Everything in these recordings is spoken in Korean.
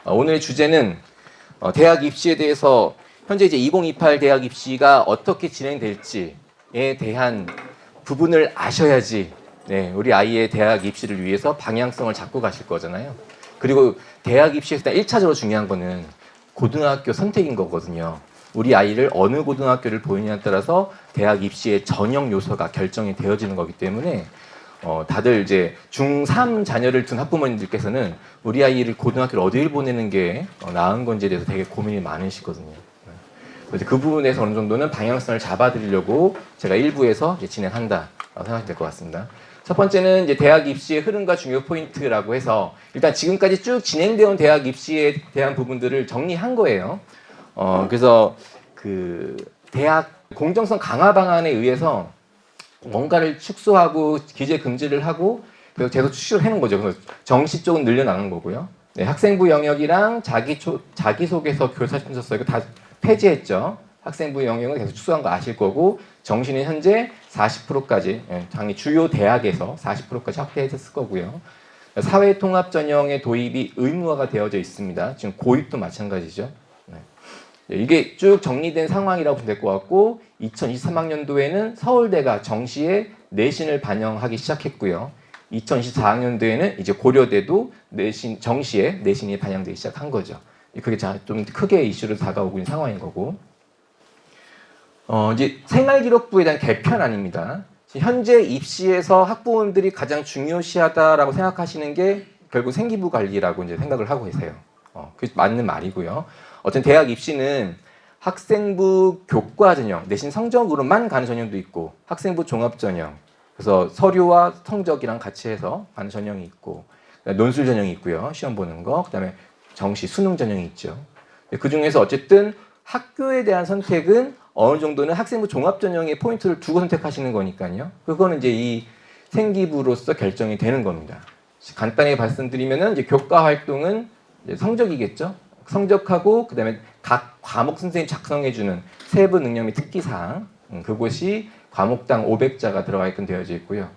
오늘의 주제는 대학 입시에 대해서 현재 이제 2028 대학 입시가 어떻게 진행될지에 대한 부분을 아셔야지 우리 아이의 대학 입시를 위해서 방향성을 잡고 가실 거잖아요. 그리고 대학 입시에서 1차적으로 중요한 거는 고등학교 선택인 거거든요. 우리 아이를 어느 고등학교를 보느냐에 따라서 대학 입시의 전형 요소가 결정이 되어지는 거기 때문에 다들 이제 중3 자녀를 둔 학부모님들께서는 우리 아이를 고등학교를 어디를 보내는 게 나은 건지에 대해서 되게 고민이 많으시거든요. 그래서 그 부분에서 어느 정도는 방향성을 잡아드리려고 제가 일부에서 진행한다 생각이 될 것 같습니다. 첫 번째는 이제 대학 입시의 흐름과 중요 포인트라고 해서 일단 지금까지 쭉 진행되어 온 대학 입시에 대한 부분들을 정리한 거예요. 그래서 그 대학 공정성 강화 방안에 의해서 뭔가를 축소하고 기재 금지를 하고 그래서 계속 추시를 해놓은 거죠. 그래서 정시 쪽은 늘려나가는 거고요. 학생부 영역이랑 자기소개서 교사 심사서 이거 다 폐지했죠. 학생부 영역은 계속 축소한 거 아실 거고 정시는 현재 40%까지 당연히 주요 대학에서 40%까지 확대했을 거고요. 사회통합 전형의 도입이 의무화가 되어져 있습니다. 지금 고입도 마찬가지죠. 이게 쭉 정리된 상황이라고 보면 될 것 같고 2023학년도에는 서울대가 정시에 내신을 반영하기 시작했고요. 2024학년도에는 이제 고려대도 정시에 내신이 반영되기 시작한 거죠. 그게 좀 크게 이슈로 다가오고 있는 상황인 거고. 이제 생활기록부에 대한 개편안입니다. 현재 입시에서 학부모님들이 가장 중요시하다라고 생각하시는 게 결국 생기부 관리라고 이제 생각을 하고 계세요. 그게 맞는 말이고요. 어쨌든 대학 입시는 학생부 교과 전형, 내신 성적으로만 가는 전형도 있고 학생부 종합 전형, 그래서 서류와 성적이랑 같이 해서 가는 전형이 있고 논술 전형이 있고요. 시험 보는 거, 그다음에 정시 수능 전형이 있죠. 그 중에서 어쨌든 학교에 대한 선택은 어느 정도는 학생부 종합 전형에 포인트를 두고 선택하시는 거니까요. 그거는 이제 이 생기부로서 결정이 되는 겁니다. 간단히 말씀드리면은 이제 교과 활동은 이제 성적이겠죠. 성적하고 그다음에 각 과목 선생님 작성해주는 세부 능력 및 특기사항 그것이 과목당 500자가 들어가 있건 되어져 있고요.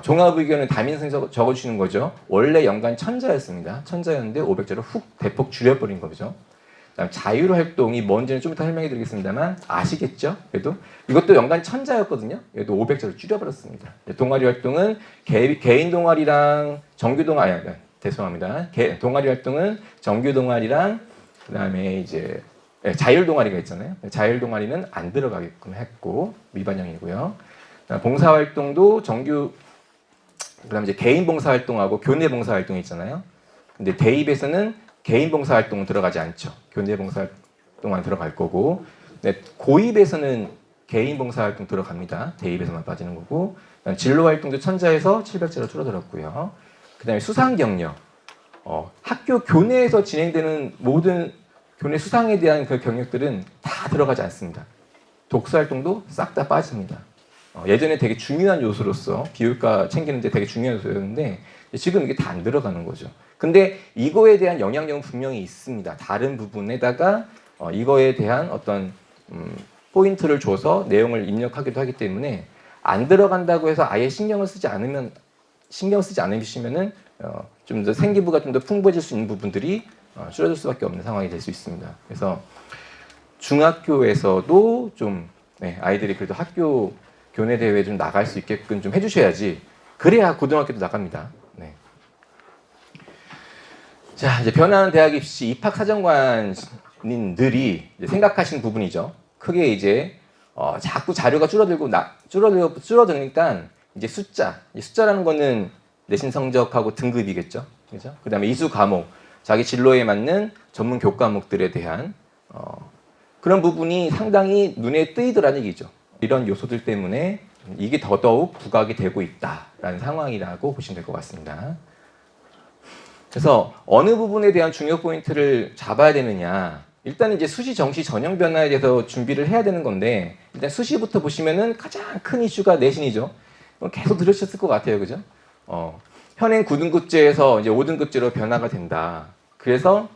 종합 의견은 담임선생님이 적어주시는 거죠. 원래 연간 1000자였습니다. 1000자였는데 500자로 훅 대폭 줄여버린 거죠. 그다음 자율활동이 뭔지는 좀 이따 설명해 드리겠습니다만 아시겠죠? 그래도 이것도 연간 1000자였거든요. 얘도 500자로 줄여버렸습니다. 동아리 활동은 개인 동아리랑 정규 동아리 죄송합니다. 동아리 활동은 정규 동아리랑 그다음에 이제 자율 동아리가 있잖아요. 자율 동아리는 안 들어가게끔 했고 미반영이고요. 봉사 활동도 정규 그다음에 이제 개인 봉사 활동하고 교내 봉사 활동이 있잖아요. 근데 대입에서는 개인 봉사 활동은 들어가지 않죠. 교내 봉사 활동만 들어갈 거고 고입에서는 개인 봉사 활동 들어갑니다. 대입에서만 빠지는 거고 진로 활동도 1000자에서 700자로 줄어들었고요. 그다음에 수상 경력, 학교 교내에서 진행되는 모든 교내 수상에 대한 그 경력들은 다 들어가지 않습니다. 독서 활동도 싹 다 빠집니다. 예전에 되게 중요한 요소로서 비율과 챙기는데 되게 중요한 요소였는데 지금 이게 다 안 들어가는 거죠. 근데 이거에 대한 영향력은 분명히 있습니다. 다른 부분에다가 이거에 대한 어떤 포인트를 줘서 내용을 입력하기도 하기 때문에 안 들어간다고 해서 아예 신경 쓰지 않으시면은 좀 더 생기부가 좀 더 풍부해질 수 있는 부분들이 줄어들 수밖에 없는 상황이 될 수 있습니다. 그래서 중학교에서도 좀 아이들이 그래도 학교 교내 대회에 좀 나갈 수 있게끔 좀 해주셔야지 그래야 고등학교도 나갑니다. 자, 이제 변화하는 대학 입시 입학 사정관님들이 생각하시는 부분이죠. 크게 이제 자꾸 자료가 줄어드니까 이제 숫자라는 거는 내신 성적하고 등급이겠죠. 그죠? 그다음에 이수 과목, 자기 진로에 맞는 전문 교과목들에 대한 그런 부분이 상당히 눈에 띄더라는 얘기죠. 이런 요소들 때문에 이게 더더욱 부각이 되고 있다라는 상황이라고 보시면 될 것 같습니다. 그래서 어느 부분에 대한 중요 포인트를 잡아야 되느냐. 일단 이제 수시 정시 전형 변화에 대해서 준비를 해야 되는 건데 일단 수시부터 보시면은 가장 큰 이슈가 내신이죠. 계속 들으셨을 것 같아요, 그죠? 현행 9등급제에서 이제 5등급제로 변화가 된다. 그래서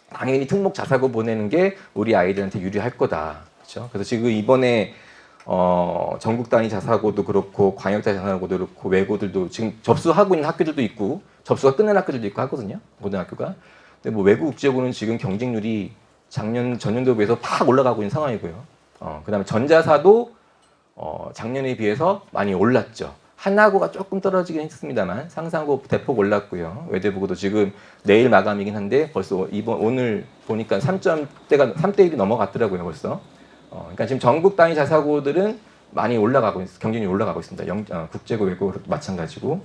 당연히 특목 자사고 보내는 게 우리 아이들한테 유리할 거다. 그렇죠? 그래서 지금 이번에 전국 단위 자사고도 그렇고 광역 자사고도 그렇고 외고들도 지금 접수하고 있는 학교들도 있고 접수가 끝난 학교들도 있고 하거든요. 고등학교가. 근데 뭐 외국 국제고는 지금 경쟁률이 전년도에 비해서 팍 올라가고 있는 상황이고요. 그다음에 전자사도 작년에 비해서 많이 올랐죠. 한화고가 조금 떨어지긴 했습니다만 상상고 대폭 올랐고요. 외대부고도 지금 내일 마감이긴 한데 벌써 오늘 보니까 3대 1이 넘어갔더라고요, 벌써. 그러니까 지금 전국 단위 자사고들은 많이 올라가고 경쟁률이 올라가고 있습니다. 국제고 외고도 마찬가지고.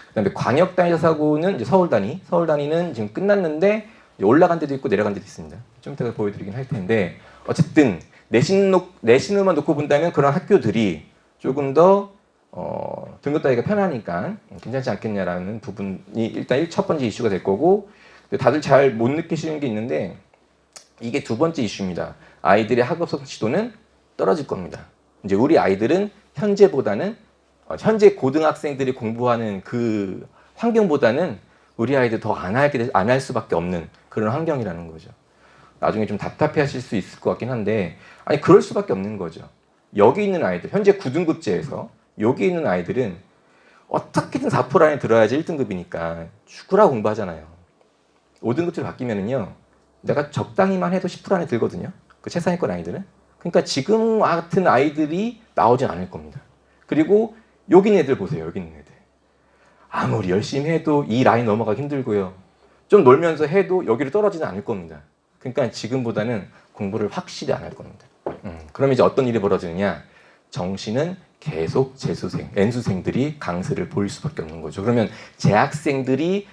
그다음에 광역 단위 자사고는 이제 서울 단위는 지금 끝났는데 올라간 데도 있고 내려간 데도 있습니다. 좀 이따가 보여드리긴 할 텐데 어쨌든 내신으로만 놓고 본다면 그런 학교들이 조금 더 등급 따기가 편하니까 괜찮지 않겠냐라는 부분이 일단 첫 번째 이슈가 될 거고, 다들 잘 못 느끼시는 게 있는데 이게 두 번째 이슈입니다. 아이들의 학업 성취도는 떨어질 겁니다. 이제 우리 아이들은 현재보다는 현재 고등학생들이 공부하는 그 환경보다는 우리 아이들 더 안 할 수밖에 없는 그런 환경이라는 거죠. 나중에 좀 답답해하실 수 있을 것 같긴 한데 아니 그럴 수밖에 없는 거죠. 여기 있는 아이들 현재 9등급제에서 여기 있는 아이들은 어떻게든 4% 안에 들어야지 1등급이니까 죽으라 공부하잖아요. 5등급제로 바뀌면은요, 내가 적당히만 해도 10% 안에 들거든요. 그 최상위권 아이들은. 그러니까 지금 같은 아이들이 나오진 않을 겁니다. 그리고 여기 있는 애들 보세요. 여기 있는 애들. 아무리 열심히 해도 이 라인 넘어가기 힘들고요. 좀 놀면서 해도 여기로 떨어지는 않을 겁니다. 그러니까 지금보다는 공부를 확실히 안 할 겁니다. 그럼 이제 어떤 일이 벌어지느냐? 정시는 계속 재수생, N수생들이 강세를 보일 수밖에 없는 거죠. 그러면 재학생들이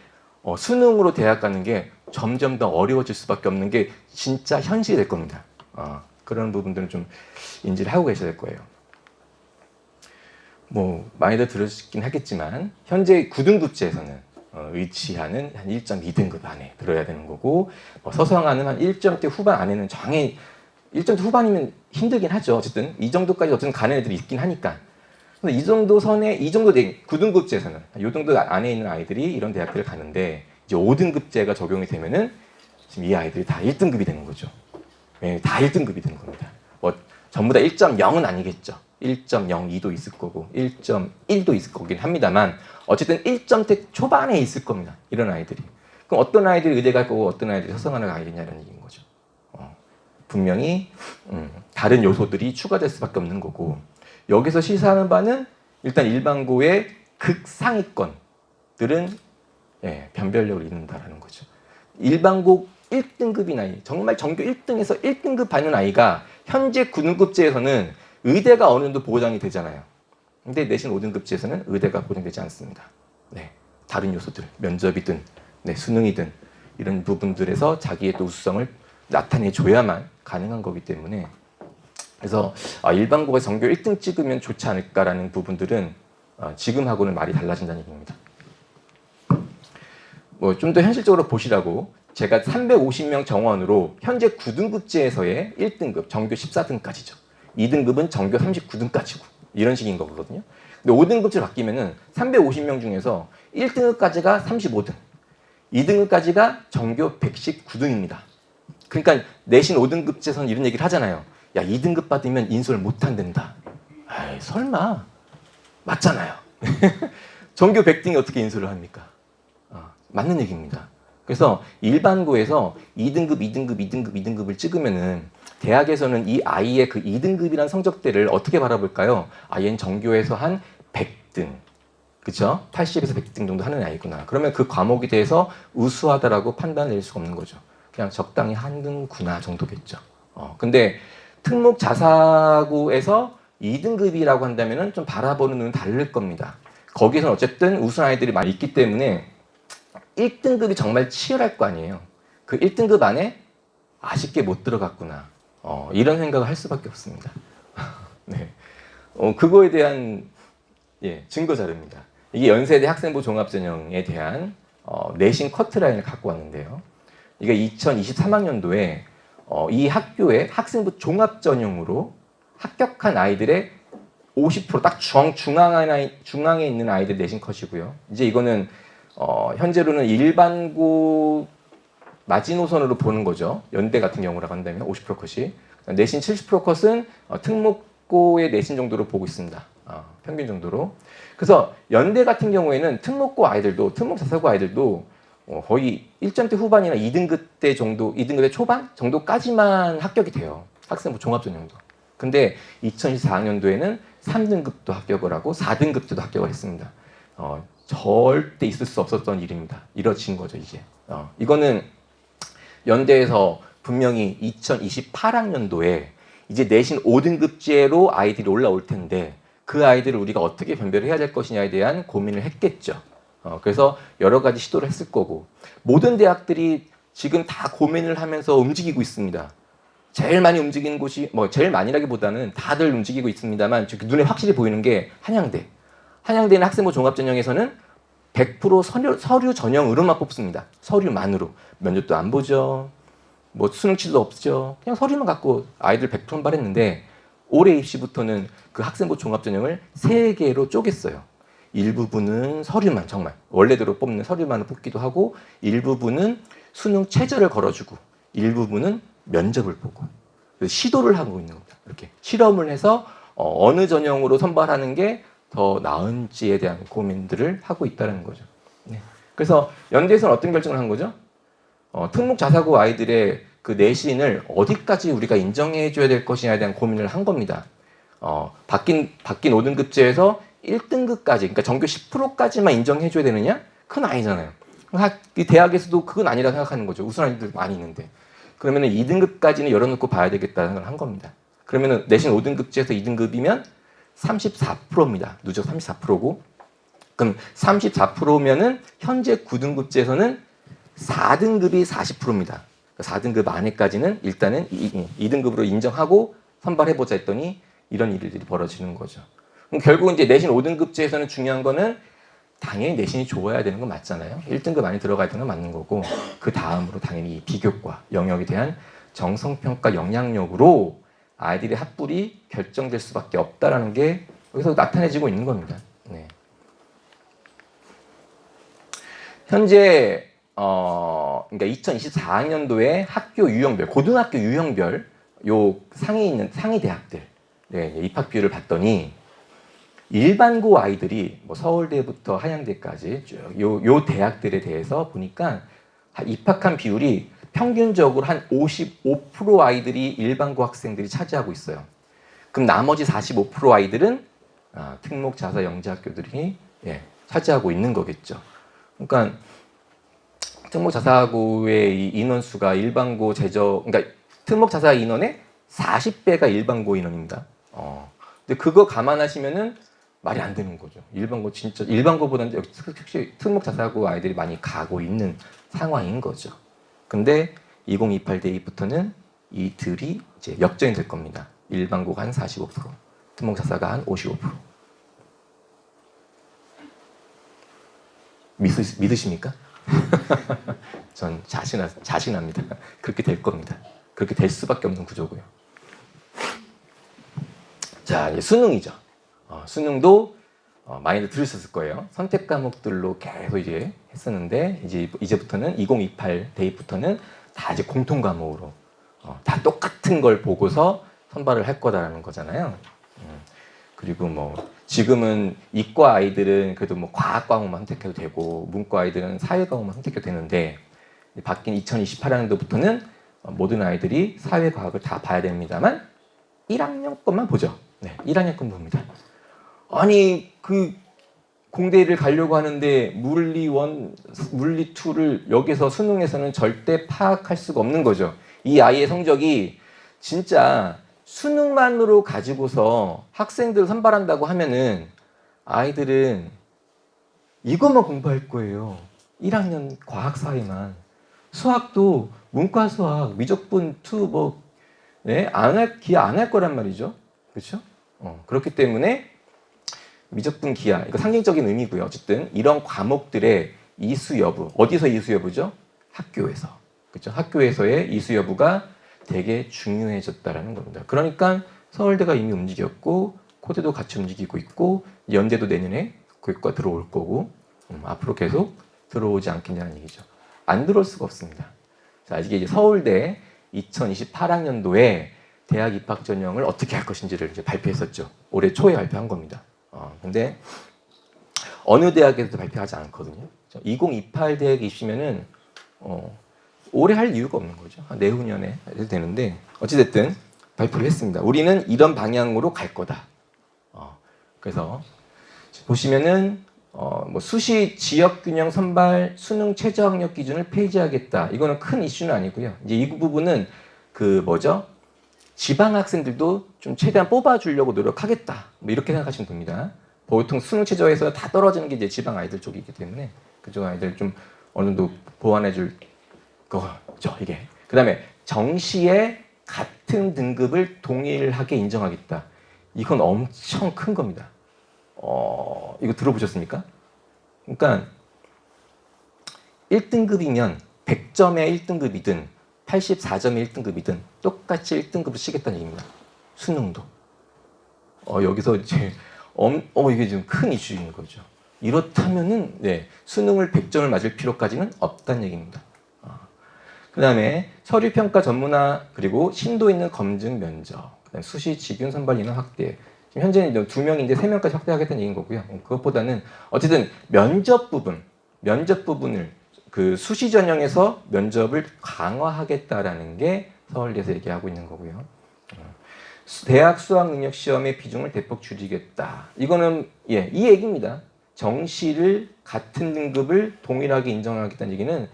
수능으로 대학 가는 게 점점 더 어려워질 수밖에 없는 게 진짜 현실이 될 겁니다. 그런 부분들은 좀 인지를 하고 계셔야 될 거예요. 뭐 많이들 들으시긴 하겠지만 현재 9등급제에서는 의치하는 한 1.2등급 안에 들어야 되는 거고, 서성하는 한 1점대 후반 안에는 1점대 후반이면 힘들긴 하죠. 어쨌든 이 정도까지 어쨌든 가는 애들이 있긴 하니까. 근데 이 정도 선에, 이 정도 9등급제에서는 이 정도 안에 있는 아이들이 이런 대학들을 가는데, 이제 5등급제가 적용이 되면은 지금 이 아이들이 다 1등급이 되는 거죠. 네, 다 1등급이 되는 겁니다. 뭐 전부 다 1.0은 아니겠죠. 1.02도 있을 거고 1.1도 있을 거긴 합니다만 어쨌든 1점대 초반에 있을 겁니다. 이런 아이들이. 그럼 어떤 아이들이 의대 갈 거고 어떤 아이들이 서성하는 아이들이냐는 얘기인 거죠. 분명히 다른 요소들이 추가될 수밖에 없는 거고, 여기서 시사하는 바는 일단 일반고의 극상위권들은 변별력을 잃는다라는 거죠. 일반고 1등급인 아이, 정말 전교 1등에서 1등급 받는 아이가 현재 9등급제에서는 의대가 어느 정도 보장이 되잖아요. 근데 내신 5등급제에서는 의대가 보장되지 않습니다. 다른 요소들, 면접이든 수능이든 이런 부분들에서 자기의 또 우수성을 나타내줘야만 가능한 거기 때문에, 그래서 일반고가 전교 1등 찍으면 좋지 않을까라는 부분들은 지금하고는 말이 달라진다는 얘기입니다. 뭐 좀 더 현실적으로 보시라고 제가 350명 정원으로 현재 9등급제에서의 1등급, 정교 14등까지죠. 2등급은 정교 39등까지고 이런 식인 거거든요. 근데 5등급제로 바뀌면은 350명 중에서 1등급까지가 35등, 2등급까지가 정교 119등입니다. 그러니까 내신 5등급제에서는 이런 얘기를 하잖아요. 야, 2등급 받으면 인솔 못 한댄다. 에이, 설마. 맞잖아요. 정교 100등이 어떻게 인솔을 합니까? 맞는 얘기입니다. 그래서 일반고에서 2등급, 2등급, 2등급, 2등급을 찍으면은 대학에서는 이 아이의 그 2등급이라는 성적대를 어떻게 바라볼까요? 얘는 정교에서 한 100등, 그쵸? 80에서 100등 정도 하는 아이구나. 그러면 그 과목에 대해서 우수하다라고 판단낼 수가 없는 거죠. 그냥 적당히 한등구나 정도겠죠. 근데 특목 자사고에서 2등급이라고 한다면은 좀 바라보는 눈은 다를 겁니다. 거기서는 어쨌든 우수 아이들이 많이 있기 때문에 1등급이 정말 치열할 거 아니에요. 그 1등급 안에 아쉽게 못 들어갔구나. 이런 생각을 할 수밖에 없습니다. 네. 그거에 대한 증거 자료입니다. 이게 연세대 학생부 종합전형에 대한 내신 커트라인을 갖고 왔는데요. 이게 2023학년도에 이 학교의 학생부 종합전형으로 합격한 아이들의 50%딱 중앙에 있는 아이들 내신 컷이고요. 이제 이거는 현재로는 일반고 마지노선으로 보는 거죠. 연대 같은 경우라고 한다면 50% 컷이. 내신 70% 컷은 특목고의 내신 정도로 보고 있습니다. 평균 정도로. 그래서 연대 같은 경우에는 특목고 아이들도, 특목 자사고 아이들도 거의 1점대 후반이나 2등급 대 정도, 2등급의 초반 정도까지만 합격이 돼요. 학생부 종합전형도. 근데 2024학년도에는 3등급도 합격을 하고 4등급도 합격을 했습니다. 절대 있을 수 없었던 일입니다. 이뤄진 거죠, 이제. 이거는 연대에서 분명히 2028학년도에 이제 내신 5등급제로 아이들이 올라올 텐데 그 아이들을 우리가 어떻게 변별을 해야 될 것이냐에 대한 고민을 했겠죠. 그래서 여러 가지 시도를 했을 거고 모든 대학들이 지금 다 고민을 하면서 움직이고 있습니다. 제일 많이 움직이는 곳이 제일 많이라기보다는 다들 움직이고 있습니다만 눈에 확실히 보이는 게 한양대. 한양대는 학생부 종합전형에서는 100% 서류 전형으로만 뽑습니다. 서류만으로. 면접도 안 보죠. 수능치도 없죠. 그냥 서류만 갖고 아이들 100% 선발했는데 올해 입시부터는 그 학생부 종합전형을 3개로 쪼갰어요. 일부분은 서류만 정말 원래대로 뽑는 서류만을 뽑기도 하고 일부분은 수능 최저를 걸어주고 일부분은 면접을 보고 시도를 하고 있는 겁니다. 이렇게 실험을 해서 어느 전형으로 선발하는 게 더 나은지에 대한 고민들을 하고 있다는 거죠. 네. 그래서 연대에서는 어떤 결정을 한 거죠? 특목 자사고 아이들의 그 내신을 어디까지 우리가 인정해 줘야 될 것이냐에 대한 고민을 한 겁니다. 바뀐 5등급제에서 1등급까지, 그러니까 전교 10%까지만 인정해 줘야 되느냐? 그건 아니잖아요. 대학에서도 그건 아니라 생각하는 거죠. 우수한 아이들 많이 있는데. 그러면 2등급까지는 열어놓고 봐야 되겠다는 생각을 한 겁니다. 그러면 내신 5등급제에서 2등급이면 34%입니다. 누적 34%고. 그럼 34%면은 현재 9등급제에서는 4등급이 40%입니다. 4등급 안에까지는 일단은 2등급으로 인정하고 선발해보자 했더니 이런 일들이 벌어지는 거죠. 그럼 결국 이제 내신 5등급제에서는 중요한 거는 당연히 내신이 좋아야 되는 건 맞잖아요. 1등급 안에 들어가야 되는 건 맞는 거고 그 다음으로 당연히 비교과, 영역에 대한 정성평가 영향력으로 아이들의 합불이 결정될 수밖에 없다라는 게 여기서 나타내지고 있는 겁니다. 네. 현재 그러니까 2024학년도에 학교 유형별, 고등학교 유형별 요 상위 대학들 입학 비율을 봤더니 일반고 아이들이 서울대부터 한양대까지 요 대학들에 대해서 보니까 입학한 비율이 평균적으로 한 55% 아이들이 일반고 학생들이 차지하고 있어요. 그럼 나머지 45% 아이들은 특목 자사 영재학교들이 차지하고 있는 거겠죠. 그러니까 특목 자사고의 이 인원수가 일반고 그러니까 특목 자사 인원의 40배가 일반고 인원입니다. 근데 그거 감안하시면은 말이 안 되는 거죠. 일반고보다는 역시 특목 자사고 아이들이 많이 가고 있는 상황인 거죠. 근데 2028 대입부터는 이들이 이제 역전이 될 겁니다. 일반고가 한 45%, 특목 자사가 한 55%. 믿으십니까? 전 자신합니다. 그렇게 될 겁니다. 그렇게 될 수밖에 없는 구조고요. 자, 이제 수능이죠. 수능도 많이들 들으셨을 거예요. 선택 과목들로 계속 이제 했었는데 이제부터는 2028 대입부터는 다 이제 공통 과목으로 다 똑같은 걸 보고서 선발을 할 거다라는 거잖아요. 그리고 지금은 이과 아이들은 그래도 과학 과목만 선택해도 되고 문과 아이들은 사회 과목만 선택해도 되는데 바뀐 2028학년도부터는 모든 아이들이 사회 과학을 다 봐야 됩니다만 1학년 것만 보죠. 네, 1학년 건 봅니다. 아니 그 공대를 가려고 하는데 물리 1, 물리 2를 여기서 수능에서는 절대 파악할 수가 없는 거죠. 이 아이의 성적이 진짜 수능만으로 가지고서 학생들 선발한다고 하면은 아이들은 이것만 공부할 거예요. 1학년 과학 사회만. 수학도 문과 수학 미적분 2 안 할 거란 말이죠. 그렇죠? 그렇기 때문에 미적분 기하, 이거 상징적인 의미고요. 어쨌든 이런 과목들의 이수 여부, 어디서 이수 여부죠? 학교에서. 그렇죠? 학교에서의 이수 여부가 되게 중요해졌다라는 겁니다. 그러니까 서울대가 이미 움직였고 코대도 같이 움직이고 있고 연대도 내년에 교육과 들어올 거고 앞으로 계속 들어오지 않겠냐는 얘기죠. 안 들어올 수가 없습니다. 자, 이게 서울대 2028학년도에 대학 입학 전형을 어떻게 할 것인지를 이제 발표했었죠. 올해 초에 발표한 겁니다. 근데 어느 대학에서도 발표하지 않거든요. 2028 대학 입시면은 올해 할 이유가 없는 거죠. 내후년에 해도 되는데 어찌됐든 발표를 했습니다. 우리는 이런 방향으로 갈 거다. 그래서 보시면은 뭐 수시 지역균형 선발 수능 최저학력 기준을 폐지하겠다. 이거는 큰 이슈는 아니고요. 이제 이 부분은 그 뭐죠? 지방 학생들도 좀 최대한 뽑아주려고 노력하겠다. 뭐 이렇게 생각하시면 됩니다. 보통 수능 최저에서 다 떨어지는 게 이제 지방 아이들 쪽이기 때문에 그쪽 아이들 좀 어느 정도 보완해줄 거죠. 이게. 그다음에 정시에 같은 등급을 동일하게 인정하겠다. 이건 엄청 큰 겁니다. 이거 들어보셨습니까? 그러니까 1등급이면 100점의 1등급이든 84점의 1등급이든 똑같이 1등급을 치겠다는 얘기입니다. 수능도. 여기서 이제 이게 지금 큰 이슈인 거죠. 이렇다면은 네, 수능을 100점을 맞을 필요까지는 없다는 얘기입니다. 그다음에 서류 평가 전문화 그리고 심도 있는 검증 면접, 그다음에 수시 직윤 선발 인원 확대. 지금 현재는 2명인데 3명까지 확대하겠다는 얘기인 거고요. 그것보다는 어쨌든 면접 부분을 그 수시 전형에서 면접을 강화하겠다라는 게 서울대에서 얘기하고 있는 거고요. 대학 수학 능력 시험의 비중을 대폭 줄이겠다. 이거는 이 얘기입니다. 정시를 같은 등급을 동일하게 인정하겠다는 얘기는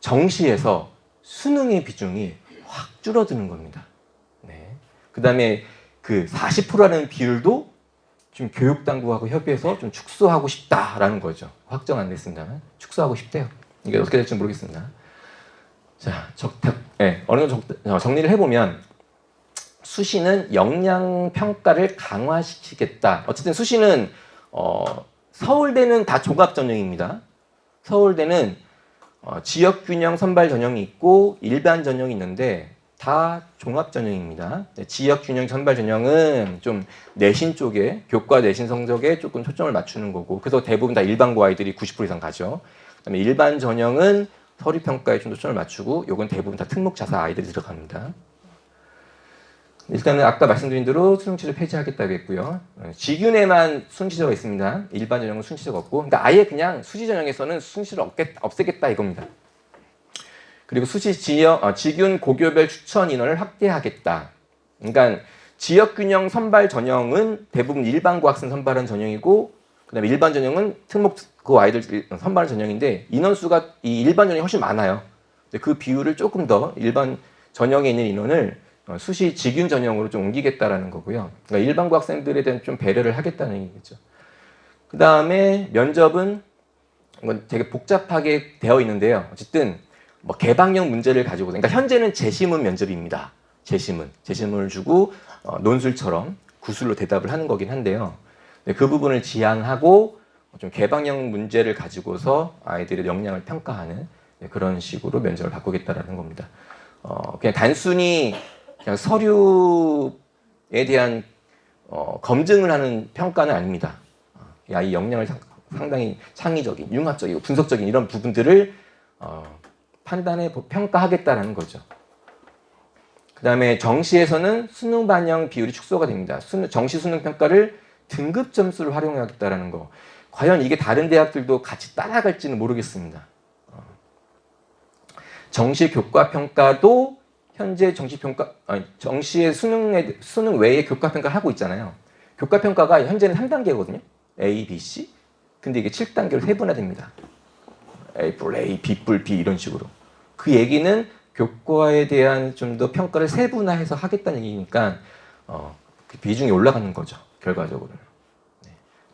정시에서 수능의 비중이 확 줄어드는 겁니다. 네. 그다음에 그 40%라는 비율도 좀 교육당국하고 협의해서 좀 축소하고 싶다라는 거죠. 확정 안 됐습니다만 축소하고 싶대요. 이게 어떻게 될지 모르겠습니다. 자, 어느 정도 정리를 해보면 수시는 역량 평가를 강화시키겠다. 어쨌든 수시는 서울대는 다 종합 전형입니다. 서울대는 지역균형 선발 전형이 있고 일반 전형이 있는데 다 종합 전형입니다. 지역균형 선발 전형은 좀 내신 쪽에 교과 내신 성적에 조금 초점을 맞추는 거고 그래서 대부분 다 일반고 아이들이 90% 이상 가죠. 그다음에 일반 전형은 서류 평가에 좀 초점을 맞추고 요건 대부분 다 특목 자사 아이들이 들어갑니다. 일단은 아까 말씀드린 대로 수능 취소 폐지하겠다고 했고요. 지균에만 수능 취소가 있습니다. 일반 전형은 수능 취소가 없고 그러니까 아예 그냥 수시 전형에서는 수능 취소를 없애겠다 이겁니다. 그리고 수시 지균 고교별 추천 인원을 확대하겠다. 그러니까 지역균형 선발 전형은 대부분 일반고 학생 선발한 전형이고 그다음에 일반 전형은 특목고 아이들 선발한 전형인데 인원수가 이 일반 전형이 훨씬 많아요. 그 비율을 조금 더 일반 전형에 있는 인원을 수시 직윤 전형으로 좀 옮기겠다라는 거고요. 그러니까 일반고 학생들에 대한 좀 배려를 하겠다는 얘기겠죠. 그 다음에 면접은 이건 되게 복잡하게 되어 있는데요. 어쨌든 뭐 개방형 문제를 가지고, 그러니까 현재는 재시문 면접입니다. 재시문을 주고 논술처럼 구술로 대답을 하는 거긴 한데요. 그 부분을 지양하고 좀 개방형 문제를 가지고서 아이들의 역량을 평가하는 그런 식으로 면접을 바꾸겠다라는 겁니다. 그냥 단순히 그냥 서류에 대한 검증을 하는 평가는 아닙니다. 이 역량을 상당히 창의적인, 융합적이고 분석적인 이런 부분들을 판단해 평가하겠다라는 거죠. 그 다음에 정시에서는 수능 반영 비율이 축소가 됩니다. 정시 수능 평가를 등급 점수를 활용하겠다라는 거. 과연 이게 다른 대학들도 같이 따라갈지는 모르겠습니다. 정시 교과 평가도 현재 정시의 수능 외에 교과 평가를 하고 있잖아요. 교과 평가가 현재는 3단계거든요. A, B, C. 근데 이게 7단계로 세분화됩니다. A, B, B 이런 식으로. 그 얘기는 교과에 대한 좀 더 평가를 세분화해서 하겠다는 얘기니까 그 비중이 올라가는 거죠. 결과적으로는.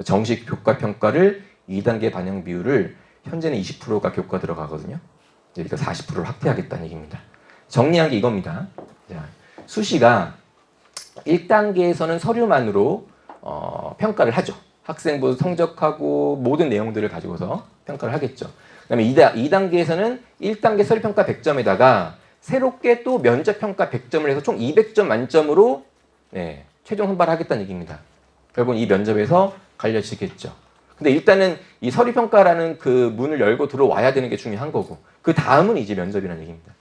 정식 교과 평가를 2단계 반영 비율을 현재는 20%가 교과 들어가거든요. 그러니까 40%를 확대하겠다는 얘기입니다. 정리한 게 이겁니다. 자, 수시가 1단계에서는 서류만으로 평가를 하죠. 학생부 성적하고 모든 내용들을 가지고서 평가를 하겠죠. 그다음에 2단계에서는 1단계 서류평가 100점에다가 새롭게 또 면접평가 100점을 해서 총 200점 만점으로 최종 선발하겠다는 얘기입니다. 결국은 이 면접에서 갈려지겠죠. 근데 일단은 이 서류평가라는 그 문을 열고 들어와야 되는 게 중요한 거고 그 다음은 이제 면접이라는 얘기입니다.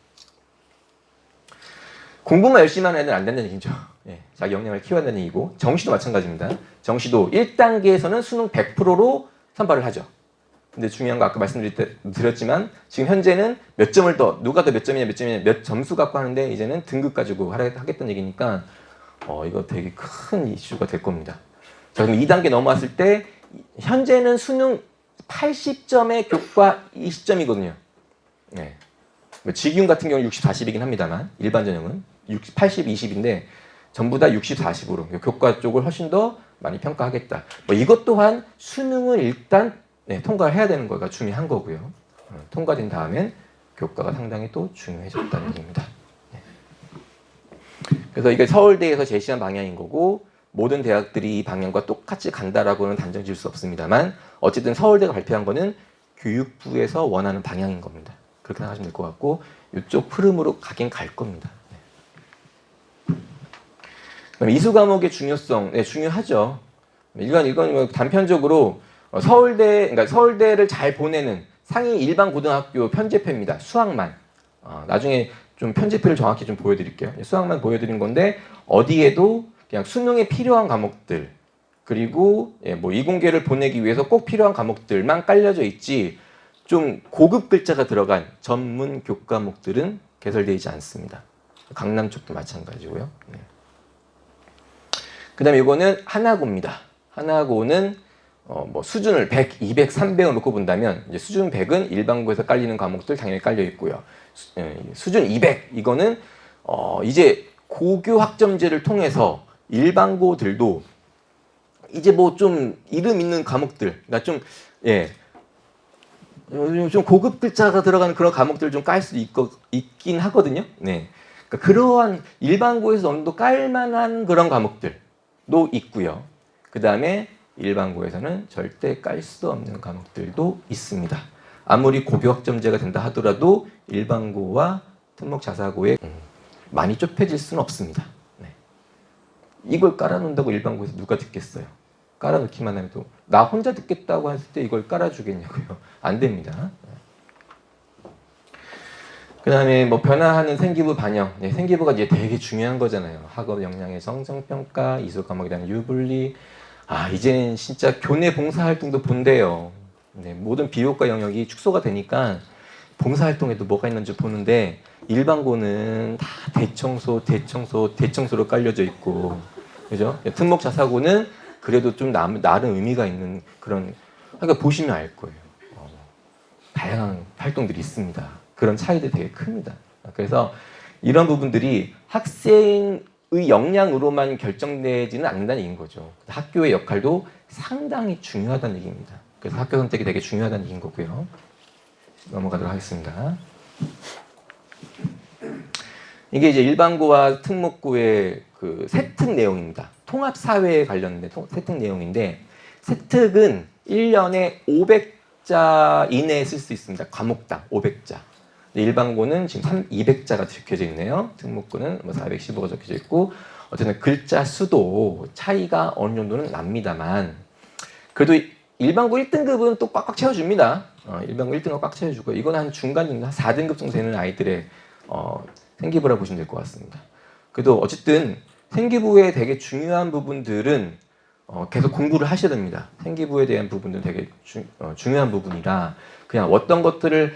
공부만 열심히 하는 애들은 안 된다는 얘기죠. 자기 역량을 키워야 한다는 얘기고 정시도 마찬가지입니다. 정시도 1단계에서는 수능 100%로 선발을 하죠. 근데 중요한 거 아까 말씀드렸지만 지금 현재는 몇 점을 더 누가 더 몇 점이냐 몇 점이냐 몇 점수 갖고 하는데 이제는 등급 가지고 하겠다는 얘기니까 이거 되게 큰 이슈가 될 겁니다. 자, 그럼 2단계 넘어왔을 때 현재는 수능 80점에 교과 20점이거든요. 네. 직윤 같은 경우는 60, 40이긴 합니다만 일반 전형은 60, 80, 20인데 전부 다 60, 40으로 교과 쪽을 훨씬 더 많이 평가하겠다. 이것 또한 수능을 일단 통과를 해야 되는 거가 중요한 거고요. 통과된 다음엔 교과가 상당히 또 중요해졌다는 얘기입니다. 그래서 이게 서울대에서 제시한 방향인 거고 모든 대학들이 이 방향과 똑같이 간다라고는 단정 지을 수 없습니다만 어쨌든 서울대가 발표한 거는 교육부에서 원하는 방향인 겁니다. 그렇게 생각하시면 될 것 같고 이쪽 흐름으로 가긴 갈 겁니다. 그럼 이수 과목의 중요성, 중요하죠. 이건 단편적으로 그러니까 서울대를 잘 보내는 상위 일반 고등학교 편제표입니다. 수학만. 나중에 좀 편제표를 정확히 좀 보여드릴게요. 수학만 보여드린 건데 어디에도 그냥 수능에 필요한 과목들 그리고 뭐 이공계를 보내기 위해서 꼭 필요한 과목들만 깔려져 있지 좀 고급 글자가 들어간 전문 교과목들은 개설되어 있지 않습니다. 강남 쪽도 마찬가지고요. 그 다음에 이거는 하나고입니다. 하나고는 뭐 수준을 100, 200, 300을 놓고 본다면 이제 수준 100은 일반고에서 깔리는 과목들 당연히 깔려 있고요. 수준 200 이거는 이제 고교 학점제를 통해서 일반고들도 이제 뭐 좀 이름 있는 과목들, 그러니까 좀 고급 글자가 들어가는 그런 과목들을 좀 깔 수 있긴 하거든요. 네. 그러니까 그러한 일반고에서 어느 정도 깔만한 그런 과목들도 있고요. 그 다음에 일반고에서는 절대 깔 수 없는 과목들도 있습니다. 아무리 고교 학점제가 된다 하더라도 일반고와 특목 자사고에 많이 좁혀질 수는 없습니다. 네. 이걸 깔아놓는다고 일반고에서 누가 듣겠어요? 깔아놓기만 해도 나 혼자 듣겠다고 했을 때 이걸 깔아주겠냐고요? 안 됩니다. 그 다음에 뭐 변화하는 생기부 반영. 생기부가 이제 되게 중요한 거잖아요. 학업 역량의 성적평가, 이수 과목에 대한 유불리. 이제는 진짜 교내 봉사활동도 본대요. 모든 비교과 영역이 축소가 되니까 봉사활동에도 뭐가 있는지 보는데 일반고는 다 대청소로 깔려져 있고, 그죠? 특목 자사고는 그래도 좀 나름 의미가 있는 그런, 그러니까 보시면 알 거예요. 다양한 활동들이 있습니다. 그런 차이들이 되게 큽니다. 그래서 이런 부분들이 학생의 역량으로만 결정되지는 않는다는 얘기인 거죠. 학교의 역할도 상당히 중요하다는 얘기입니다. 그래서 학교 선택이 되게 중요하다는 얘기인 거고요. 넘어가도록 하겠습니다. 이게 이제 일반고와 특목고의 그 세특 내용입니다. 통합사회에 관련된 세특 내용인데 세특은 1년에 500자 이내에 쓸 수 있습니다. 과목당 500자. 일반고는 지금 200자가 적혀져 있네요. 특목고는 뭐 415가 적혀져 있고 어쨌든 글자 수도 차이가 어느 정도는 납니다만 그래도 일반고 1등급은 또 꽉꽉 채워줍니다. 일반고 1등급 꽉 채워주고 이건 한 중간 정도 한 4등급 정도 되는 아이들의 생기부라 보시면 될 것 같습니다. 그래도 어쨌든 생기부의 되게 중요한 부분들은 계속 공부를 하셔야 됩니다. 생기부에 대한 부분들은 되게 중요한 부분이라 그냥 어떤 것들을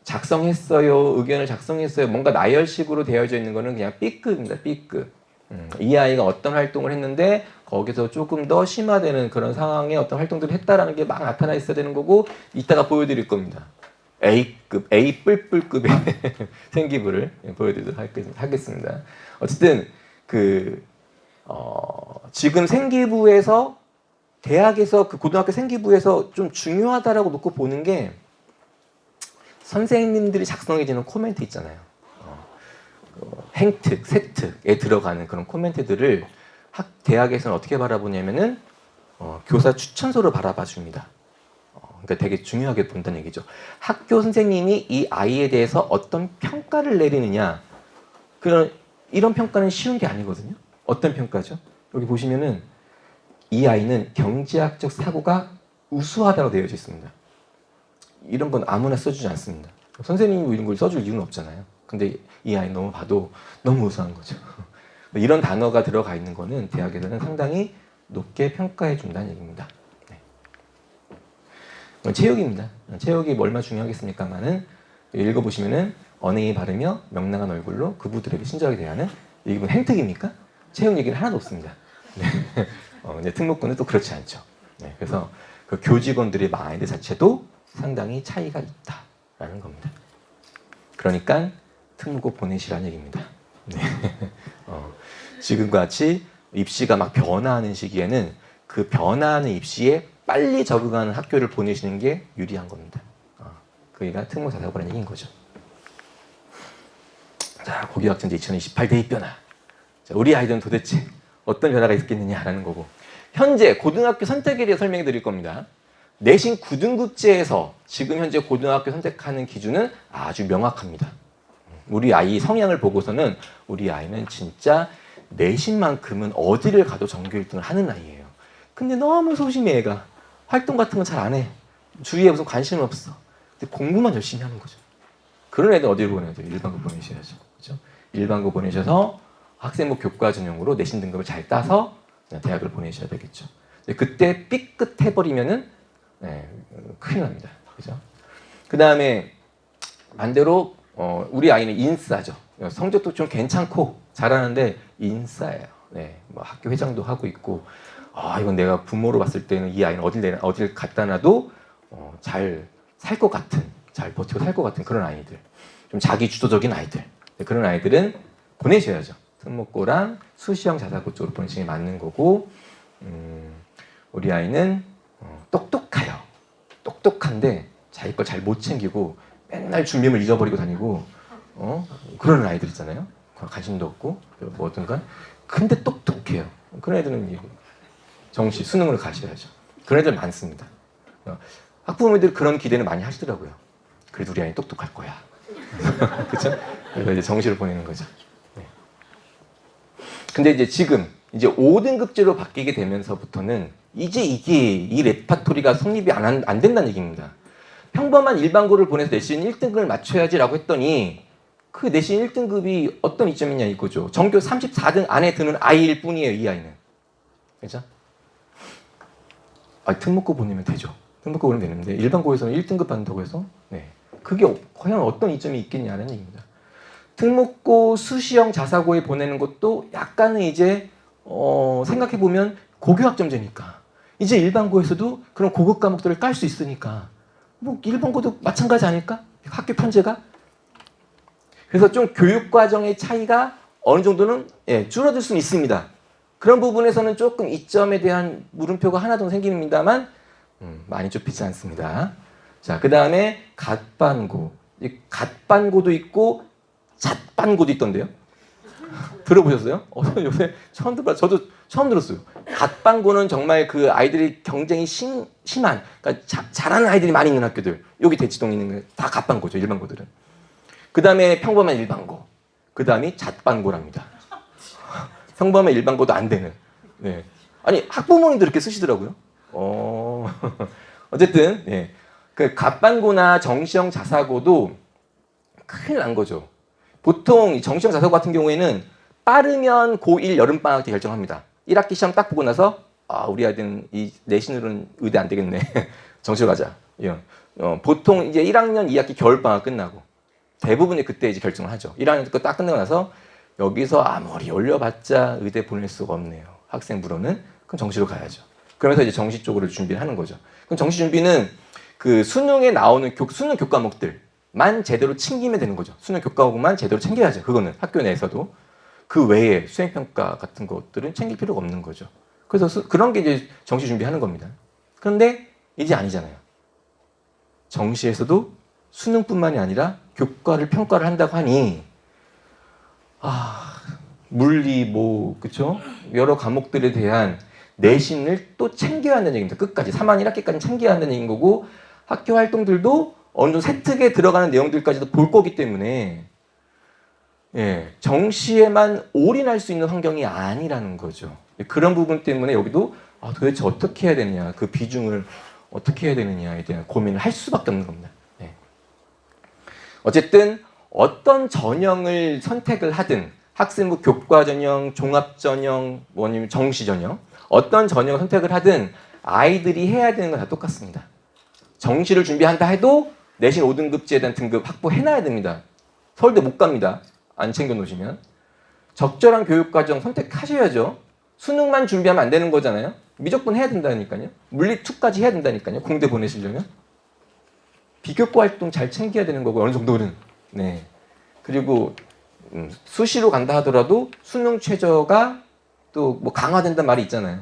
작성했어요, 의견을 작성했어요, 뭔가 나열식으로 되어져 있는 거는 그냥 B급입니다. B급. 이 아이가 어떤 활동을 했는데 거기서 조금 더 심화되는 그런 상황에 어떤 활동들을 했다라는 게 막 나타나 있어야 되는 거고 이따가 보여드릴 겁니다. A급, A 뿔뿔급의 생기부를 보여드리도록 하겠습니다. 어쨌든 지금 생기부에서 대학에서 그 고등학교 생기부에서 좀 중요하다라고 놓고 보는 게 선생님들이 작성해주는 코멘트 있잖아요. 행특, 세특에 들어가는 그런 코멘트들을 대학에서는 어떻게 바라보냐면은 교사 추천서로 바라봐 줍니다. 그러니까 되게 중요하게 본다는 얘기죠. 학교 선생님이 이 아이에 대해서 어떤 평가를 내리느냐, 이런 평가는 쉬운 게 아니거든요. 어떤 평가죠? 여기 보시면은 이 아이는 경제학적 사고가 우수하다고 되어져 있습니다. 이런 건 아무나 써주지 않습니다. 선생님이 이런 걸 써줄 이유는 없잖아요. 근데 이 아이 너무 봐도 너무 우수한 거죠. 이런 단어가 들어가 있는 거는 대학에서는 상당히 높게 평가해 준다는 얘기입니다. 네. 체육입니다. 체육이 뭐 얼마나 중요하겠습니까만은 읽어보시면은 언행이 바르며 명랑한 얼굴로 그부들에게 친절하게 대하는 이건 행특입니까? 체육 얘기는 하나도 없습니다. 네. 근데 특목고는 또 그렇지 않죠. 네. 그래서 그 교직원들의 마인드 자체도 상당히 차이가 있다라는 겁니다. 그러니까 특목고 보내시라는 얘기입니다. 네. 지금과 같이 입시가 막 변화하는 시기에는 그 변화하는 입시에 빨리 적응하는 학교를 보내시는 게 유리한 겁니다. 그게 특목 자사고라는 얘기인 거죠. 자, 고교학전제 2028 대입 변화. 자, 우리 아이들은 도대체 어떤 변화가 있겠느냐라는 거고. 현재 고등학교 선택에 대해 설명해 드릴 겁니다. 내신 9등급제에서 지금 현재 고등학교 선택하는 기준은 아주 명확합니다. 우리 아이 성향을 보고서는 우리 아이는 진짜 내신만큼은 어디를 가도 전교 1등을 하는 아이예요. 근데 너무 소심해 애가. 활동 같은 건 잘 안 해. 주위에 무슨 관심 없어. 근데 공부만 열심히 하는 거죠. 그런 애들 어디로 보내야 돼요? 일반고 보내셔야죠. 그렇죠? 일반고 보내셔서 학생부 교과 전형으로 내신 등급을 잘 따서 대학을 보내셔야 되겠죠. 그때 삐끗해버리면은 네, 큰일 납니다. 그죠? 그 다음에 반대로 우리 아이는 인싸죠. 성적도 좀 괜찮고 잘하는데 인싸예요. 네, 뭐 학교 회장도 하고 있고, 이건 내가 부모로 봤을 때는 이 아이는 어딜 갖다 놔도 잘 살 것 같은, 잘 버티고 살 것 같은 그런 아이들, 좀 자기 주도적인 아이들, 네, 그런 아이들은 보내셔야죠. 특목고랑 수시형 자사고 쪽으로 보내시는 게 맞는 거고, 우리 아이는 똑똑해요. 똑똑한데 자기 걸 잘 못 챙기고 맨날 준비물 잊어버리고 다니고 그런 아이들 있잖아요. 관심도 없고 뭐든가 근데 똑똑해요. 그런 애들은 정시 수능으로 가셔야죠. 그런 애들 많습니다. 학부모님들 그런 기대는 많이 하시더라고요. 그래도 우리 아이 똑똑할 거야. 그렇죠? 그래서 이제 정시를 보내는 거죠. 네. 근데 이제 지금 이제 5등급제로 바뀌게 되면서부터는 이제 이 레파토리가 성립이 안 된다는 얘기입니다. 평범한 일반고를 보내서 내신 1등급을 맞춰야지라고 했더니 그 내신 1등급이 어떤 이점이냐 이거죠. 전교 34등 안에 드는 아이일 뿐이에요, 이 아이는. 그죠? 특목고 보내면 되죠. 특목고 보내면 되는데 일반고에서는 1등급 받는다고 해서 네. 그게 과연 어떤 이점이 있겠냐는 얘기입니다. 특목고 수시형 자사고에 보내는 것도 약간은 이제 생각해보면 고교학점제니까 이제 일반고에서도 그런 고급 과목들을 깔 수 있으니까 뭐 일반고도 마찬가지 아닐까? 학교 편제가? 그래서 좀 교육과정의 차이가 어느 정도는 줄어들 수는 있습니다. 그런 부분에서는 조금 이점에 대한 물음표가 하나 정도 생깁니다만 많이 좁히지 않습니다. 자, 그 다음에 갓반고. 갓반고도 있고 잣반고도 있던데요. 들어보셨어요? 요새 처음 들어봐요. 저도 처음 들었어요. 갓반고는 정말 그 아이들이 경쟁이 심한, 그러니까 잘하는 아이들이 많이 있는 학교들. 여기 대치동에 있는 다 갓반고죠, 일반고들은. 그 다음에 평범한 일반고. 그 다음이 잣반고랍니다. 평범한 일반고도 안 되는. 네. 아니, 학부모님도 이렇게 쓰시더라고요. 어쨌든, 네. 그 갓반고나 정시형 자사고도 큰일 난 거죠. 보통 정시형 자사고 같은 경우에는 빠르면 고1 여름방학 때 결정합니다. 1학기 시험 딱 보고 나서 우리 아이들은 이 내신으로는 의대 안 되겠네. 정시로 가자. 보통 이제 1학년 2학기 겨울방학 끝나고 대부분이 그때 이제 결정을 하죠. 1학년 거 딱 끝내고 나서 여기서 아무리 올려봤자 의대 보낼 수가 없네요. 학생부로는. 그럼 정시로 가야죠. 그러면서 이제 정시 쪽으로 준비를 하는 거죠. 그럼 정시 준비는 그 수능에 나오는 수능 교과목들만 제대로 챙기면 되는 거죠. 수능 교과목만 제대로 챙겨야죠. 그거는 학교 내에서도. 그 외에 수행평가 같은 것들은 챙길 필요가 없는 거죠. 그래서 그런 게 이제 정시 준비하는 겁니다. 그런데 이제 아니잖아요. 정시에서도 수능뿐만이 아니라 교과를 평가를 한다고 하니 물리 그쵸? 여러 과목들에 대한 내신을 또 챙겨야 한다는 얘기입니다. 끝까지 3학 1학기까지 챙겨야 한다는 얘기인 거고 학교 활동들도 어느 정도 세특에 들어가는 내용들까지도 볼 거기 때문에 정시에만 올인할 수 있는 환경이 아니라는 거죠. 그런 부분 때문에 여기도 도대체 어떻게 해야 되느냐, 그 비중을 어떻게 해야 되느냐에 대한 고민을 할 수밖에 없는 겁니다. 어쨌든 어떤 전형을 선택을 하든 학생부 교과 전형, 종합 전형, 아니면 정시 전형 어떤 전형을 선택을 하든 아이들이 해야 되는 건 다 똑같습니다. 정시를 준비한다 해도 내신 5등급제에 대한 등급 확보해놔야 됩니다. 서울대 못 갑니다. 안 챙겨 놓으시면. 적절한 교육과정 선택하셔야죠. 수능만 준비하면 안 되는 거잖아요. 미적분 해야 된다니까요. 물리2까지 해야 된다니까요. 공대 보내시려면. 비교과 활동 잘 챙겨야 되는 거고 어느 정도는. 네. 그리고 수시로 간다 하더라도 수능 최저가 또 뭐 강화된다는 말이 있잖아요.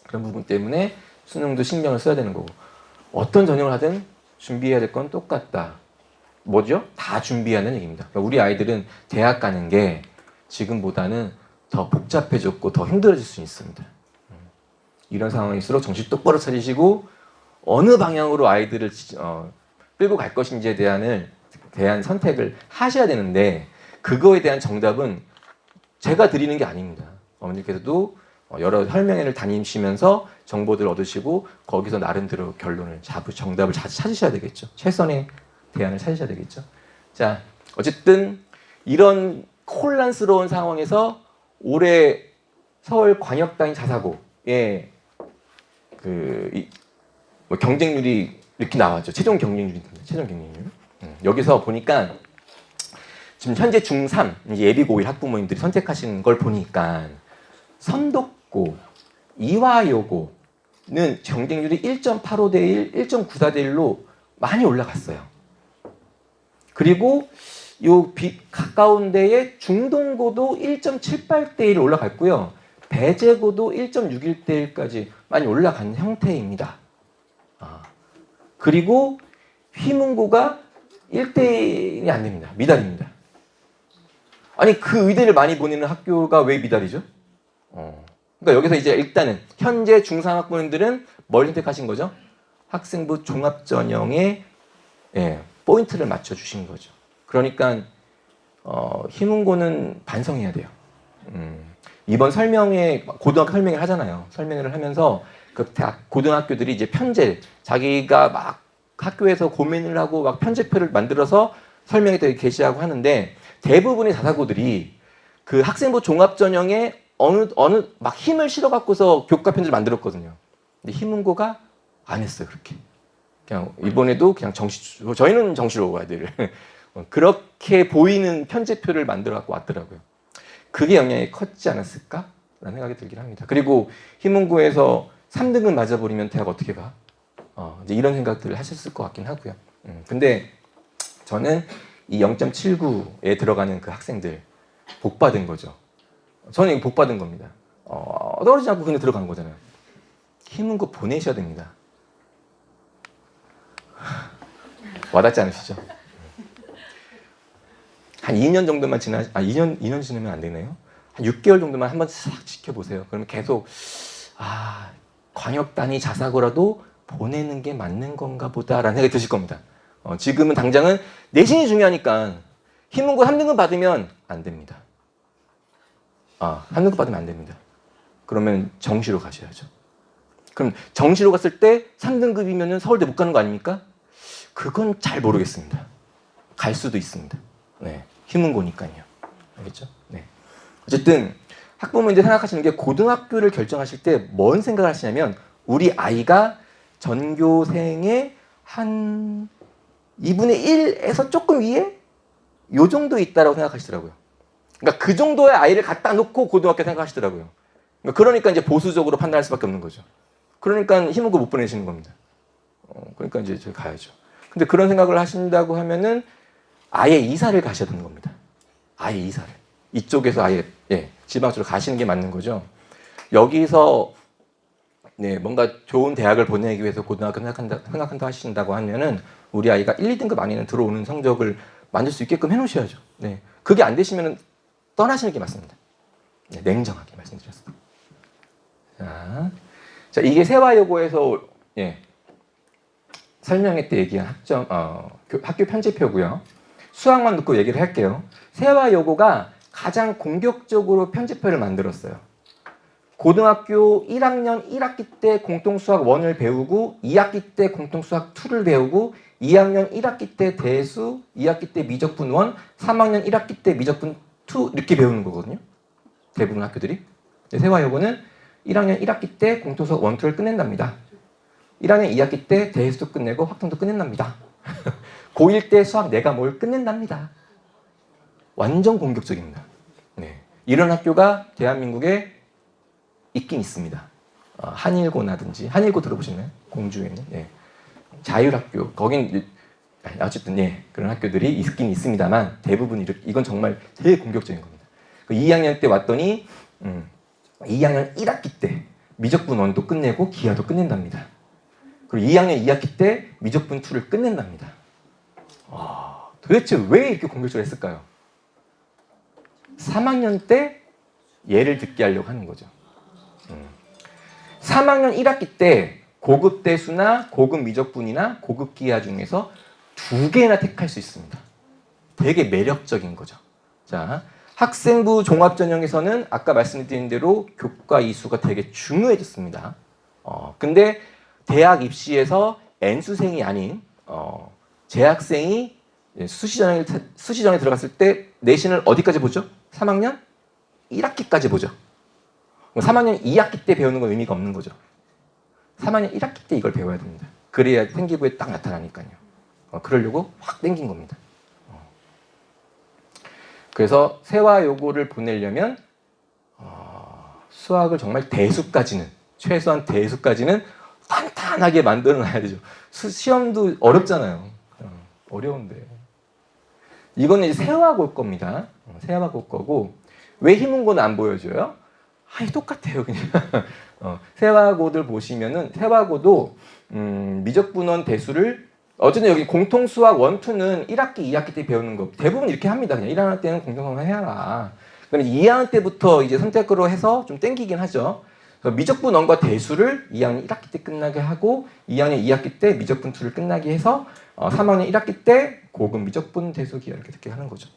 그런 부분 때문에 수능도 신경을 써야 되는 거고 어떤 전형을 하든 준비해야 될 건 똑같다. 뭐죠? 다 준비하는 얘기입니다. 그러니까 우리 아이들은 대학 가는 게 지금보다는 더 복잡해졌고 더 힘들어질 수 있습니다. 이런 상황일수록 정신 똑바로 차리시고 어느 방향으로 아이들을 끌고 갈 것인지에 대한 선택을 하셔야 되는데 그거에 대한 정답은 제가 드리는 게 아닙니다. 어머니께서도 여러 설명회를 다니시면서 정보들을 얻으시고 거기서 나름대로 정답을 찾으셔야 되겠죠. 최선의 대안을 찾으셔야 되겠죠. 자, 어쨌든 이런 혼란스러운 상황에서 올해 서울광역단위 자사고의 경쟁률이 이렇게 나왔죠. 최종 경쟁률. 여기서 보니까 지금 현재 중3 예비 고1 학부모님들이 선택하시는 걸 보니까 선덕고, 이화여고는 경쟁률이 1.85대 1, 1.94대 1로 많이 올라갔어요. 그리고 가까운 데에 중동고도 1.78대 1 올라갔고요. 배제고도 1.61대 1까지 많이 올라간 형태입니다. 그리고 휘문고가 1대 1이 안 됩니다. 미달입니다. 아니 그 의대를 많이 보내는 학교가 왜 미달이죠? 그러니까 여기서 이제 일단은 현재 중3 학부모님들은 뭘 선택하신 거죠? 학생부 종합전형에 포인트를 맞춰주신 거죠. 그러니까 휘문고는 반성해야 돼요. 이번 고등학교 설명회를 하잖아요. 설명회를 하면서 그 고등학교들이 이제 편제, 자기가 막 학교에서 고민을 하고 막 편제표를 만들어서 설명회 때 게시하고 하는데 대부분의 자사고들이 그 학생부 종합전형에 어느 막 힘을 실어 갖고서 교과 편지를 만들었거든요. 근데 휘문고가 안 했어요, 그렇게. 그냥 이번에도 그냥 저희는 정시로 와야 돼. 그렇게 보이는 편제표를 만들어 갖고 왔더라고요. 그게 영향이 컸지 않았을까라는 생각이 들긴 합니다. 그리고 휘문고에서 3등급 맞아버리면 대학 어떻게 가? 이제 이런 생각들을 하셨을 것 같긴 하고요. 근데 저는 이 0.79에 들어가는 그 학생들 복 받은 거죠. 저는 이거 복 받은 겁니다. 떨어지지 않고 그냥 들어간 거잖아요. 휘문고 보내셔야 됩니다. 와닿지 않으시죠? 한 2년 정도만 2년 지나면 안 되네요. 한 6개월 정도만 한번 싹 지켜보세요. 그러면 계속 광역단위 자사고라도 보내는 게 맞는 건가 보다라는 생각이 드실 겁니다. 지금은 당장은 내신이 중요하니까 휘문고 3등급 받으면 안 됩니다. 3등급 받으면 안 됩니다. 그러면 정시로 가셔야죠. 그럼 정시로 갔을 때 3등급이면 서울대 못 가는 거 아닙니까? 그건 잘 모르겠습니다. 갈 수도 있습니다. 네, 휘문고니까요. 알겠죠? 네. 어쨌든 학부모님들 생각하시는 게 고등학교를 결정하실 때 뭔 생각을 하시냐면 우리 아이가 전교생의 한 2분의 1에서 조금 위에 요 정도 있다라고 생각하시더라고요. 그러니까 그 정도의 아이를 갖다 놓고 고등학교 생각하시더라고요. 그러니까 이제 보수적으로 판단할 수밖에 없는 거죠. 그러니까 휘문고 못 보내시는 겁니다. 그러니까 이제 저희 가야죠. 근데 그런 생각을 하신다고 하면은 아예 이사를 가셔야 되는 겁니다. 아예 이사를. 이쪽에서 아예 지방 쪽으로 가시는 게 맞는 거죠. 여기서 뭔가 좋은 대학을 보내기 위해서 고등학교 생각한다 하신다고 하면은 우리 아이가 1, 2등급 안에는 들어오는 성적을 만들 수 있게끔 해놓으셔야죠. 네. 그게 안 되시면은 떠나시는 게 맞습니다. 네, 냉정하게 말씀드렸습니다. 자, 이게 세화여고에서 설명회 때 얘기한 학교 편제표고요. 수학만 놓고 얘기를 할게요. 세화여고가 가장 공격적으로 편제표를 만들었어요. 고등학교 1학년 1학기 때 공통수학 1을 배우고 2학기 때 공통수학 2를 배우고 2학년 1학기 때 대수, 2학기 때 미적분 1, 3학년 1학기 때 미적분 2 이렇게 배우는 거거든요. 대부분 학교들이. 세화여고는 1학년 1학기 때 공통수학 1, 2를 끝낸답니다. 1학년 2학기 때 대수도 끝내고 확통도 끝낸답니다. 고1 때 수학 내가 뭘 끝낸답니다. 완전 공격적입니다. 네. 이런 학교가 대한민국에 있긴 있습니다. 한일고나든지 한일고 들어보셨나요? 공주에 있는 네. 자율학교 거긴 어쨌든 예 그런 학교들이 있긴 있습니다만 대부분 이건 정말 제일 공격적인 겁니다. 2학년 때 왔더니 2학년 1학기 때 미적분 1도 끝내고 기하도 끝낸답니다. 그리고 2학년 2학기 때 미적분 2를 끝낸답니다. 도대체 왜 이렇게 공격적으로 했을까요? 3학년 때 얘를 듣게 하려고 하는 거죠. 3학년 1학기 때 고급 대수나 고급 미적분이나 고급 기하 중에서 2개나 택할 수 있습니다. 되게 매력적인 거죠. 자, 학생부 종합전형에서는 아까 말씀드린 대로 교과 이수가 되게 중요해졌습니다. 근데 대학 입시에서 N수생이 아닌 재학생이 수시전형에 들어갔을 때 내신을 어디까지 보죠? 3학년 1학기까지 보죠. 3학년 2학기 때 배우는 건 의미가 없는 거죠. 3학년 1학기 때 이걸 배워야 됩니다. 그래야 생기부에 딱 나타나니까요. 그러려고 확 땡긴 겁니다. 그래서 세와 요거를 보내려면 수학을 정말 대수까지는 최소한 대수까지는 탄탄하게 만들어 놔야 되죠. 시험도 어렵잖아요. 어려운데 이거는 이제 세화가 올 겁니다. 세화가 올 거고 왜 희문고는 안 보여줘요? 아니 똑같아요 그냥. 세화고들 보시면은 세화고도 미적분원 대수를 어쨌든 여기 공통수학 1, 2는 1학기, 2학기 때 배우는 거 대부분 이렇게 합니다. 그냥 1학년 때는 공통수학 해라. 그러면 2학년 때부터 이제 선택으로 해서 좀 땡기긴 하죠. 미적분원과 대수를 2학년 1학기 때 끝나게 하고 2학년 2학기 때 미적분 2를 끝나게 해서 3학년 1학기 때 고급 미적분 대수 기하 이렇게 듣게 하는 거죠.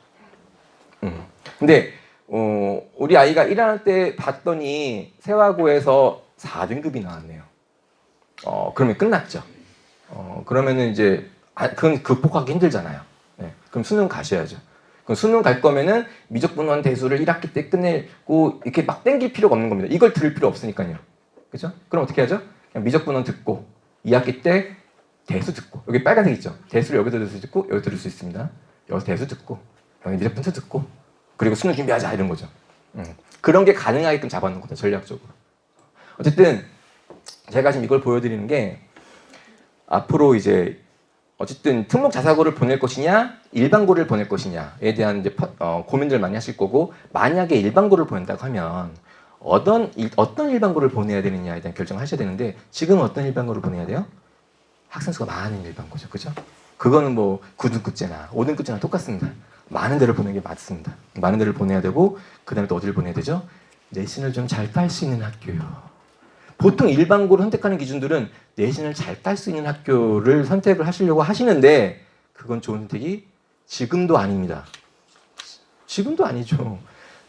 근데 우리 아이가 1학년 때 봤더니 세화고에서 4등급이 나왔네요. 그러면 끝났죠. 그러면은 이제 그건 극복하기 힘들잖아요. 네, 그럼 수능 가셔야죠. 그럼 수능 갈 거면은 미적분원 대수를 1학기 때 끝내고 이렇게 막 땡길 필요가 없는 겁니다. 이걸 들을 필요 없으니까요. 그죠? 그럼 어떻게 하죠? 그냥 미적분원 듣고 2학기 때 대수 듣고 여기 빨간색 있죠? 대수를 여기서 들을 수 있고 여기 들을 수 있습니다. 여기서 대수 듣고 여기 미적분 듣고 그리고 수능 준비하자 이런 거죠. 그런 게 가능하게끔 잡아놓은 거죠. 전략적으로. 어쨌든 제가 지금 이걸 보여드리는 게 앞으로 이제 어쨌든 특목 자사고를 보낼 것이냐 일반고를 보낼 것이냐에 대한 이제 고민들 많이 하실 거고 만약에 일반고를 보낸다고 하면 어떤 일반고를 보내야 되느냐에 대한 결정을 하셔야 되는데 지금 어떤 일반고를 보내야 돼요? 학생 수가 많은 일반고죠. 그죠? 그거는 뭐 9등급제나 5등급제나 똑같습니다. 많은 데를 보내는 게 맞습니다. 많은 데를 보내야 되고 그 다음에 또 어디를 보내야 되죠? 내신을 좀 잘 딸 수 있는 학교요. 보통 일반고를 선택하는 기준들은 내신을 잘 딸 수 있는 학교를 선택을 하시려고 하시는데 그건 좋은 선택이 지금도 아닙니다. 지금도 아니죠.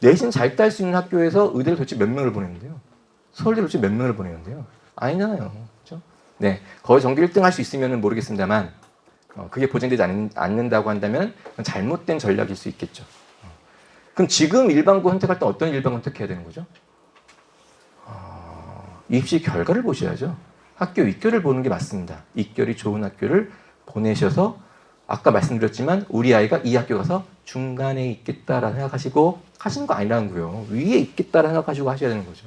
내신 잘 딸 수 있는 학교에서 의대를 도대체 몇 명을 보내는데요? 서울대를 도대체 몇 명을 보내는데요? 아니잖아요. 그렇죠? 네, 거의 전교 1등 할 수 있으면 모르겠습니다만 그게 보장되지 않는다고 한다면 잘못된 전략일 수 있겠죠. 그럼 지금 일반고 선택할 때 어떤 일반고 선택해야 되는 거죠? 입시 결과를 보셔야죠. 학교 입결을 보는 게 맞습니다. 입결이 좋은 학교를 보내셔서 아까 말씀드렸지만 우리 아이가 이 학교 가서 중간에 있겠다라는 생각하시고 하시는 거 아니라는 거예요. 위에 있겠다라는 생각하시고 하셔야 되는 거죠.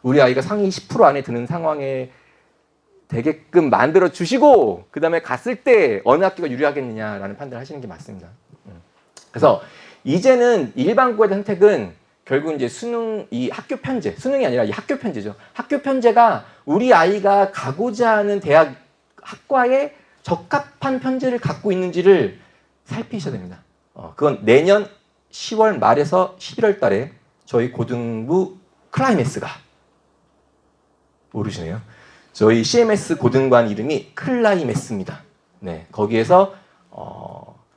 우리 아이가 상위 10% 안에 드는 상황에 되게끔 만들어 주시고 그 다음에 갔을 때 어느 학교가 유리하겠느냐라는 판단을 하시는 게 맞습니다. 그래서 이제는 일반고의 선택은 결국 이제 이 학교 편제, 수능이 아니라 이 학교 편제죠. 학교 편제가 우리 아이가 가고자 하는 대학 학과에 적합한 편제를 갖고 있는지를 살피셔야 됩니다. 그건 내년 10월 말에서 11월 달에 저희 고등부 클라이맥스가 모르시네요. 저희 CMS 고등관 이름이 클라이맥스입니다. 네, 거기에서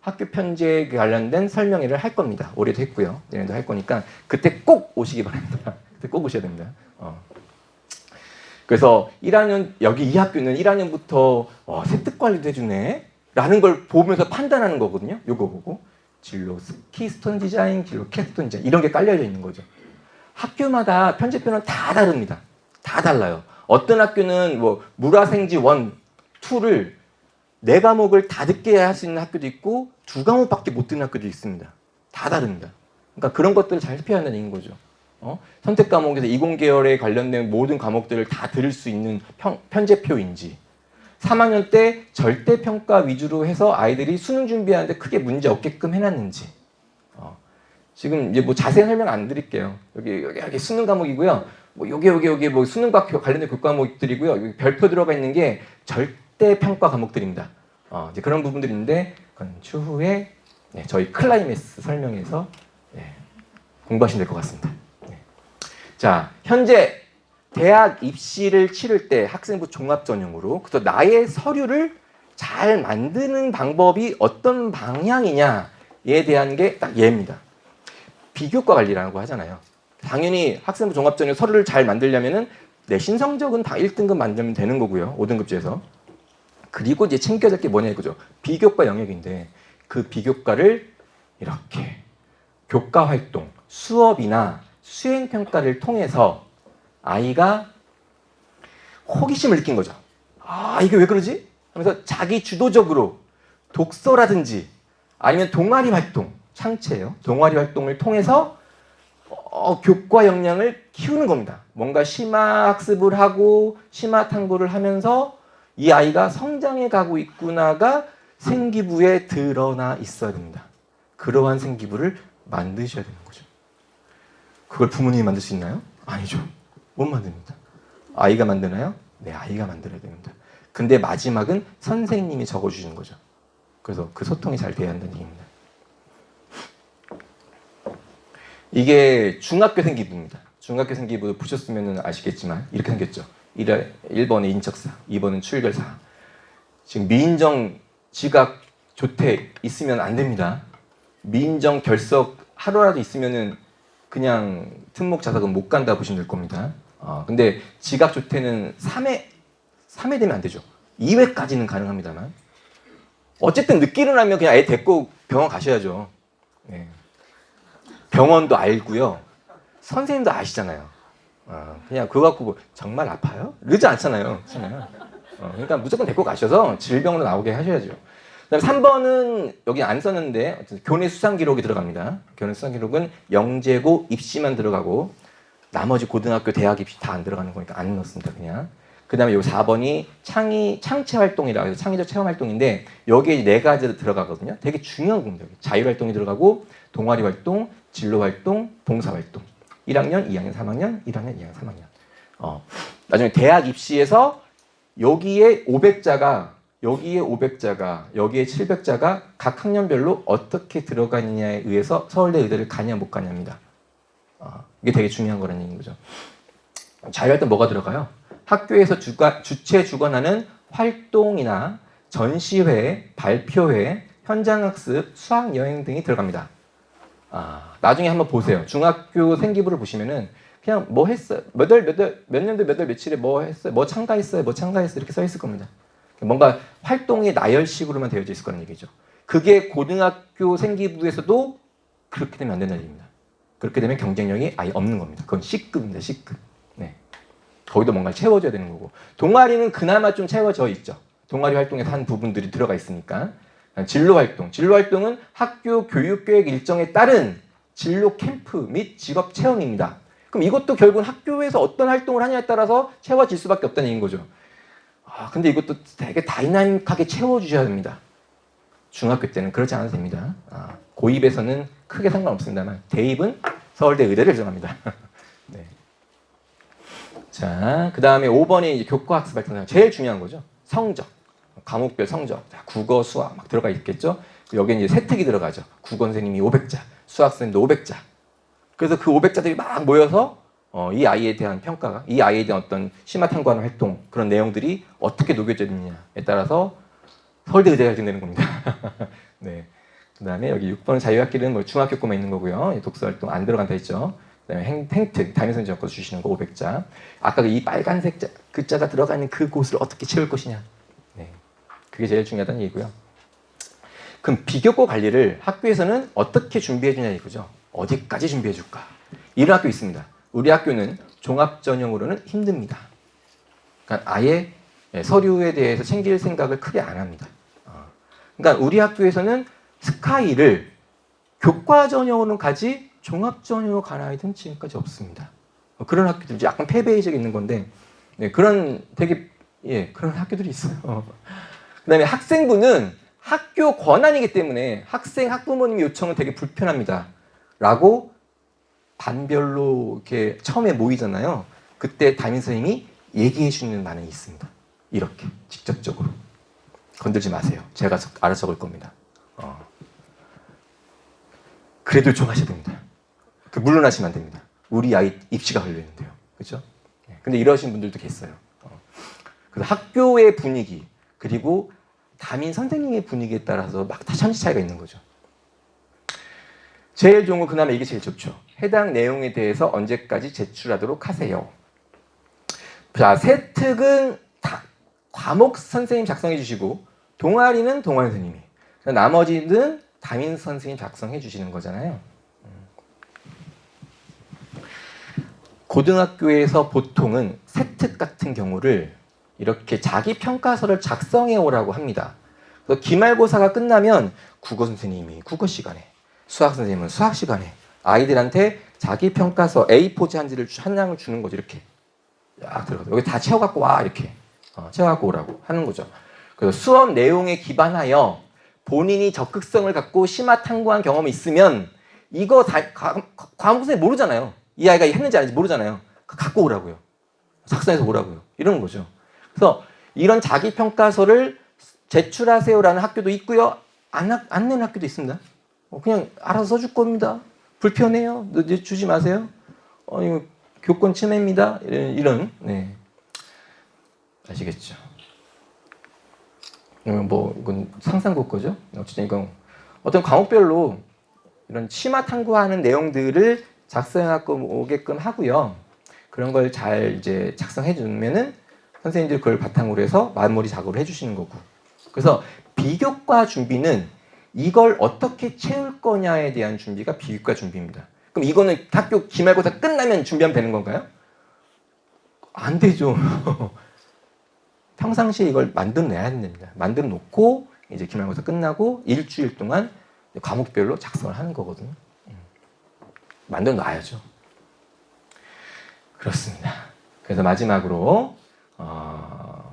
학교 편제에 관련된 설명회를 할 겁니다. 올해도 했고요. 내년도 할 거니까 그때 꼭 오시기 바랍니다. 그때 꼭 오셔야 됩니다. 그래서 1학년 여기 이 학교는 1학년부터 세특 관리도 해주네 라는 걸 보면서 판단하는 거거든요. 요거 보고 진로 키스톤 디자인, 진로 캡스톤 디자인 이런 게 깔려져 있는 거죠. 학교마다 편제표는 다 다릅니다. 다 달라요. 어떤 학교는 뭐 물화생지 1, 2를 4과목을 다 듣게 할 수 있는 학교도 있고 2과목밖에 못 듣는 학교도 있습니다. 다 다릅니다. 그러니까 그런 것들을 잘 살펴야 한다는 거죠. 선택 과목에서 이공계열에 관련된 모든 과목들을 다 들을 수 있는 편제표인지 3학년 때 절대평가 위주로 해서 아이들이 수능 준비하는데 크게 문제 없게끔 해놨는지 지금 이제 뭐 자세한 설명 안 드릴게요. 여기 수능 과목이고요. 뭐 여기 뭐 수능과 관련된 교과목들이고요. 여기 별표 들어가 있는 게 절대평가 과목들입니다. 이제 그런 부분들이 있는데 그건 추후에 저희 클라이맥스 설명에서 공부하시면 될 것 같습니다. 자, 현재 대학 입시를 치를 때 학생부 종합 전형으로 그래서 나의 서류를 잘 만드는 방법이 어떤 방향이냐에 대한 게 딱 얘입니다. 비교과 관리라고 하잖아요. 당연히 학생부 종합 전형 서류를 잘 만들려면은 내신 성적은 다 1등급 만들면 되는 거고요. 5등급제에서. 그리고 이제 챙겨야 될 게 뭐냐 이거죠. 비교과 영역인데 그 비교과를 이렇게 교과 활동, 수업이나 수행 평가를 통해서 아이가 호기심을 느낀 거죠. 아, 이게 왜 그러지? 하면서 자기 주도적으로 독서라든지 아니면 동아리 활동, 창체예요. 동아리 활동을 통해서 교과 역량을 키우는 겁니다. 뭔가 심화 학습을 하고 심화 탐구를 하면서 이 아이가 성장해 가고 있구나가 생기부에 드러나 있어야 됩니다. 그러한 생기부를 만드셔야 되는 거죠. 그걸 부모님이 만들 수 있나요? 아니죠. 못 만듭니다. 아이가 만드나요? 네, 아이가 만들어야 됩니다. 근데 마지막은 선생님이 적어주시는 거죠. 그래서 그 소통이 잘 돼야 한다는 얘기입니다. 이게 중학교 생기부입니다. 중학교 생기부 보셨으면 아시겠지만 이렇게 생겼죠. 1번은 인적사, 2번은 출결사. 지금 미인정 지각 조퇴 있으면 안 됩니다. 미인정 결석 하루라도 있으면은 그냥 특목 자석은 못 간다 보시면 될 겁니다. 근데 지각 조퇴는 3회 되면 안 되죠. 2회까지는 가능합니다만. 어쨌든 늦게 일어나면 그냥 애 데리고 병원 가셔야죠. 네. 병원도 알고요. 선생님도 아시잖아요. 그냥 그거 갖고 뭐 정말 아파요? 이러지 않잖아요. 그러니까 무조건 데리고 가셔서 질병으로 나오게 하셔야죠. 그다음에 3번은 여기 안 썼는데 교내 수상 기록이 들어갑니다. 교내 수상 기록은 영재고 입시만 들어가고 나머지 고등학교, 대학 입시 다 안 들어가는 거니까 안 넣습니다. 그냥. 그다음에 요 4번이 창체 활동이라고 해서 창의적 체험 활동인데 여기에 4가지 들어가거든요. 되게 중요한 겁니다. 자율 활동이 들어가고 동아리 활동, 진로 활동, 봉사 활동. 1학년, 2학년, 3학년, 1학년, 2학년, 3학년. 나중에 대학 입시에서 여기에 500자가 여기에 700자가 각 학년별로 어떻게 들어가느냐에 의해서 서울대 의대를 가냐 못 가냐입니다. 이게 되게 중요한 거라는 얘기인 거죠. 자유활동 뭐가 들어가요? 학교에서 주최 주관하는 활동이나 전시회, 발표회, 현장학습, 수학여행 등이 들어갑니다. 나중에 한번 보세요. 중학교 생기부를 보시면은 그냥 뭐 했어요. 몇 년도 몇 월 며칠에 뭐 했어요. 뭐 참가했어요. 이렇게 써 있을 겁니다. 뭔가 활동이 나열식으로만 되어져 있을 거라는 얘기죠. 그게 고등학교 생기부에서도 그렇게 되면 안 된다는 얘기입니다. 그렇게 되면 경쟁력이 아예 없는 겁니다. 그건 C급입니다. C급. 네. 거기도 뭔가 채워줘야 되는 거고. 동아리는 그나마 좀 채워져 있죠. 동아리 활동에서 한 부분들이 들어가 있으니까. 진로 활동은 학교 교육계획 일정에 따른 진로 캠프 및 직업 체험입니다. 그럼 이것도 결국은 학교에서 어떤 활동을 하냐에 따라서 채워질 수밖에 없다는 얘기인 거죠. 근데 이것도 되게 다이나믹하게 채워주셔야 됩니다. 중학교 때는 그렇지 않아도 됩니다. 고입에서는 크게 상관없습니다만 대입은 서울대 의대를 정합니다. 네. 자, 그 다음에 5번이 이제 교과학습 활동 제일 중요한 거죠. 성적, 과목별 성적, 국어, 수학 막 들어가 있겠죠. 여기에 이제 세특이 들어가죠. 국어 선생님이 500자, 수학 선생님도 500자. 그래서 그 500자들이 막 모여서 이 아이에 대한 평가가, 이 아이에 대한 어떤 심화 탐구하는 활동, 그런 내용들이 어떻게 녹여져 있느냐에 따라서 서울대 의대가 결정되는 겁니다. 네. 그 다음에 여기 6번 자유학기는 뭐 중학교 거만 있는 거고요. 독서 활동 안 들어간다 했죠. 그 다음에 행특, 담임선생님 적어서 주시는 거 500자. 아까 이 빨간색 글자가 들어가 있는 그 곳을 어떻게 채울 것이냐. 네. 그게 제일 중요하다는 얘기고요. 그럼 비교과 관리를 학교에서는 어떻게 준비해 주냐 이거죠. 어디까지 준비해 줄까? 이런 학교 있습니다. 우리 학교는 종합 전형으로는 힘듭니다. 그러니까 아예 서류에 대해서 챙길 생각을 크게 안 합니다. 그러니까 우리 학교에서는 스카이를 교과 전형으로는 가지 종합 전형으로 간 아이들은 지금까지 없습니다. 그런 학교들이 약간 폐배해져 있는 건데 그런 되게 그런 학교들이 있어요. 그다음에 학생부는 학교 권한이기 때문에 학부모님 요청은 되게 불편합니다. 라고 반별로 이렇게 처음에 모이잖아요. 그때 담임 선생님이 얘기해 주는 반응이 있습니다. 이렇게 직접적으로 건들지 마세요. 제가 알아서 적을 겁니다. 그래도 좀 하셔야 됩니다. 물러나시면 안 됩니다. 우리 아이 입시가 걸려 있는데요. 그렇죠? 근데 이러신 분들도 계세요. 그래서 학교의 분위기 그리고 담임 선생님의 분위기에 따라서 막 다 천지 차이가 있는 거죠. 제일 좋은 건 그나마 이게 제일 좋죠. 해당 내용에 대해서 언제까지 제출하도록 하세요. 자, 세특은 다 과목 선생님 작성해 주시고 동아리는 동아리 선생님이 나머지는 담임 선생님 작성해 주시는 거잖아요. 고등학교에서 보통은 세특 같은 경우를 이렇게 자기 평가서를 작성해 오라고 합니다. 그래서 기말고사가 끝나면 국어 선생님이 국어 시간에, 수학 선생님은 수학 시간에 아이들한테 자기 평가서 A4지 한 장을 주는 거죠. 이렇게 쫙 들어가서 여기 다 채워갖고 와 이렇게 채워갖고 오라고 하는 거죠. 그래서 수업 내용에 기반하여 본인이 적극성을 갖고 심화 탐구한 경험이 있으면 이거 다 과목 선생님 모르잖아요. 이 아이가 했는지 아닌지 모르잖아요. 갖고 오라고요. 작성해서 오라고요. 이런 거죠. 그래서 이런 자기 평가서를 제출하세요라는 학교도 있고요. 안 내는 학교도 있습니다. 그냥 알아서 써줄 겁니다. 불편해요. 주지 마세요. 이거 교권 침해입니다. 이런 네. 아시겠죠? 이건 상상국 거죠. 어쨌든 이건 어떤 과목별로 이런 심화 탐구하는 내용들을 작성하고 오게끔 하고요. 그런 걸 잘 이제 작성해 주면은 선생님들 그걸 바탕으로 해서 마무리 작업을 해주시는 거고. 그래서 비교과 준비는 이걸 어떻게 채울 거냐에 대한 준비가 비교과 준비입니다. 그럼 이거는 학교 기말고사 끝나면 준비하면 되는 건가요? 안 되죠. 평상시에 이걸 만들어내야 됩니다. 만들어 놓고 이제 기말고사 끝나고 일주일 동안 과목별로 작성을 하는 거거든요. 만들어 놔야죠. 그렇습니다. 그래서 마지막으로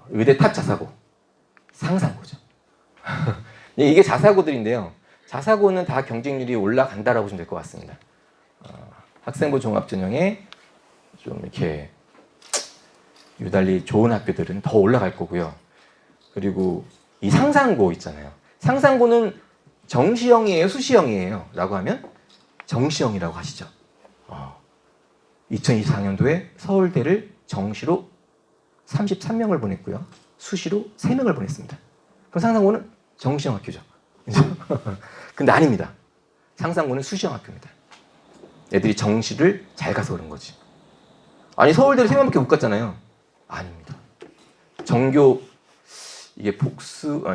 의대 탑 자사고 상상고죠. 이게 자사고들인데요. 자사고는 다 경쟁률이 올라간다라고 보시면 될 것 같습니다. 학생부 종합전형에 좀 이렇게 유달리 좋은 학교들은 더 올라갈 거고요. 그리고 이 상상고 있잖아요. 상상고는 정시형이에요, 수시형이에요? 라고 하면 정시형이라고 하시죠. 2024년도에 서울대를 정시로 33명을 보냈고요. 수시로 3명을 보냈습니다. 그럼 상상고는 정시형 학교죠. 근데 아닙니다. 상상고는 수시형 학교입니다. 애들이 정시를 잘 가서 그런 거지. 아니 서울대를 3명밖에 못 갔잖아요. 아닙니다. 정교 이게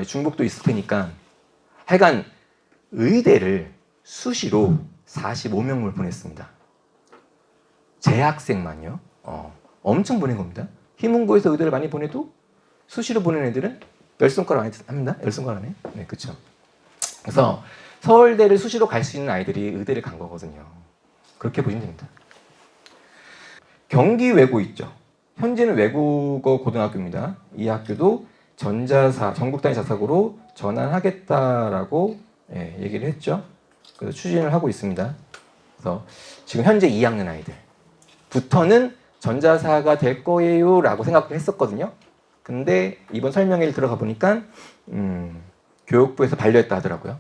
중복도 있을 테니까 하여간 의대를 수시로 45명을 보냈습니다. 재학생만요. 엄청 보낸 겁니다. 희문고에서 의대를 많이 보내도 수시로 보낸 애들은 10손가락 안에 합니다. 10손가락 안에. 네, 그렇죠. 그래서 서울대를 수시로 갈 수 있는 아이들이 의대를 간 거거든요. 그렇게 보시면 됩니다. 경기 외고 있죠. 현재는 외국어 고등학교입니다. 이 학교도 전국 단위 자사고로 전환하겠다라고 얘기를 했죠. 그래서 추진을 하고 있습니다. 그래서 지금 현재 2학년 아이들부터는 전자사가 될 거예요라고 생각을 했었거든요. 근데 이번 설명회를 들어가 보니까 교육부에서 반려했다 하더라고요.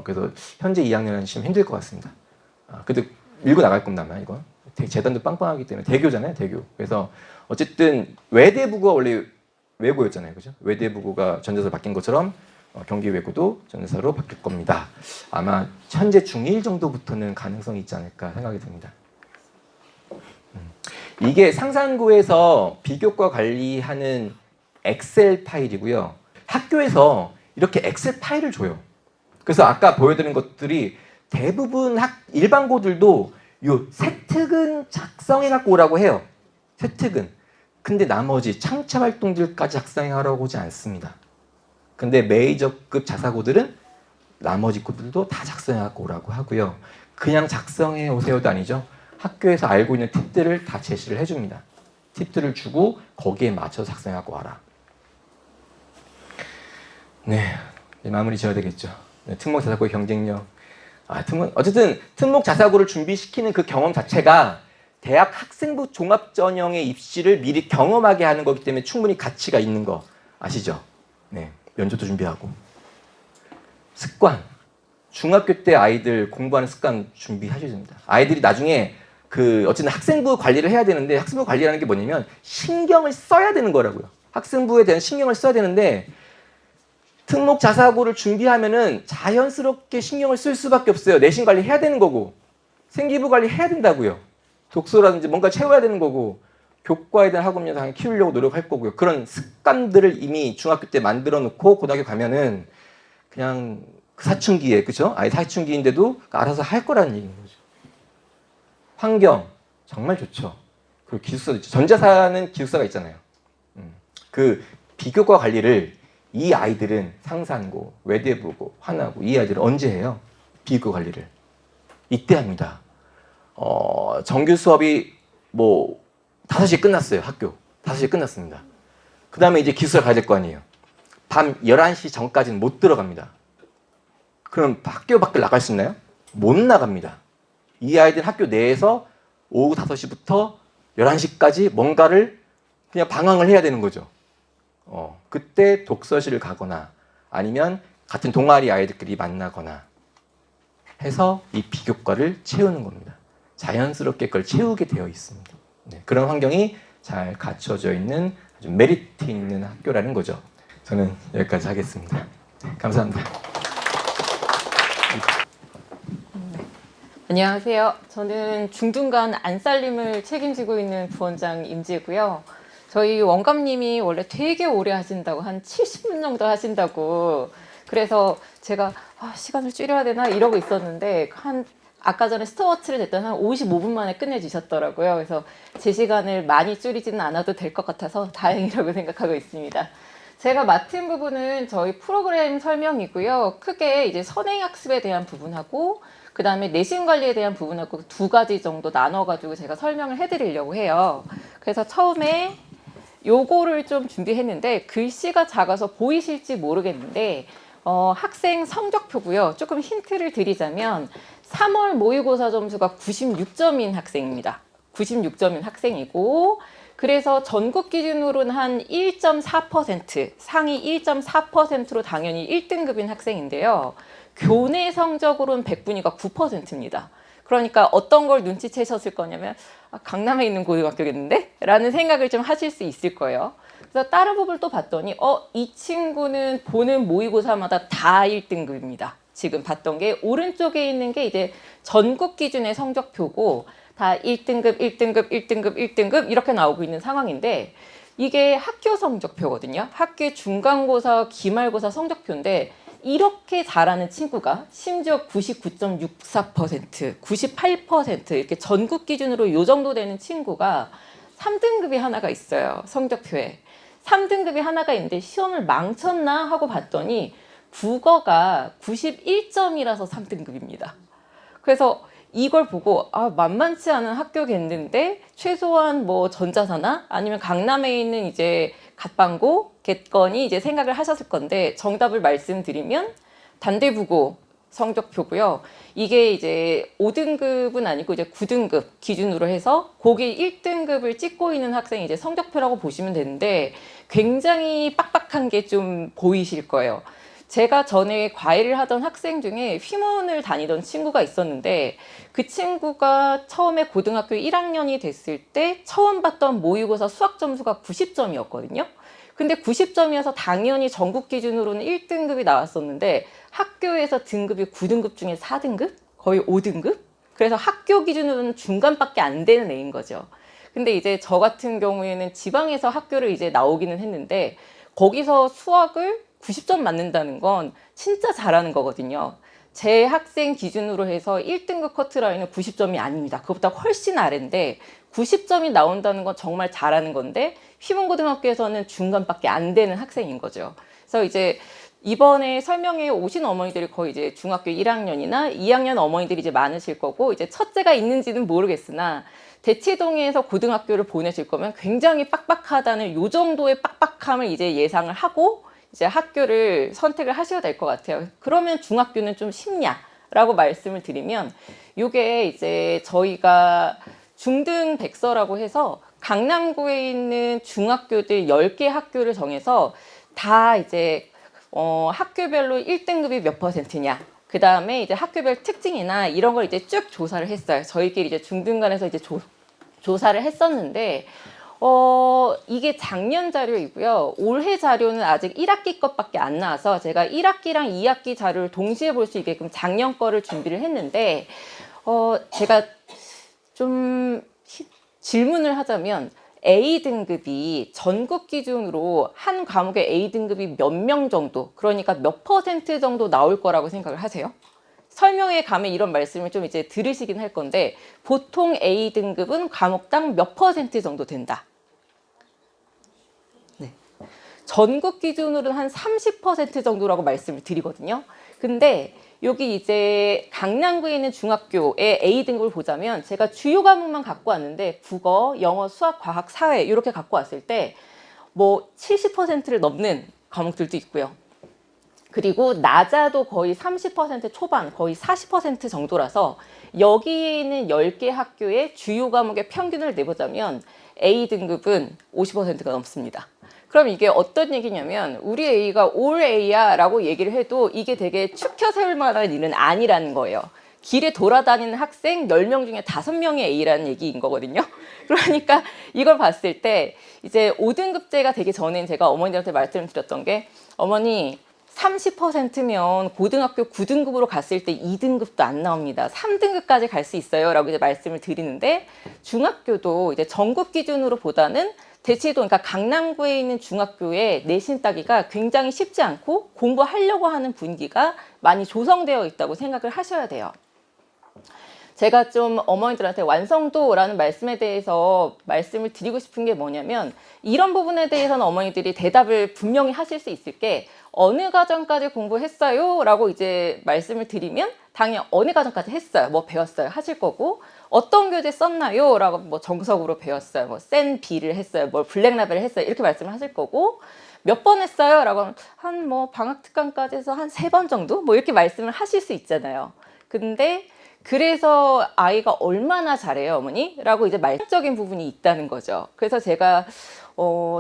그래서 현재 2학년 하시면 힘들 것 같습니다. 그래도 밀고 나갈 겁니다. 아마 이거 재단도 빵빵하기 때문에 대교잖아요, 대교. 그래서 어쨌든 외대부고가 원래 외고였잖아요, 그죠? 외대부고가 전자사로 바뀐 것처럼 경기 외고도 전자사로 바뀔 겁니다. 아마 현재 중1 정도부터는 가능성이 있지 않을까 생각이 듭니다. 이게 상산고에서 비교과 관리하는 엑셀 파일이고요. 학교에서 이렇게 엑셀 파일을 줘요. 그래서 아까 보여드린 것들이 대부분 일반고들도 요 세특은 작성해 갖고 오라고 해요. 세특은. 근데 나머지 창차 활동들까지 작성하라고 하지 않습니다. 근데 메이저급 자사고들은 나머지 것들도 다 작성해갖고 오라고 하고요. 그냥 작성해 오세요도 아니죠. 학교에서 알고 있는 팁들을 다 제시를 해줍니다. 팁들을 주고 거기에 맞춰서 작성해갖고 와라. 네, 마무리 지어야 되겠죠. 네, 특목 자사고의 경쟁력. 어쨌든 특목 자사고를 준비시키는 그 경험 자체가 대학 학생부 종합전형의 입시를 미리 경험하게 하는 거기 때문에 충분히 가치가 있는 거 아시죠? 네, 면접도 준비하고. 습관. 중학교 때 아이들 공부하는 습관 준비하셔야 됩니다. 아이들이 나중에 어쨌든 학생부 관리를 해야 되는데, 학생부 관리라는 게 뭐냐면 신경을 써야 되는 거라고요. 학생부에 대한 신경을 써야 되는데, 특목 자사고를 준비하면은 자연스럽게 신경을 쓸 수밖에 없어요. 내신 관리 해야 되는 거고, 생기부 관리 해야 된다고요. 독서라든지 뭔가 채워야 되는 거고, 교과에 대한 학업 영상을 키우려고 노력할 거고요. 그런 습관들을 이미 중학교 때 만들어 놓고 고등학교 가면은 그냥 사춘기에, 그죠? 아이 사춘기인데도 알아서 할 거라는 얘기인 거죠. 환경 정말 좋죠. 그리고 기숙사도 있죠. 전자사는 기숙사가 있잖아요. 그 비교과 관리를 이 아이들은 상산고, 외대부고, 화나고 이 아이들은 언제 해요? 비교과 관리를 이때 합니다. 정규 수업이 뭐 5시에 끝났어요. 학교 5시에 끝났습니다. 그 다음에 이제 기숙사 가야 될 거 아니에요. 밤 11시 전까지는 못 들어갑니다. 그럼 학교 밖에 나갈 수 있나요? 못 나갑니다. 이 아이들 학교 내에서 오후 5시부터 11시까지 뭔가를 그냥 방황을 해야 되는 거죠. 그때 독서실을 가거나 아니면 같은 동아리 아이들끼리 만나거나 해서 이 비교과를 채우는 겁니다. 자연스럽게 그걸 채우게 되어 있습니다. 네, 그런 환경이 잘 갖춰져 있는 아주 메리트 있는 학교라는 거죠. 저는 여기까지 하겠습니다. 네, 감사합니다. 안녕하세요. 저는 중둔간 안살림을 책임지고 있는 부원장 임지고요. 저희 원감님이 원래 되게 오래 하신다고, 한 70분 정도 하신다고, 그래서 제가 시간을 줄여야 되나 이러고 있었는데 아까 전에 스톱워치를 냈더니 한 55분 만에 끝내주셨더라고요. 그래서 제 시간을 많이 줄이지는 않아도 될 것 같아서 다행이라고 생각하고 있습니다. 제가 맡은 부분은 저희 프로그램 설명이고요. 크게 이제 선행학습에 대한 부분하고 그 다음에 내신 관리에 대한 부분하고 2가지 정도 나눠가지고 제가 설명을 해드리려고 해요. 그래서 처음에 요거를 좀 준비했는데 글씨가 작아서 보이실지 모르겠는데 학생 성적표고요. 조금 힌트를 드리자면 3월 모의고사 점수가 96점인 학생입니다. 96점인 학생이고, 그래서 전국 기준으로는 한 1.4%, 상위 1.4%로 당연히 1등급인 학생인데요. 교내 성적으로는 100분위가 9%입니다. 그러니까 어떤 걸 눈치채셨을 거냐면 강남에 있는 고등학교겠는데? 라는 생각을 좀 하실 수 있을 거예요. 그래서 다른 부분을 또 봤더니 이 친구는 보는 모의고사마다 다 1등급입니다. 지금 봤던 게 오른쪽에 있는 게 이제 전국 기준의 성적표고 다 1등급, 1등급, 1등급, 1등급 이렇게 나오고 있는 상황인데, 이게 학교 성적표거든요. 학교 중간고사, 기말고사 성적표인데 이렇게 잘하는 친구가 심지어 99.64%, 98% 이렇게 전국 기준으로 이 정도 되는 친구가 3등급이 하나가 있어요. 성적표에. 3등급이 하나가 있는데 시험을 망쳤나 하고 봤더니 국어가 91점이라서 3등급입니다. 그래서 이걸 보고 만만치 않은 학교겠는데 최소한 뭐 전자사나 아니면 강남에 있는 이제 갓방고겠거니 이제 생각을 하셨을 건데, 정답을 말씀드리면 단대부고 성적표고요. 이게 이제 5등급은 아니고 이제 9등급 기준으로 해서 거기 1등급을 찍고 있는 학생이 이제 성적표라고 보시면 되는데, 굉장히 빡빡한 게 좀 보이실 거예요. 제가 전에 과외를 하던 학생 중에 휘문을 다니던 친구가 있었는데, 그 친구가 처음에 고등학교 1학년이 됐을 때 처음 봤던 모의고사 수학 점수가 90점이었거든요. 근데 90점이어서 당연히 전국 기준으로는 1등급이 나왔었는데 학교에서 등급이 9등급 중에 4등급? 거의 5등급? 그래서 학교 기준으로는 중간밖에 안 되는 애인 거죠. 근데 이제 저 같은 경우에는 지방에서 학교를 이제 나오기는 했는데, 거기서 수학을 90점 맞는다는 건 진짜 잘하는 거거든요. 제 학생 기준으로 해서 1등급 커트라인은 90점이 아닙니다. 그것보다 훨씬 아래인데 90점이 나온다는 건 정말 잘하는 건데 휘문고등학교에서는 중간밖에 안 되는 학생인 거죠. 그래서 이제 이번에 설명회 오신 어머니들이 거의 이제 중학교 1학년이나 2학년 어머니들이 이제 많으실 거고, 이제 첫째가 있는지는 모르겠으나 대치동에서 고등학교를 보내실 거면 굉장히 빡빡하다는 요 정도의 빡빡함을 이제 예상을 하고 이제 학교를 선택을 하셔야 될 것 같아요. 그러면 중학교는 좀 쉽냐라고 말씀을 드리면, 요게 이제 저희가 중등 백서라고 해서 강남구에 있는 중학교들 10개 학교를 정해서 다 이제 학교별로 1등급이 몇 %냐, 그 다음에 이제 학교별 특징이나 이런 걸 이제 쭉 조사를 했어요. 저희끼리 이제 중등간에서 이제 조사를 했었는데, 이게 작년 자료이고요. 올해 자료는 아직 1학기 것밖에 안 나와서 제가 1학기랑 2학기 자료를 동시에 볼 수 있게끔 작년 거를 준비를 했는데, 제가 좀 질문을 하자면 A등급이 전국 기준으로 한 과목의 A등급이 몇 명 정도, 그러니까 몇 % 정도 나올 거라고 생각을 하세요? 설명에 가면 이런 말씀을 좀 이제 들으시긴 할 건데, 보통 A등급은 과목당 몇 % 정도 된다. 네. 전국 기준으로는 한 30% 정도라고 말씀을 드리거든요. 근데 여기 이제 강남구에 있는 중학교의 A등급을 보자면 제가 주요 과목만 갖고 왔는데 국어, 영어, 수학, 과학, 사회 이렇게 갖고 왔을 때 뭐 70%를 넘는 과목들도 있고요. 그리고 낮아도 거의 30% 초반, 거의 40% 정도라서 여기에 있는 10개 학교의 주요 과목의 평균을 내보자면 A등급은 50%가 넘습니다. 그럼 이게 어떤 얘기냐면 우리 A가 올 A야 라고 얘기를 해도 이게 되게 축혀 세울 만한 일은 아니라는 거예요. 길에 돌아다니는 학생 10명 중에 5명이 A라는 얘기인 거거든요. 그러니까 이걸 봤을 때 이제 5등급제가 되기 전엔 제가 어머니들한테 말씀드렸던 게, 어머니 30%면 고등학교 9등급으로 갔을 때 2등급도 안 나옵니다. 3등급까지 갈 수 있어요 라고 이제 말씀을 드리는데, 중학교도 이제 전국 기준으로 보다는 대치동, 그러니까 강남구에 있는 중학교의 내신 따기가 굉장히 쉽지 않고 공부하려고 하는 분위기가 많이 조성되어 있다고 생각을 하셔야 돼요. 제가 좀 어머니들한테 완성도라는 말씀에 대해서 말씀을 드리고 싶은 게 뭐냐면, 이런 부분에 대해서는 어머니들이 대답을 분명히 하실 수 있을 게, 어느 과정까지 공부했어요? 라고 이제 말씀을 드리면 당연히 어느 과정까지 했어요, 뭐 배웠어요 하실 거고, 어떤 교재 썼나요? 라고 뭐 정석으로 배웠어요, 뭐 센 B를 했어요, 뭐 블랙라벨을 했어요 이렇게 말씀을 하실 거고, 몇 번 했어요? 라고 한 뭐 방학 특강까지 해서 한 3번 정도? 뭐 이렇게 말씀을 하실 수 있잖아요. 근데 그래서 아이가 얼마나 잘해요 어머니? 라고 이제 말적인 부분이 있다는 거죠. 그래서 제가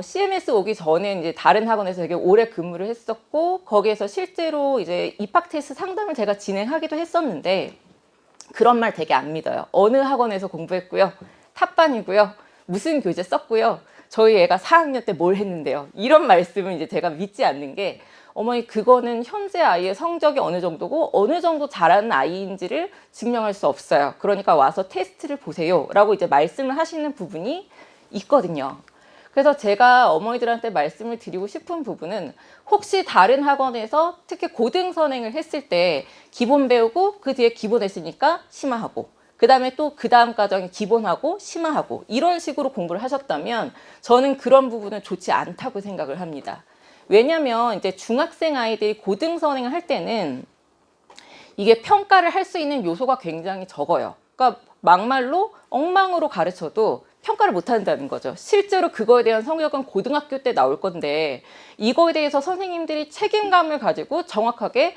CMS 오기 전에 이제 다른 학원에서 되게 오래 근무를 했었고, 거기에서 실제로 이제 입학 테스트 상담을 제가 진행하기도 했었는데, 그런 말 되게 안 믿어요. 어느 학원에서 공부했고요, 탑반이고요, 무슨 교재 썼고요, 저희 애가 4학년 때 뭘 했는데요, 이런 말씀은 이제 제가 믿지 않는 게, 어머니 그거는 현재 아이의 성적이 어느 정도고 어느 정도 잘하는 아이인지를 증명할 수 없어요. 그러니까 와서 테스트를 보세요 라고 이제 말씀을 하시는 부분이 있거든요. 그래서 제가 어머니들한테 말씀을 드리고 싶은 부분은, 혹시 다른 학원에서 특히 고등 선행을 했을 때 기본 배우고 그 뒤에 기본 했으니까 심화하고, 그 다음에 또 그 다음 과정에 기본하고 심화하고 이런 식으로 공부를 하셨다면 저는 그런 부분은 좋지 않다고 생각을 합니다. 왜냐면 이제 중학생 아이들이 고등 선행을 할 때는 이게 평가를 할 수 있는 요소가 굉장히 적어요. 그러니까 막말로 엉망으로 가르쳐도 평가를 못 한다는 거죠. 실제로 그거에 대한 성적은 고등학교 때 나올 건데, 이거에 대해서 선생님들이 책임감을 가지고 정확하게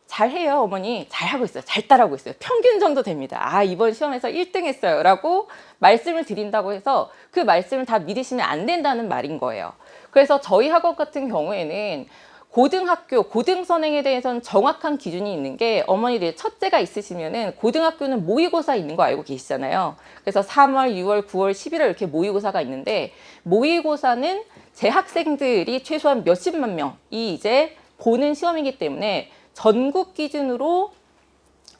잘해요 어머니, 잘하고 있어요, 잘 따라하고 있어요, 평균 정도 됩니다, 아 이번 시험에서 1등 했어요 라고 말씀을 드린다고 해서 그 말씀을 다 믿으시면 안 된다는 말인 거예요. 그래서 저희 학원 같은 경우에는 고등학교, 고등선행에 대해서는 정확한 기준이 있는 게, 어머니들 첫째가 있으시면은 고등학교는 모의고사 있는 거 알고 계시잖아요. 그래서 3월, 6월, 9월, 11월 이렇게 모의고사가 있는데, 모의고사는 제 학생들이 최소한 몇십만 명이 이제 보는 시험이기 때문에 전국 기준으로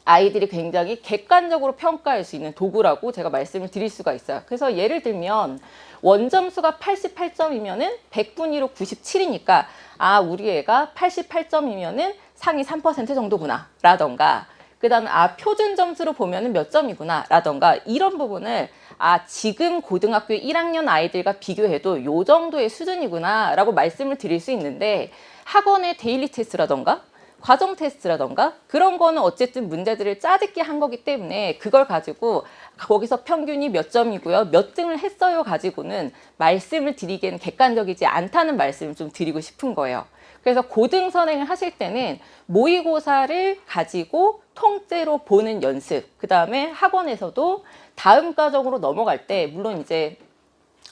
아이들이 굉장히 객관적으로 평가할 수 있는 도구라고 제가 말씀을 드릴 수가 있어요. 그래서 예를 들면 원점수가 88점이면은 100분위로 97이니까 아 우리 애가 88점이면은 상위 3% 정도구나 라던가, 그 다음에 표준 점수로 보면은 몇 점이구나 라던가, 이런 부분을 지금 고등학교 1학년 아이들과 비교해도 요 정도의 수준이구나 라고 말씀을 드릴 수 있는데, 학원의 데일리 테스트라던가 과정 테스트라던가 그런 거는 어쨌든 문제들을 짜집기 한 거기 때문에 그걸 가지고 거기서 평균이 몇 점이고요, 몇 등을 했어요 가지고는 말씀을 드리기에는 객관적이지 않다는 말씀을 좀 드리고 싶은 거예요. 그래서 고등 선행을 하실 때는 모의고사를 가지고 통째로 보는 연습, 그 다음에 학원에서도 다음 과정으로 넘어갈 때, 물론 이제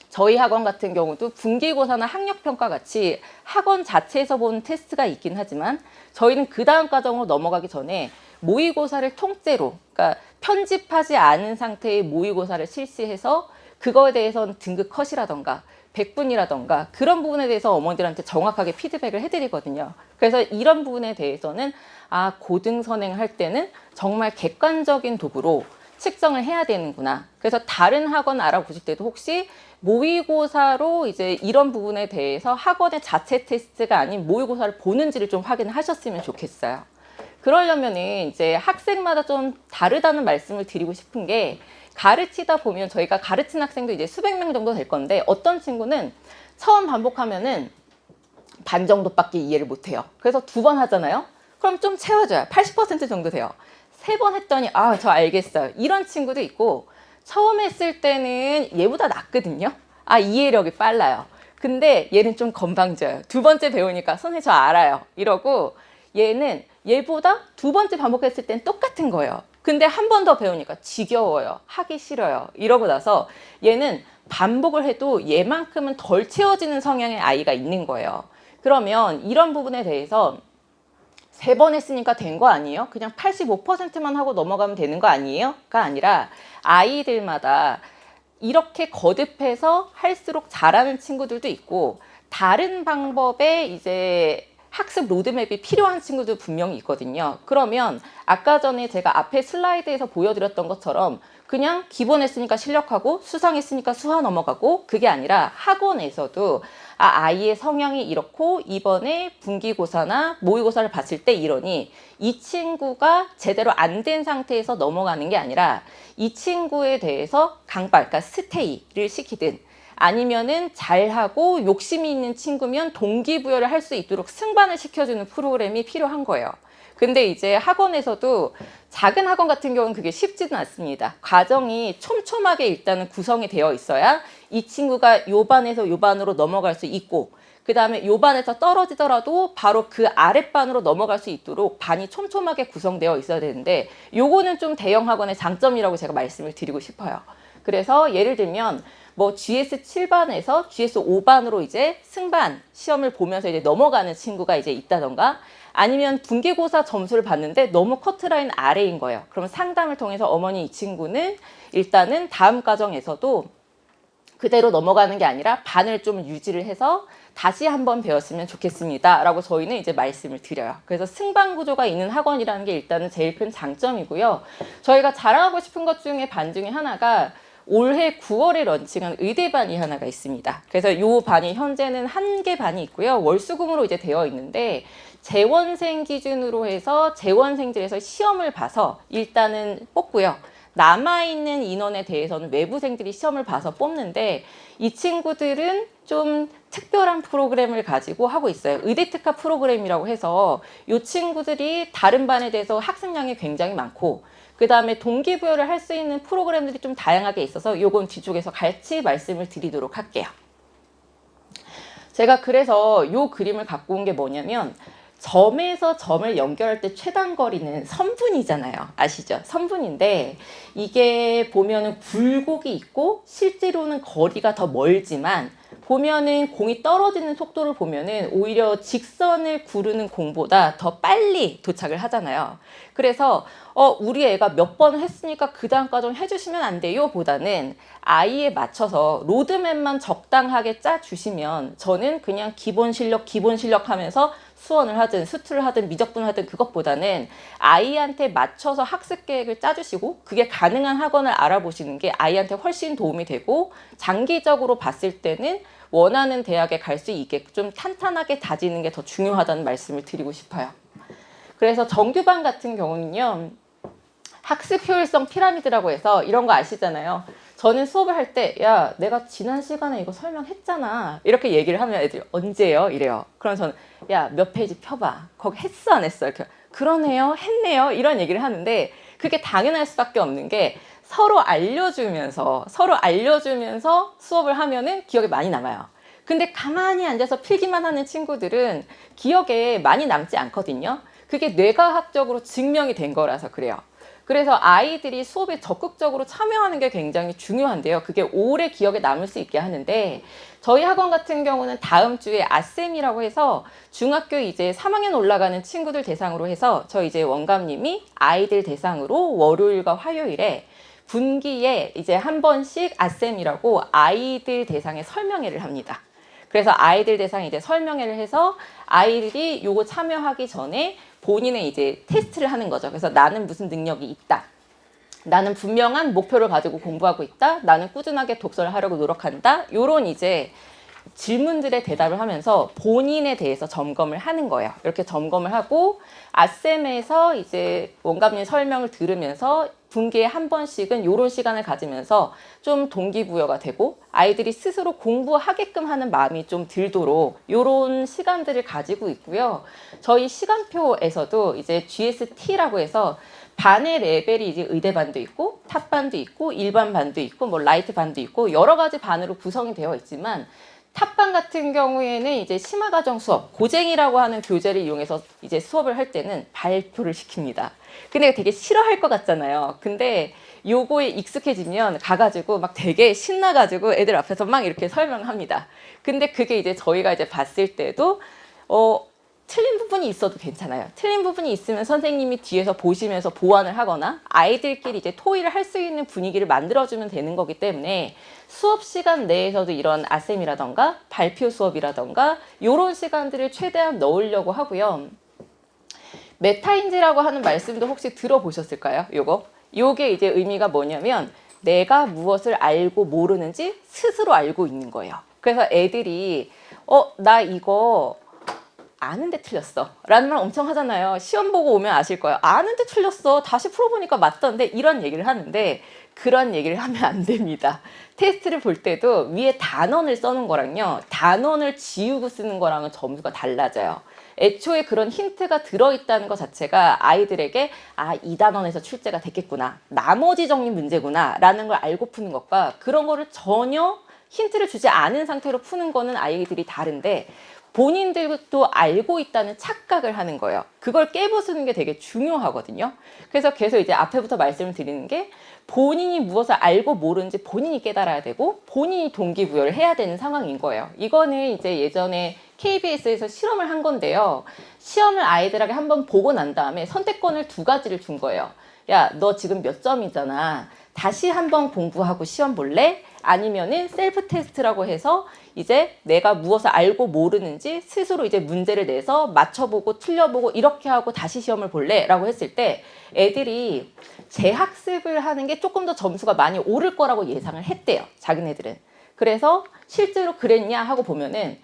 저희 학원 같은 경우도 분기고사나 학력평가 같이 학원 자체에서 보는 테스트가 있긴 하지만, 저희는 그 다음 과정으로 넘어가기 전에 모의고사를 통째로, 그러니까 편집하지 않은 상태의 모의고사를 실시해서 그거에 대해서는 등급 컷이라던가 100분이라던가 그런 부분에 대해서 어머니들한테 정확하게 피드백을 해드리거든요. 그래서 이런 부분에 대해서는 고등 선행을 할 때는 정말 객관적인 도구로 측정을 해야 되는구나. 그래서 다른 학원 알아보실 때도 혹시 모의고사로 이제 이런 부분에 대해서 학원의 자체 테스트가 아닌 모의고사를 보는지를 좀 확인을 하셨으면 좋겠어요. 그러려면은 이제 학생마다 좀 다르다는 말씀을 드리고 싶은 게, 가르치다 보면 저희가 가르친 학생도 이제 수백 명 정도 될 건데, 어떤 친구는 처음 반복하면은 반 정도밖에 이해를 못 해요. 그래서 2번 하잖아요. 그럼 좀 채워줘요. 80% 정도 돼요. 3번 했더니 저 알겠어요. 이런 친구도 있고, 처음 했을 때는 얘보다 낫거든요. 이해력이 빨라요. 근데 얘는 좀 건방져요. 2번째 배우니까 선생님 저 알아요 이러고, 얘는 얘보다 2번째 반복했을 땐 똑같은 거예요. 근데 한 번 더 배우니까 지겨워요. 하기 싫어요. 이러고 나서 얘는 반복을 해도 얘만큼은 덜 채워지는 성향의 아이가 있는 거예요. 그러면 이런 부분에 대해서 3번 했으니까 된 거 아니에요? 그냥 85%만 하고 넘어가면 되는 거 아니에요? 가 아니라 아이들마다 이렇게 거듭해서 할수록 잘하는 친구들도 있고, 다른 방법의 이제 학습 로드맵이 필요한 친구도 분명히 있거든요. 그러면 아까 전에 제가 앞에 슬라이드에서 보여드렸던 것처럼 그냥 기본 했으니까 실력하고 수상했으니까 수화 넘어가고, 그게 아니라 학원에서도 아이의 성향이 이렇고 이번에 분기고사나 모의고사를 봤을 때 이러니, 이 친구가 제대로 안 된 상태에서 넘어가는 게 아니라 이 친구에 대해서 강박, 그러니까 스테이를 시키든, 아니면은 잘하고 욕심이 있는 친구면 동기부여를 할 수 있도록 승반을 시켜주는 프로그램이 필요한 거예요. 근데 이제 학원에서도 작은 학원 같은 경우는 그게 쉽지는 않습니다. 과정이 촘촘하게 일단은 구성이 되어 있어야 이 친구가 요 반에서 요 반으로 넘어갈 수 있고, 그 다음에 요 반에서 떨어지더라도 바로 그 아랫반으로 넘어갈 수 있도록 반이 촘촘하게 구성되어 있어야 되는데, 요거는 좀 대형 학원의 장점이라고 제가 말씀을 드리고 싶어요. 그래서 예를 들면 뭐 GS 7반에서 GS 5반으로 이제 승반 시험을 보면서 이제 넘어가는 친구가 이제 있다던가, 아니면 분기고사 점수를 봤는데 너무 커트라인 아래인 거예요. 그러면 상담을 통해서 어머니, 이 친구는 일단은 다음 과정에서도 그대로 넘어가는 게 아니라 반을 좀 유지를 해서 다시 한번 배웠으면 좋겠습니다 라고 저희는 이제 말씀을 드려요. 그래서 승반 구조가 있는 학원이라는 게 일단은 제일 큰 장점이고요. 저희가 자랑하고 싶은 것 중에 반 중에 하나가 올해 9월에 런칭한 의대반이 하나가 있습니다. 그래서 이 반이 현재는 1개 반이 있고요. 월수금으로 이제 되어 있는데, 재원생 기준으로 해서 재원생들에서 시험을 봐서 일단은 뽑고요. 남아있는 인원에 대해서는 외부생들이 시험을 봐서 뽑는데, 이 친구들은 좀 특별한 프로그램을 가지고 하고 있어요. 의대특화 프로그램이라고 해서 이 친구들이 다른 반에 대해서 학생량이 굉장히 많고, 그 다음에 동기부여를 할 수 있는 프로그램들이 좀 다양하게 있어서 요건 뒤쪽에서 같이 말씀을 드리도록 할게요. 제가 그래서 요 그림을 갖고 온 게 뭐냐면, 점에서 점을 연결할 때 최단 거리는 선분이잖아요. 아시죠? 선분인데, 이게 보면은 굴곡이 있고 실제로는 거리가 더 멀지만, 보면은 공이 떨어지는 속도를 보면은 오히려 직선을 구르는 공보다 더 빨리 도착을 하잖아요. 그래서 우리 애가 몇 번 했으니까 그 다음 과정 해주시면 안 돼요 보다는 아이에 맞춰서 로드맵만 적당하게 짜주시면, 저는 그냥 기본 실력 하면서 수원을 하든 수투를 하든 미적분을 하든 그것보다는 아이한테 맞춰서 학습 계획을 짜주시고 그게 가능한 학원을 알아보시는 게 아이한테 훨씬 도움이 되고, 장기적으로 봤을 때는 원하는 대학에 갈 수 있게 좀 탄탄하게 다지는 게 더 중요하다는 말씀을 드리고 싶어요. 그래서 정규반 같은 경우는요. 학습 효율성 피라미드라고 해서 이런 거 아시잖아요. 저는 수업을 할 때, 야, 내가 지난 시간에 이거 설명했잖아. 이렇게 얘기를 하면 애들이 언제요? 이래요. 그럼 저는, 야, 몇 페이지 펴봐. 거기 했어, 안 했어? 이렇게, 그러네요, 했네요. 이런 얘기를 하는데, 그게 당연할 수밖에 없는 게 서로 알려주면서 수업을 하면은 기억에 많이 남아요. 근데 가만히 앉아서 필기만 하는 친구들은 기억에 많이 남지 않거든요. 그게 뇌과학적으로 증명이 된 거라서 그래요. 그래서 아이들이 수업에 적극적으로 참여하는 게 굉장히 중요한데요. 그게 오래 기억에 남을 수 있게 하는데 저희 학원 같은 경우는 다음 주에 아셈이라고 해서 중학교 이제 3학년 올라가는 친구들 대상으로 해서 저 이제 원감님이 아이들 대상으로 월요일과 화요일에 분기에 이제 한 번씩 아셈이라고 아이들 대상의 설명회를 합니다. 그래서 아이들 대상 이제 설명회를 해서 아이들이 요거 참여하기 전에 본인의 이제 테스트를 하는 거죠. 그래서 나는 무슨 능력이 있다. 나는 분명한 목표를 가지고 공부하고 있다. 나는 꾸준하게 독서를 하려고 노력한다. 요런 이제 질문들에 대답을 하면서 본인에 대해서 점검을 하는 거예요. 이렇게 점검을 하고 아셈에서 이제 원감님 설명을 들으면서 분기에 한 번씩은 이런 시간을 가지면서 좀 동기부여가 되고 아이들이 스스로 공부하게끔 하는 마음이 좀 들도록 이런 시간들을 가지고 있고요. 저희 시간표에서도 이제 GST라고 해서 반의 레벨이 이제 의대반도 있고 탑반도 있고 일반 반도 있고 뭐 라이트 반도 있고 여러 가지 반으로 구성이 되어 있지만 탑반 같은 경우에는 이제 심화과정 수업, 고쟁이라고 하는 교재를 이용해서 이제 수업을 할 때는 발표를 시킵니다. 근데 되게 싫어할 것 같잖아요. 근데 요거에 익숙해지면 가가지고 막 되게 신나가지고 애들 앞에서 막 이렇게 설명합니다. 근데 그게 이제 저희가 이제 봤을 때도, 틀린 부분이 있어도 괜찮아요. 틀린 부분이 있으면 선생님이 뒤에서 보시면서 보완을 하거나 아이들끼리 이제 토의를 할 수 있는 분위기를 만들어주면 되는 거기 때문에 수업 시간 내에서도 이런 아셈이라던가 발표 수업이라던가 이런 시간들을 최대한 넣으려고 하고요. 메타인지라고 하는 말씀도 혹시 들어보셨을까요? 요게 이제 의미가 뭐냐면 내가 무엇을 알고 모르는지 스스로 알고 있는 거예요. 그래서 애들이 나 이거 아는데 틀렸어 라는 말 엄청 하잖아요. 시험 보고 오면 아실 거예요. 아는데 틀렸어. 다시 풀어보니까 맞던데 이런 얘기를 하는데 그런 얘기를 하면 안 됩니다. 테스트를 볼 때도 위에 단원을 써놓은 거랑요. 단원을 지우고 쓰는 거랑은 점수가 달라져요. 애초에 그런 힌트가 들어있다는 것 자체가 아이들에게 이 단원에서 출제가 됐겠구나. 나머지 정리 문제구나 라는 걸 알고 푸는 것과 그런 거를 전혀 힌트를 주지 않은 상태로 푸는 거는 아이들이 다른데 본인들도 알고 있다는 착각을 하는 거예요. 그걸 깨부수는 게 되게 중요하거든요. 그래서 계속 이제 앞에부터 말씀을 드리는 게 본인이 무엇을 알고 모르는지 본인이 깨달아야 되고 본인이 동기부여를 해야 되는 상황인 거예요. 이거는 이제 예전에 KBS에서 실험을 한 건데요. 시험을 아이들에게 한번 보고 난 다음에 선택권을 2가지를 준 거예요. 야, 너 지금 몇 점이잖아. 다시 한번 공부하고 시험 볼래? 아니면은 셀프 테스트라고 해서 이제 내가 무엇을 알고 모르는지 스스로 이제 문제를 내서 맞춰보고 틀려보고 이렇게 하고 다시 시험을 볼래? 라고 했을 때 애들이 재학습을 하는 게 조금 더 점수가 많이 오를 거라고 예상을 했대요. 자기네들은. 그래서 실제로 그랬냐 하고 보면은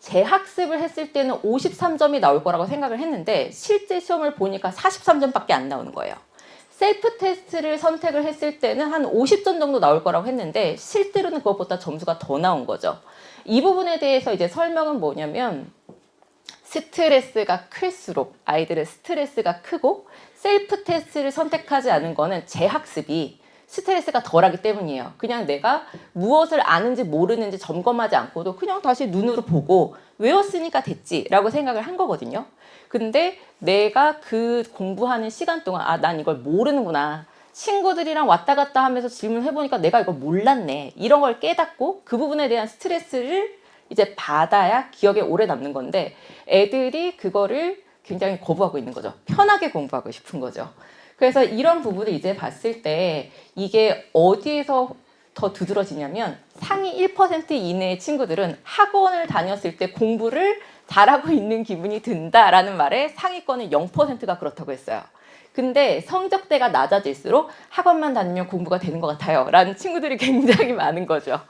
재학습을 했을 때는 53점이 나올 거라고 생각을 했는데 실제 시험을 보니까 43점밖에 안 나오는 거예요. 셀프 테스트를 선택을 했을 때는 한 50점 정도 나올 거라고 했는데 실제로는 그것보다 점수가 더 나온 거죠. 이 부분에 대해서 이제 설명은 뭐냐면 스트레스가 클수록 아이들의 스트레스가 크고 셀프 테스트를 선택하지 않은 거는 재학습이 스트레스가 덜하기 때문이에요. 그냥 내가 무엇을 아는지 모르는지 점검하지 않고도 그냥 다시 눈으로 보고 외웠으니까 됐지 라고 생각을 한 거거든요. 근데 내가 그 공부하는 시간 동안 난 이걸 모르는구나. 친구들이랑 왔다 갔다 하면서 질문해보니까 내가 이걸 몰랐네. 이런 걸 깨닫고 그 부분에 대한 스트레스를 이제 받아야 기억에 오래 남는 건데 애들이 그거를 굉장히 거부하고 있는 거죠. 편하게 공부하고 싶은 거죠. 그래서 이런 부분을 이제 봤을 때 이게 어디에서 더 두드러지냐면 상위 1% 이내의 친구들은 학원을 다녔을 때 공부를 잘하고 있는 기분이 든다라는 말에 상위권은 0%가 그렇다고 했어요. 근데 성적대가 낮아질수록 학원만 다니면 공부가 되는 것 같아요 라는 친구들이 굉장히 많은 거죠.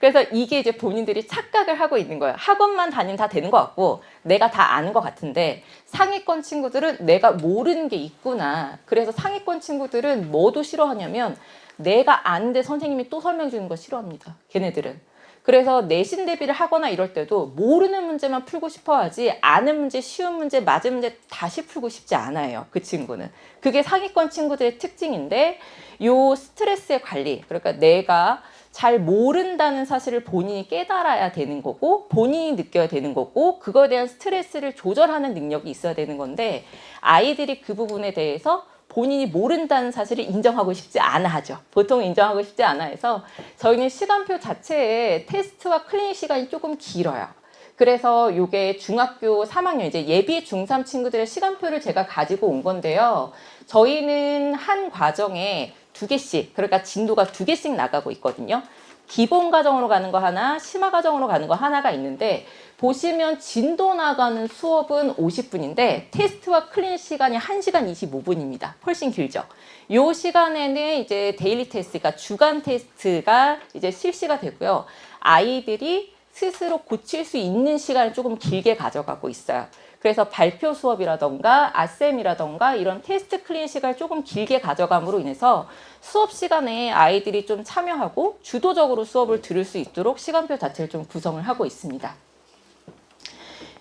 그래서 이게 이제 본인들이 착각을 하고 있는 거예요. 학원만 다니면 다 되는 것 같고 내가 다 아는 것 같은데 상위권 친구들은 내가 모르는 게 있구나. 그래서 상위권 친구들은 뭐도 싫어하냐면 내가 아는데 선생님이 또 설명해 주는 거 싫어합니다. 걔네들은. 그래서 내신 대비를 하거나 이럴 때도 모르는 문제만 풀고 싶어 하지 아는 문제, 쉬운 문제, 맞은 문제 다시 풀고 싶지 않아요. 그 친구는. 그게 상위권 친구들의 특징인데 요 스트레스의 관리, 그러니까 내가 잘 모른다는 사실을 본인이 깨달아야 되는 거고 본인이 느껴야 되는 거고 그거에 대한 스트레스를 조절하는 능력이 있어야 되는 건데 아이들이 그 부분에 대해서 본인이 모른다는 사실을 인정하고 싶지 않아 하죠. 보통 인정하고 싶지 않아 해서 저희는 시간표 자체에 테스트와 클리닉 시간이 조금 길어요. 그래서 이게 중학교 3학년 이제 예비 중3 친구들의 시간표를 제가 가지고 온 건데요. 저희는 한 과정에 2개씩, 그러니까 진도가 2개씩 나가고 있거든요. 기본 과정으로 가는 거 하나, 심화 과정으로 가는 거 하나가 있는데 보시면 진도 나가는 수업은 50분인데 테스트와 클리닉 시간이 1시간 25분입니다. 훨씬 길죠. 이 시간에는 이제 데일리 테스트가 주간 테스트가 이제 실시가 되고요. 아이들이 스스로 고칠 수 있는 시간을 조금 길게 가져가고 있어요. 그래서 발표 수업이라던가 아셈이라던가 이런 테스트 클리닉 시간을 조금 길게 가져감으로 인해서 수업 시간에 아이들이 좀 참여하고 주도적으로 수업을 들을 수 있도록 시간표 자체를 좀 구성을 하고 있습니다.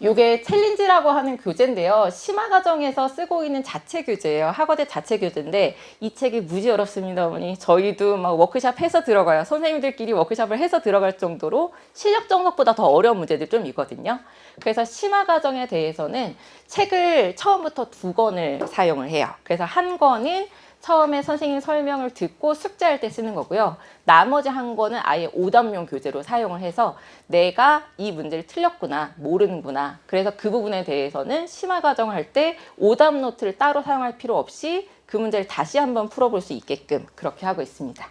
이게 챌린지라고 하는 교재인데요. 심화 과정에서 쓰고 있는 자체 교재예요. 학원의 자체 교재인데 이 책이 무지 어렵습니다, 어머니. 저희도 막 워크샵 해서 들어가요. 선생님들끼리 워크샵을 해서 들어갈 정도로 실력 정석보다 더 어려운 문제들 좀 있거든요. 그래서 심화 과정에 대해서는 책을 처음부터 2권을 사용을 해요. 그래서 한 권은 처음에 선생님 설명을 듣고 숙제할 때 쓰는 거고요. 나머지 한 권은 아예 오답용 교재로 사용을 해서 내가 이 문제를 틀렸구나, 모르는구나. 그래서 그 부분에 대해서는 심화 과정을 할 때 오답 노트를 따로 사용할 필요 없이 그 문제를 다시 한번 풀어볼 수 있게끔 그렇게 하고 있습니다.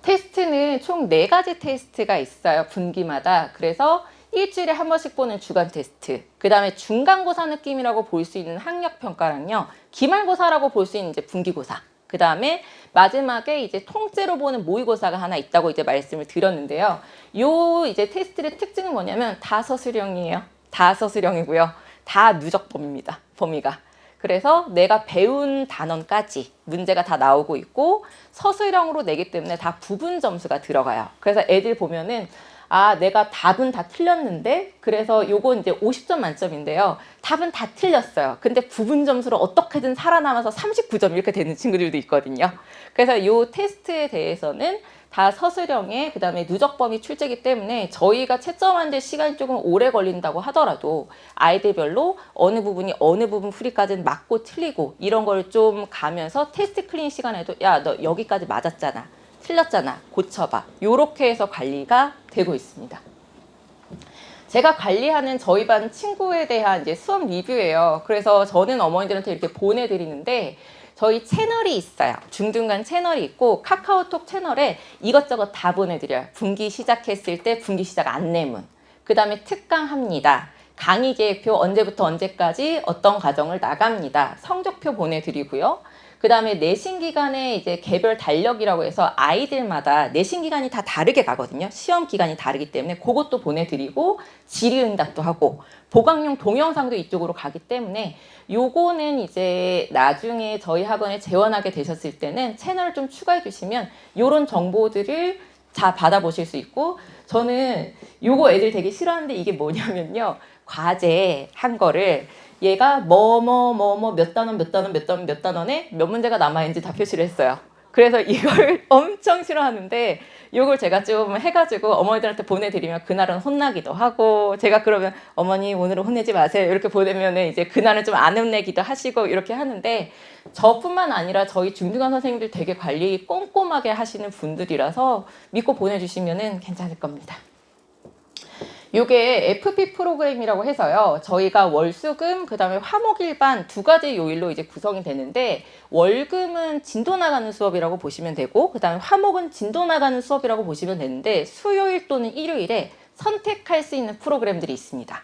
테스트는 총 4가지 테스트가 있어요. 분기마다. 그래서 일주일에 한 번씩 보는 주간 테스트, 그 다음에 중간고사 느낌이라고 볼 수 있는 학력평가랑요, 기말고사라고 볼 수 있는 이제 분기고사, 그 다음에 마지막에 이제 통째로 보는 모의고사가 하나 있다고 이제 말씀을 드렸는데요. 요 이제 테스트의 특징은 뭐냐면 다 서술형이에요. 다 서술형이고요. 다 누적 범위입니다. 범위가. 그래서 내가 배운 단원까지 문제가 다 나오고 있고 서술형으로 내기 때문에 다 부분 점수가 들어가요. 그래서 애들 보면은 아, 내가 답은 다 틀렸는데 그래서 요거 이제 50점 만점인데요. 답은 다 틀렸어요. 근데 부분 점수로 어떻게든 살아남아서 39점 이렇게 되는 친구들도 있거든요. 그래서 요 테스트에 대해서는 다 서술형에 그다음에 누적 범위 출제이기 때문에 저희가 채점하는 데 시간이 조금 오래 걸린다고 하더라도 아이들별로 어느 부분이 어느 부분 풀이까지는 맞고 틀리고 이런 걸 좀 가면서 테스트 클린 시간에도 야, 너 여기까지 맞았잖아. 틀렸잖아. 고쳐봐. 요렇게 해서 관리가 되고 있습니다. 제가 관리하는 저희 반 친구에 대한 이제 수업 리뷰예요. 그래서 저는 어머니들한테 이렇게 보내드리는데 저희 채널이 있어요. 중등간 채널이 있고 카카오톡 채널에 이것저것 다 보내드려요. 분기 시작했을 때 분기 시작 안내문. 그 다음에 특강합니다. 강의 계획표 언제부터 언제까지 어떤 과정을 나갑니다. 성적표 보내드리고요. 그 다음에 내신 기간에 이제 개별 달력이라고 해서 아이들마다 내신 기간이 다 다르게 가거든요. 시험 기간이 다르기 때문에 그것도 보내드리고 질의응답도 하고 보강용 동영상도 이쪽으로 가기 때문에 요거는 이제 나중에 저희 학원에 재원하게 되셨을 때는 채널을 좀 추가해 주시면 요런 정보들을 다 받아보실 수 있고 저는 요거 애들 되게 싫어하는데 이게 뭐냐면요. 과제 한 거를 얘가 몇 단원에 몇 문제가 남아있는지 다 표시를 했어요. 그래서 이걸 엄청 싫어하는데 이걸 제가 좀 해가지고 어머니들한테 보내드리면 그날은 혼나기도 하고 제가 그러면 어머니 오늘은 혼내지 마세요 이렇게 보내면 이제 그날은 좀 안 혼내기도 하시고 이렇게 하는데 저뿐만 아니라 저희 중등반 선생님들 되게 관리 꼼꼼하게 하시는 분들이라서 믿고 보내주시면 괜찮을 겁니다. 이게 FP 프로그램이라고 해서요. 저희가 월수금 그다음에 화목일반 2가지 요일로 이제 구성이 되는데 월금은 진도 나가는 수업이라고 보시면 되고 그다음에 화목은 진도 나가는 수업이라고 보시면 되는데 수요일 또는 일요일에 선택할 수 있는 프로그램들이 있습니다.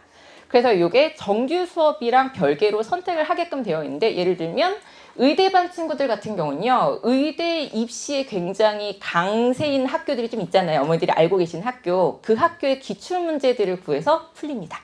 그래서 이게 정규 수업이랑 별개로 선택을 하게끔 되어 있는데 예를 들면 의대반 친구들 같은 경우는요. 의대 입시에 굉장히 강세인 학교들이 좀 있잖아요. 어머니들이 알고 계신 학교. 그 학교의 기출문제들을 구해서 풀립니다.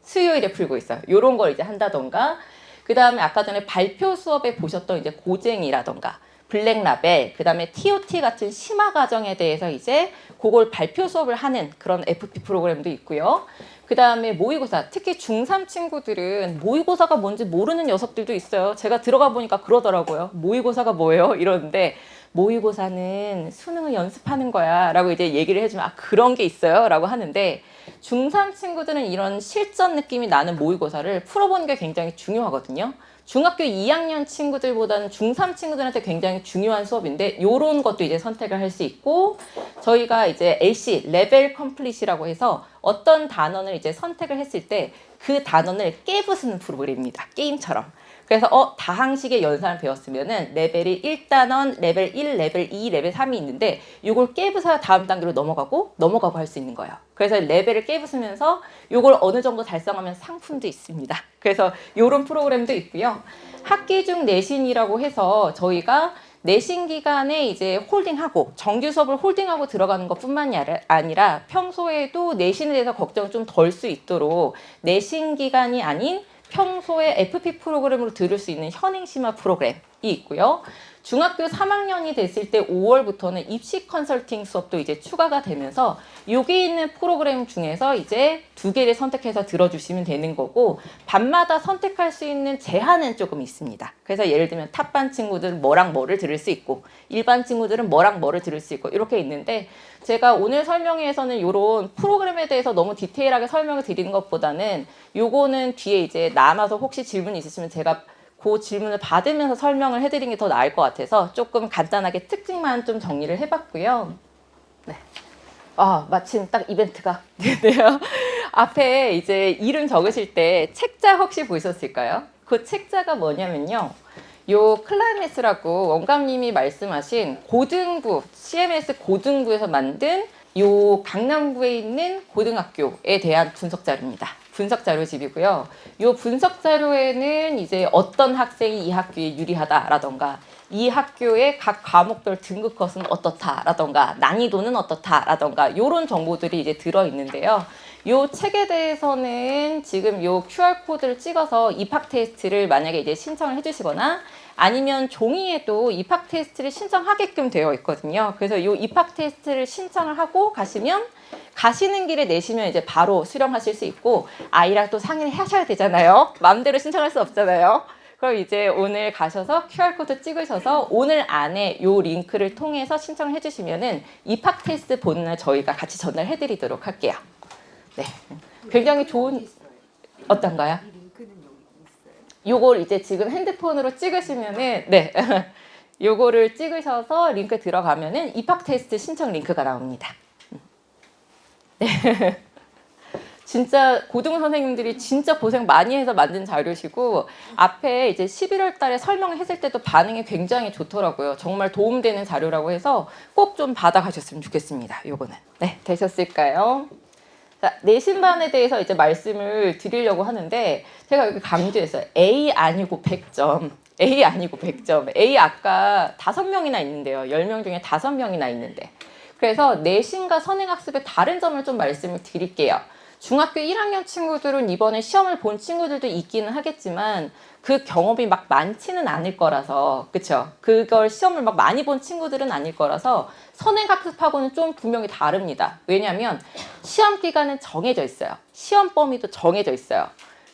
수요일에 풀고 있어요. 요런 걸 이제 한다던가 그 다음에 아까 전에 발표 수업에 보셨던 이제 고쟁이라던가 블랙라벨, 그 다음에 TOT 같은 심화 과정에 대해서 이제 그걸 발표 수업을 하는 그런 FP 프로그램도 있고요. 그 다음에 모의고사, 특히 중3 친구들은 모의고사가 뭔지 모르는 녀석들도 있어요. 제가 들어가 보니까 그러더라고요. 모의고사가 뭐예요? 이러는데 모의고사는 수능을 연습하는 거야 라고 이제 얘기를 해주면 아 그런 게 있어요? 라고 하는데 중3 친구들은 이런 실전 느낌이 나는 모의고사를 풀어보는 게 굉장히 중요하거든요. 중학교 2학년 친구들보다는 중3 친구들한테 굉장히 중요한 수업인데 이런 것도 이제 선택을 할 수 있고 저희가 이제 LC, 레벨 컴플릿이라고 해서 어떤 단원을 이제 선택을 했을 때 그 단원을 깨부수는 프로그램입니다. 게임처럼. 그래서 다항식의 연산을 배웠으면은 레벨이 1단원, 레벨 1, 레벨 2, 레벨 3이 있는데 이걸 깨부숴야 다음 단계로 넘어가고 할 수 있는 거예요. 그래서 레벨을 깨부수면서 이걸 어느 정도 달성하면 상품도 있습니다. 그래서 이런 프로그램도 있고요. 학기 중 내신이라고 해서 저희가 내신 기간에 이제 홀딩하고 정규 수업을 홀딩하고 들어가는 것뿐만이 아니라 평소에도 내신에 대해서 걱정 좀 덜 수 있도록 내신 기간이 아닌 평소에 FP 프로그램으로 들을 수 있는 현행심화 프로그램이 있고요. 중학교 3학년이 됐을 때 5월부터는 입시 컨설팅 수업도 이제 추가가 되면서 여기 있는 프로그램 중에서 이제 2개를 선택해서 들어주시면 되는 거고 반마다 선택할 수 있는 제한은 조금 있습니다. 그래서 예를 들면 탑반 친구들은 뭐랑 뭐를 들을 수 있고 일반 친구들은 뭐랑 뭐를 들을 수 있고 이렇게 있는데 제가 오늘 설명회에서는 이런 프로그램에 대해서 너무 디테일하게 설명을 드리는 것보다는 요거는 뒤에 이제 남아서 혹시 질문 있으시면 제가 그 질문을 받으면서 설명을 해드리는 게 더 나을 것 같아서 조금 간단하게 특징만 좀 정리를 해봤고요. 네. 마침 딱 이벤트가 되네요. 앞에 이제 이름 적으실 때 책자 혹시 보셨을까요? 그 책자가 뭐냐면요. 요 클라이맥스라고 원감님이 말씀하신 고등부, CMS 고등부에서 만든 요 강남구에 있는 고등학교에 대한 분석 자료입니다. 분석 자료집이고요. 요 분석 자료에는 이제 어떤 학생이 이 학교에 유리하다라던가 이 학교의 각 과목별 등급 컷은 어떻다라던가 난이도는 어떻다라던가 요런 정보들이 이제 들어 있는데요. 요 책에 대해서는 지금 요 QR코드를 찍어서 입학 테스트를 만약에 이제 신청을 해주시거나 아니면 종이에도 입학 테스트를 신청하게끔 되어 있거든요. 그래서 이 입학 테스트를 신청을 하고 가시면 가시는 길에 내시면 이제 바로 수령하실 수 있고 아이랑 또 상의를 하셔야 되잖아요. 마음대로 신청할 수 없잖아요. 그럼 이제 오늘 가셔서 QR코드 찍으셔서 오늘 안에 이 링크를 통해서 신청을 해주시면은 입학 테스트 본인을 저희가 같이 전달해 드리도록 할게요. 네. 굉장히 좋은, 어떤가요? 요걸 이제 지금 핸드폰으로 찍으시면은, 네. 요거를 찍으셔서 링크 들어가면은 입학 테스트 신청 링크가 나옵니다. 네. 진짜 고등 선생님들이 진짜 고생 많이 해서 만든 자료시고 앞에 이제 11월 달에 설명을 했을 때도 반응이 굉장히 좋더라고요. 정말 도움되는 자료라고 해서 꼭 좀 받아가셨으면 좋겠습니다. 요거는. 네, 되셨을까요? 자, 내신반에 대해서 이제 말씀을 드리려고 하는데 제가 여기 강조했어요. A 아니고 100점. A 아니고 100점. A 아까 5명이나 있는데요. 10명 중에 5명이나 있는데. 그래서 내신과 선행학습의 다른 점을 좀 말씀을 드릴게요. 중학교 1학년 친구들은 이번에 시험을 본 친구들도 있기는 하겠지만 그 경험이 막 많지는 않을 거라서 그쵸? 그걸 시험을 막 많이 본 친구들은 아닐 거라서 선행학습하고는 좀 분명히 다릅니다. 왜냐하면 시험 기간은 정해져 있어요. 시험 범위도 정해져 있어요.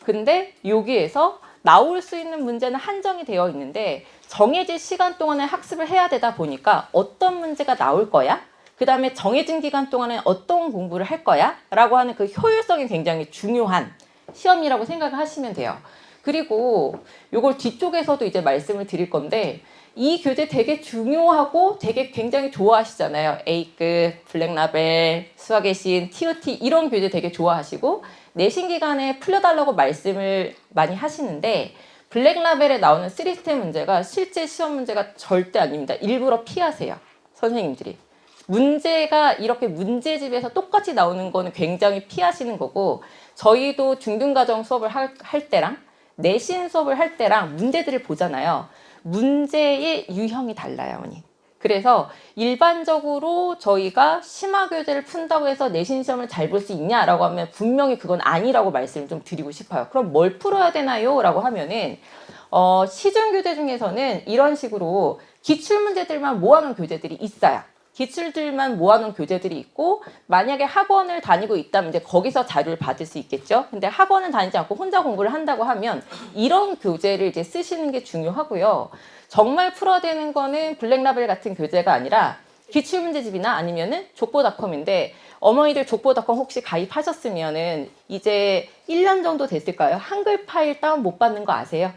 근데 여기에서 나올 수 있는 문제는 한정이 되어 있는데 정해진 시간 동안에 학습을 해야 되다 보니까 어떤 문제가 나올 거야? 그 다음에 정해진 기간 동안에 어떤 공부를 할 거야? 라고 하는 그 효율성이 굉장히 중요한 시험이라고 생각을 하시면 돼요. 그리고 요걸 뒤쪽에서도 이제 말씀을 드릴 건데 이 교재 되게 중요하고 되게 굉장히 좋아하시잖아요. A급, 블랙라벨, 수학의 신, TOT 이런 교재 되게 좋아하시고 내신 기간에 풀려달라고 말씀을 많이 하시는데 블랙라벨에 나오는 3스텝 문제가 실제 시험 문제가 절대 아닙니다. 일부러 피하세요. 선생님들이. 문제가 이렇게 문제집에서 똑같이 나오는 거는 굉장히 피하시는 거고, 저희도 중등가정 수업을 할 때랑 내신 수업을 할 때랑 문제들을 보잖아요. 문제의 유형이 달라요, 어머니. 그래서 일반적으로 저희가 심화교재를 푼다고 해서 내신 시험을 잘 볼 수 있냐라고 하면 분명히 그건 아니라고 말씀을 좀 드리고 싶어요. 그럼 뭘 풀어야 되나요? 라고 하면은 시중교재 중에서는 이런 식으로 기출문제들만 모아놓은 교재들이 있어요. 기출들만 모아놓은 교재들이 있고, 만약에 학원을 다니고 있다면 이제 거기서 자료를 받을 수 있겠죠. 근데 학원을 다니지 않고 혼자 공부를 한다고 하면 이런 교재를 이제 쓰시는 게 중요하고요. 정말 풀어야 되는 거는 블랙라벨 같은 교재가 아니라 기출문제집이나 아니면은 족보닷컴인데, 어머니들 족보닷컴 혹시 가입하셨으면은 이제 1년 정도 됐을까요? 한글 파일 다운 못 받는 거 아세요?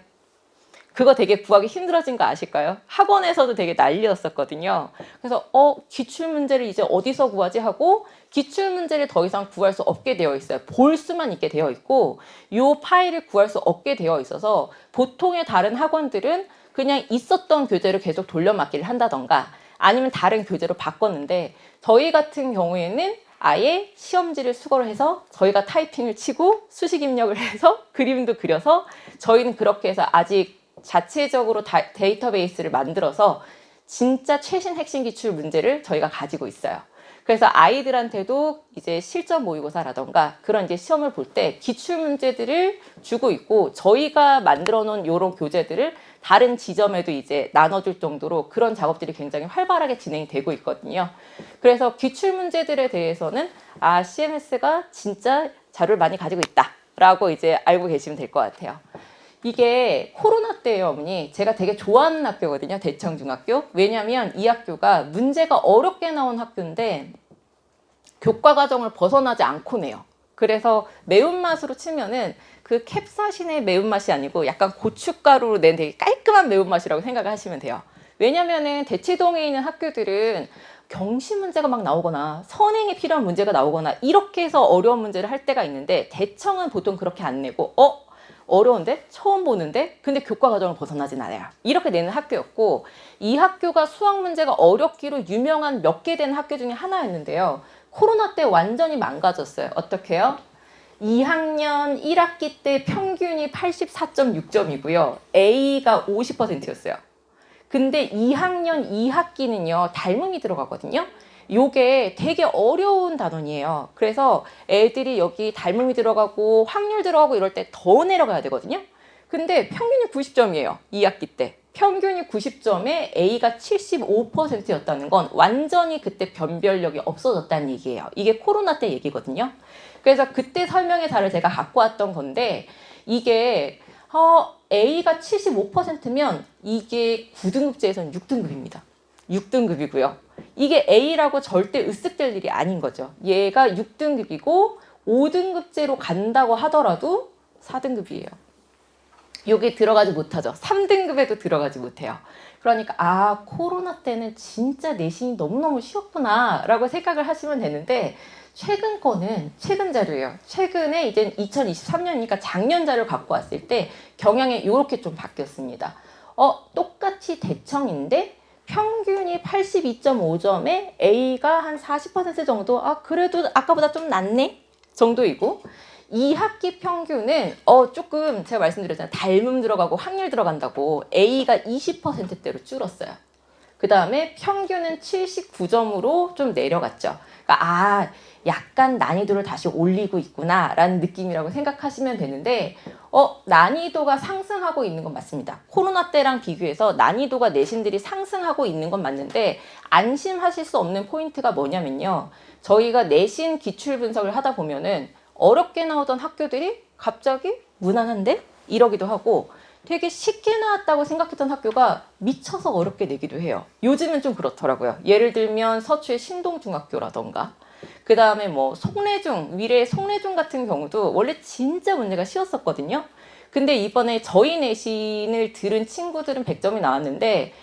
그거 되게 구하기 힘들어진 거 아실까요? 학원에서도 되게 난리였었거든요. 그래서 기출문제를 이제 어디서 구하지 하고, 기출문제를 더 이상 구할 수 없게 되어 있어요. 볼 수만 있게 되어 있고, 이 파일을 구할 수 없게 되어 있어서 보통의 다른 학원들은 그냥 있었던 교재를 계속 돌려막기를 한다던가 아니면 다른 교재로 바꿨는데, 저희 같은 경우에는 아예 시험지를 수거를 해서 저희가 타이핑을 치고 수식 입력을 해서 그림도 그려서, 저희는 그렇게 해서 아직 자체적으로 데이터베이스를 만들어서 진짜 최신 핵심 기출 문제를 저희가 가지고 있어요. 그래서 아이들한테도 이제 실전 모의고사라던가 그런 이제 시험을 볼 때 기출 문제들을 주고 있고, 저희가 만들어 놓은 이런 교재들을 다른 지점에도 이제 나눠줄 정도로 그런 작업들이 굉장히 활발하게 진행이 되고 있거든요. 그래서 기출 문제들에 대해서는 CMS가 진짜 자료를 많이 가지고 있다라고 이제 알고 계시면 될 것 같아요. 이게 코로나 때예요, 어머니. 제가 되게 좋아하는 학교거든요, 대청중학교. 왜냐하면 이 학교가 문제가 어렵게 나온 학교인데 교과 과정을 벗어나지 않고 내요. 그래서 매운맛으로 치면은 그 캡사신의 매운맛이 아니고 약간 고춧가루로 낸 되게 깔끔한 매운맛이라고 생각을 하시면 돼요. 왜냐면은 대치동에 있는 학교들은 경시 문제가 막 나오거나 선행이 필요한 문제가 나오거나 이렇게 해서 어려운 문제를 할 때가 있는데, 대청은 보통 그렇게 안 내고 어려운데? 처음 보는데? 근데 교과 과정을 벗어나진 않아요. 이렇게 내는 학교였고, 이 학교가 수학 문제가 어렵기로 유명한 몇 개 되는 학교 중에 하나였는데요. 코로나 때 완전히 망가졌어요. 어떻게요? 2학년 1학기 때 평균이 84.6점이고요. A가 50%였어요. 근데 2학년 2학기는요, 닮음이 들어가거든요. 요게 되게 어려운 단원이에요. 그래서 애들이 여기 닮음이 들어가고 확률 들어가고 이럴 때 더 내려가야 되거든요. 근데 평균이 90점이에요. 2학기 때. 평균이 90점에 A가 75%였다는 건 완전히 그때 변별력이 없어졌다는 얘기예요. 이게 코로나 때 얘기거든요. 그래서 그때 설명의 자를 제가 갖고 왔던 건데, 이게 A가 75%면 이게 9등급제에서는 6등급입니다. 6등급이고요. 이게 A라고 절대 으쓱될 일이 아닌 거죠. 얘가 6등급이고 5등급제로 간다고 하더라도 4등급이에요. 여기 들어가지 못하죠. 3등급에도 들어가지 못해요. 그러니까 코로나 때는 진짜 내신이 너무너무 쉬웠구나 라고 생각을 하시면 되는데, 최근 거는 최근 자료예요. 최근에 이제 2023년이니까 작년 자료를 갖고 왔을 때 경향이 이렇게 좀 바뀌었습니다. 똑같이 대청인데 평균이 82.5점에 A가 한 40% 정도, 그래도 아까보다 좀 낫네 정도이고, 2학기 평균은 조금 제가 말씀드렸잖아요. 닮음 들어가고 확률 들어간다고 A가 20%대로 줄었어요. 그 다음에 평균은 79점으로 좀 내려갔죠. 그러니까 약간 난이도를 다시 올리고 있구나 라는 느낌이라고 생각하시면 되는데, 난이도가 상승하고 있는 건 맞습니다. 코로나 때랑 비교해서 난이도가 내신들이 상승하고 있는 건 맞는데, 안심하실 수 없는 포인트가 뭐냐면요, 저희가 내신 기출 분석을 하다 보면은 어렵게 나오던 학교들이 갑자기 무난한데? 이러기도 하고, 되게 쉽게 나왔다고 생각했던 학교가 미쳐서 어렵게 내기도 해요. 요즘은 좀 그렇더라고요. 예를 들면 서초의 신동중학교라던가, 그 다음에 뭐 송내중, 위례 송내중 같은 경우도 원래 진짜 문제가 쉬웠었거든요. 근데 이번에 저희 내신을 들은 친구들은 100점이 나왔는데,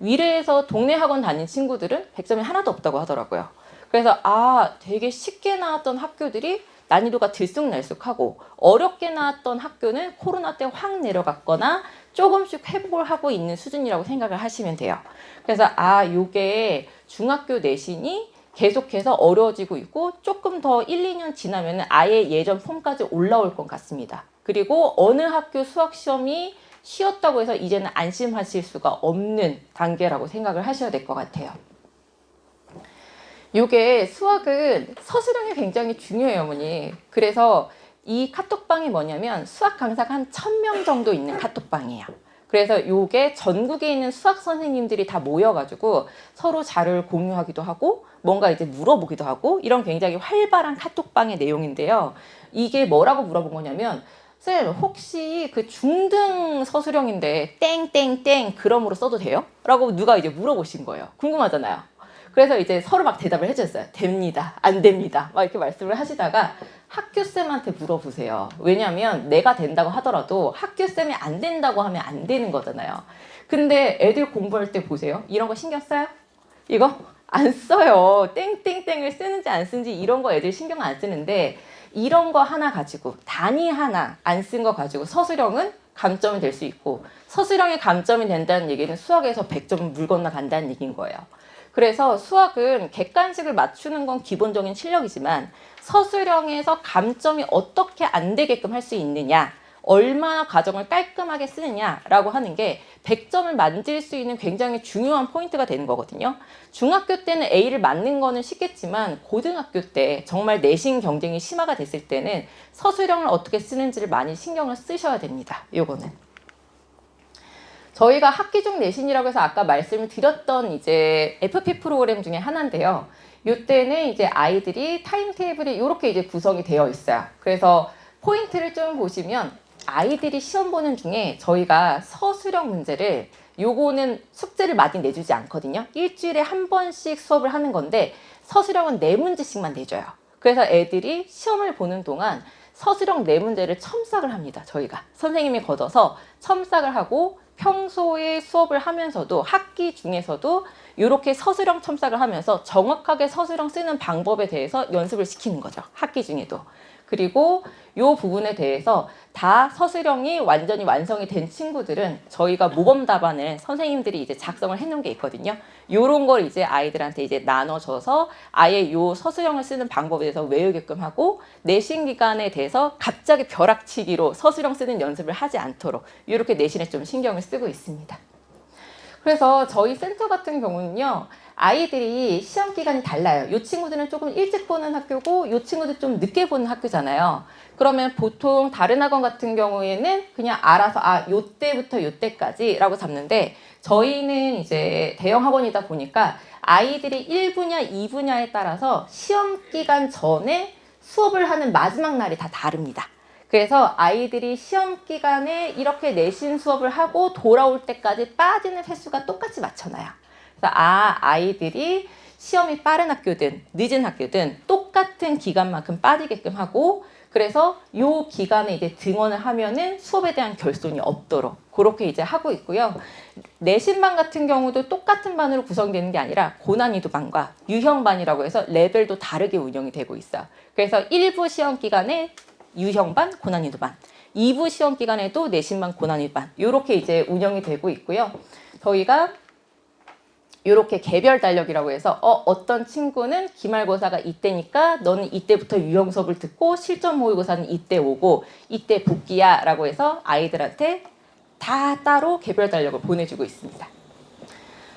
위례에서 동네 학원 다닌 친구들은 100점이 하나도 없다고 하더라고요. 그래서 되게 쉽게 나왔던 학교들이 난이도가 들쑥날쑥하고 어렵게 나왔던 학교는 코로나 때 확 내려갔거나 조금씩 회복을 하고 있는 수준이라고 생각을 하시면 돼요. 그래서 요게 중학교 내신이 계속해서 어려워지고 있고 조금 더 1, 2년 지나면 아예 예전 폼까지 올라올 것 같습니다. 그리고 어느 학교 수학 시험이 쉬었다고 해서 이제는 안심하실 수가 없는 단계라고 생각을 하셔야 될 것 같아요. 이게 수학은 서술형이 굉장히 중요해요, 어머니. 그래서 이 카톡방이 뭐냐면 수학 강사가 한 1000명 정도 있는 카톡방이에요. 그래서 이게 전국에 있는 수학 선생님들이 다 모여가지고 서로 자료를 공유하기도 하고 뭔가 이제 물어보기도 하고 이런 굉장히 활발한 카톡방의 내용인데요. 이게 뭐라고 물어본 거냐면 쌤, 혹시 그 중등 서술형인데 땡땡땡 그럼으로 써도 돼요? 라고 누가 이제 물어보신 거예요. 궁금하잖아요. 그래서 이제 서로 막 대답을 해줬어요. 됩니다. 안 됩니다. 막 이렇게 말씀을 하시다가 학교쌤한테 물어보세요. 왜냐하면 내가 된다고 하더라도 학교쌤이 안 된다고 하면 안 되는 거잖아요. 근데 애들 공부할 때 보세요. 이런 거 신경 써요? 이거? 안 써요. 땡땡땡을 쓰는지 안 쓰는지 이런 거 애들 신경 안 쓰는데 이런 거 하나 가지고 단위 하나 안 쓴 거 가지고 서술형은 감점이 될 수 있고 서술형이 감점이 된다는 얘기는 수학에서 100점 물 건너간다는 얘기인 거예요. 그래서 수학은 객관식을 맞추는 건 기본적인 실력이지만 서술형에서 감점이 어떻게 안 되게끔 할 수 있느냐, 얼마나 과정을 깔끔하게 쓰느냐라고 하는 게 100점을 만들 수 있는 굉장히 중요한 포인트가 되는 거거든요. 중학교 때는 A를 맞는 거는 쉽겠지만 고등학교 때 정말 내신 경쟁이 심화가 됐을 때는 서술형을 어떻게 쓰는지를 많이 신경을 쓰셔야 됩니다. 요거는. 저희가 학기 중 내신이라고 해서 아까 말씀을 드렸던 이제 FP 프로그램 중에 하나인데요. 이때는 이제 아이들이 타임테이블이 이렇게 이제 구성이 되어 있어요. 그래서 포인트를 좀 보시면 아이들이 시험 보는 중에 저희가 서술형 문제를 요거는 숙제를 많이 내주지 않거든요. 일주일에 한 번씩 수업을 하는 건데 서술형은 4문제씩만 내줘요. 그래서 애들이 시험을 보는 동안 서술형 4문제를 첨삭을 합니다. 저희가 선생님이 걷어서 첨삭을 하고 평소에 수업을 하면서도 학기 중에서도 이렇게 서술형 첨삭을 하면서 정확하게 서술형 쓰는 방법에 대해서 연습을 시키는 거죠. 학기 중에도. 그리고 이 부분에 대해서 다 서술형이 완전히 완성이 된 친구들은 저희가 모범 답안을 선생님들이 이제 작성을 해놓은 게 있거든요. 요런 걸 이제 아이들한테 이제 나눠줘서 아예 요 서술형을 쓰는 방법에 대해서 외우게끔 하고 내신 기간에 대해서 갑자기 벼락치기로 서술형 쓰는 연습을 하지 않도록 이렇게 내신에 좀 신경을 쓰고 있습니다. 그래서 저희 센터 같은 경우는요. 아이들이 시험 기간이 달라요. 이 친구들은 조금 일찍 보는 학교고 이 친구들 좀 늦게 보는 학교잖아요. 그러면 보통 다른 학원 같은 경우에는 그냥 알아서 요때부터 요때까지라고 잡는데 저희는 이제 대형 학원이다 보니까 아이들이 1분야, 2분야에 따라서 시험 기간 전에 수업을 하는 마지막 날이 다 다릅니다. 그래서 아이들이 시험 기간에 이렇게 내신 수업을 하고 돌아올 때까지 빠지는 횟수가 똑같이 맞춰놔요. 그래서 아이들이 시험이 빠른 학교든 늦은 학교든 똑같은 기간만큼 빠지게끔 하고 그래서 요 기간에 이제 등원을 하면은 수업에 대한 결손이 없도록 그렇게 이제 하고 있고요. 내신반 같은 경우도 똑같은 반으로 구성되는 게 아니라 고난이도 반과 유형반이라고 해서 레벨도 다르게 운영이 되고 있어요. 그래서 1부 시험 기간에 유형반, 고난이도반, 2부 시험 기간에도 내신반, 고난이도반 이렇게 이제 운영이 되고 있고요. 저희가 이렇게 개별 달력이라고 해서 어떤 친구는 기말고사가 이때니까 너는 이때부터 유형 수업을 듣고 실전 모의고사는 이때 오고 이때 복귀야 라고 해서 아이들한테 다 따로 개별 달력을 보내주고 있습니다.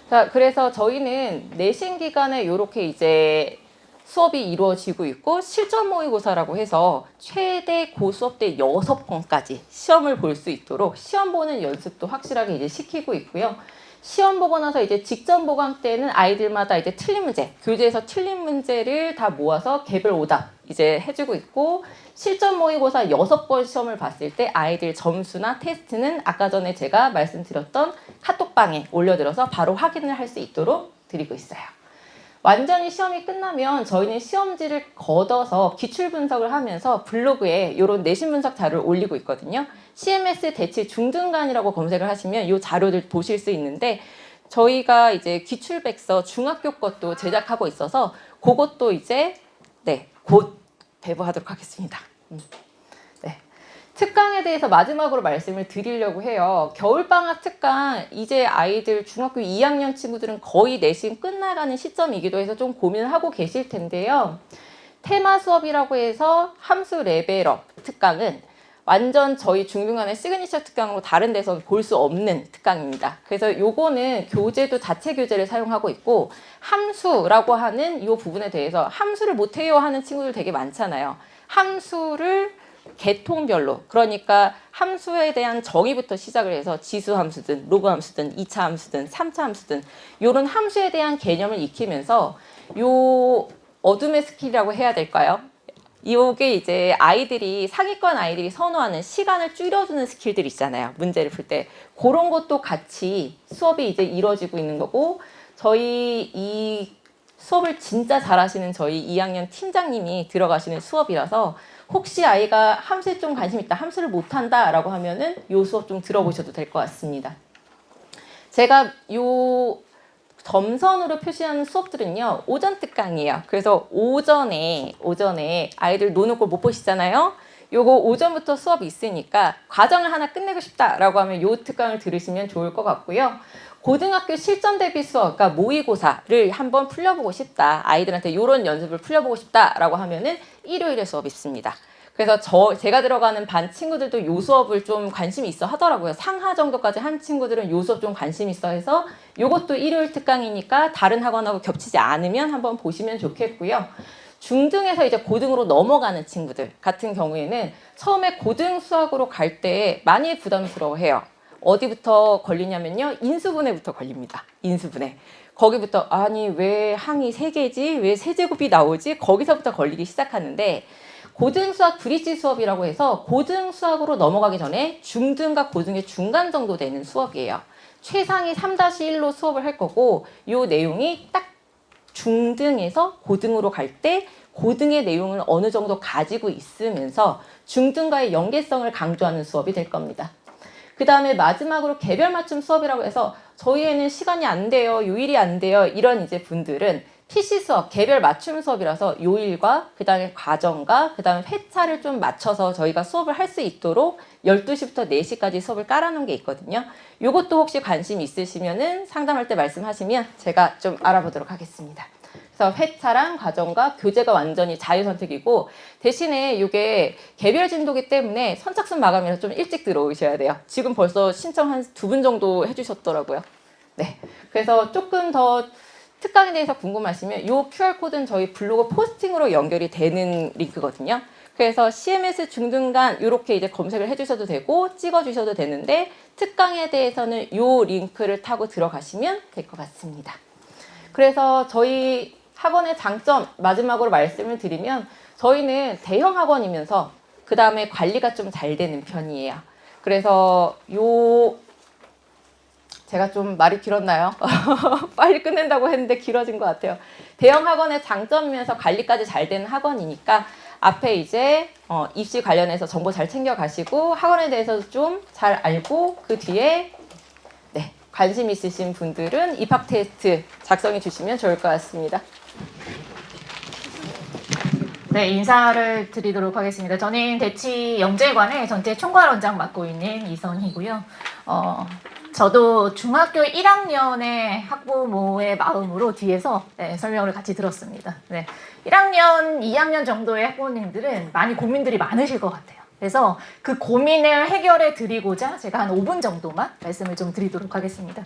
자, 그래서 저희는 내신 기간에 이렇게 이제 수업이 이루어지고 있고 실전 모의고사라고 해서 최대 고수업 때 6번까지 시험을 볼 수 있도록 시험 보는 연습도 확실하게 이제 시키고 있고요. 시험 보고 나서 이제 직전 보강 때는 아이들마다 이제 틀린 문제, 교재에서 틀린 문제를 다 모아서 개별 오답 이제 해주고 있고 실전 모의고사 6번 시험을 봤을 때 아이들 점수나 테스트는 아까 전에 제가 말씀드렸던 카톡방에 올려드려서 바로 확인을 할 수 있도록 드리고 있어요. 완전히 시험이 끝나면 저희는 시험지를 걷어서 기출 분석을 하면서 블로그에 이런 내신 분석 자료를 올리고 있거든요. CMS 대치 중등간이라고 검색을 하시면 이 자료들 보실 수 있는데 저희가 이제 기출백서 중학교 것도 제작하고 있어서 그것도 이제 곧 배부하도록 하겠습니다. 네. 특강에 대해서 마지막으로 말씀을 드리려고 해요. 겨울방학 특강, 이제 아이들 중학교 2학년 친구들은 거의 내신 끝나가는 시점이기도 해서 좀 고민을 하고 계실 텐데요. 테마 수업이라고 해서 함수 레벨업 특강은 완전 저희 중등간의 시그니처 특강으로 다른 데서 볼 수 없는 특강입니다. 그래서 요거는 교재도 자체 교재를 사용하고 있고, 함수라고 하는 이 부분에 대해서 함수를 못해요 하는 친구들 되게 많잖아요. 함수를 계통별로, 그러니까 함수에 대한 정의부터 시작을 해서 지수 함수든 로그 함수든 2차 함수든 3차 함수든 이런 함수에 대한 개념을 익히면서 요 어둠의 스킬이라고 해야 될까요? 이게 이제 아이들이 상위권 아이들이 선호하는 시간을 줄여주는 스킬들 있잖아요. 문제를 풀 때 그런 것도 같이 수업이 이제 이루어지고 있는 거고, 저희 이 수업을 진짜 잘하시는 저희 2학년 팀장님이 들어가시는 수업이라서 혹시 아이가 함수에 좀 관심 있다, 함수를 못한다 라고 하면은 요 수업 좀 들어보셔도 될 것 같습니다. 제가 요 점선으로 표시하는 수업들은요, 오전 특강이에요. 그래서 오전에 아이들 노는 걸 못 보시잖아요. 요거 오전부터 수업이 있으니까 과정을 하나 끝내고 싶다라고 하면 요 특강을 들으시면 좋을 것 같고요. 고등학교 실전 대비 수업, 그러니까 모의고사를 한번 풀려보고 싶다, 아이들한테 이런 연습을 풀려보고 싶다라고 하면은 일요일에 수업이 있습니다. 그래서 제가 들어가는 반 친구들도 요 수업을 좀 관심이 있어 하더라고요. 상하 정도까지 한 친구들은 요 수업 좀 관심 있어 해서 요것도 일요일 특강이니까 다른 학원하고 겹치지 않으면 한번 보시면 좋겠고요. 중등에서 이제 고등으로 넘어가는 친구들 같은 경우에는 처음에 고등 수학으로 갈 때 많이 부담스러워해요. 어디부터 걸리냐면요, 인수분해부터 걸립니다. 인수분해. 거기부터 아니 왜 항이 3개지? 왜 세제곱이 나오지? 거기서부터 걸리기 시작하는데, 고등수학 브릿지 수업이라고 해서 고등수학으로 넘어가기 전에 중등과 고등의 중간 정도 되는 수업이에요. 최상위 3-1로 수업을 할 거고, 이 내용이 딱 중등에서 고등으로 갈 때 고등의 내용을 어느 정도 가지고 있으면서 중등과의 연계성을 강조하는 수업이 될 겁니다. 그 다음에 마지막으로 개별 맞춤 수업이라고 해서 저희에는 시간이 안 돼요, 요일이 안 돼요, 이런 이제 분들은 PC 수업, 개별 맞춤 수업이라서 요일과 그 다음에 과정과 그 다음에 회차를 좀 맞춰서 저희가 수업을 할 수 있도록 12시부터 4시까지 수업을 깔아놓은 게 있거든요. 요것도 혹시 관심 있으시면은 상담할 때 말씀하시면 제가 좀 알아보도록 하겠습니다. 그래서 회차랑 과정과 교재가 완전히 자유선택이고, 대신에 이게 개별 진도기 때문에 선착순 마감이라서 좀 일찍 들어오셔야 돼요. 지금 벌써 신청 한 2분 정도 해주셨더라고요. 네, 그래서 조금 더 특강에 대해서 궁금하시면 이 QR코드는 저희 블로그 포스팅으로 연결이 되는 링크거든요. 그래서 CMS 중등간 이렇게 이제 검색을 해주셔도 되고 찍어주셔도 되는데, 특강에 대해서는 이 링크를 타고 들어가시면 될 것 같습니다. 그래서 저희 학원의 장점 마지막으로 말씀을 드리면, 저희는 대형 학원이면서 그 다음에 관리가 좀 잘 되는 편이에요. 그래서 제가 좀 말이 길었나요? 빨리 끝낸다고 했는데 길어진 것 같아요. 대형 학원의 장점이면서 관리까지 잘 되는 학원이니까 앞에 이제 입시 관련해서 정보 잘 챙겨 가시고 학원에 대해서 좀 잘 알고, 그 뒤에 네, 관심 있으신 분들은 입학 테스트 작성해 주시면 좋을 것 같습니다. 네, 인사를 드리도록 하겠습니다. 저는 대치 영재관의 전체 총괄원장 맡고 있는 이선희고요. 저도 중학교 1학년의 학부모의 마음으로 뒤에서 설명을 같이 들었습니다. 네, 1학년, 2학년 정도의 학부모님들은 많이 고민들이 많으실 것 같아요. 그래서 그 고민을 해결해 드리고자 제가 한 5분 정도만 말씀을 좀 드리도록 하겠습니다.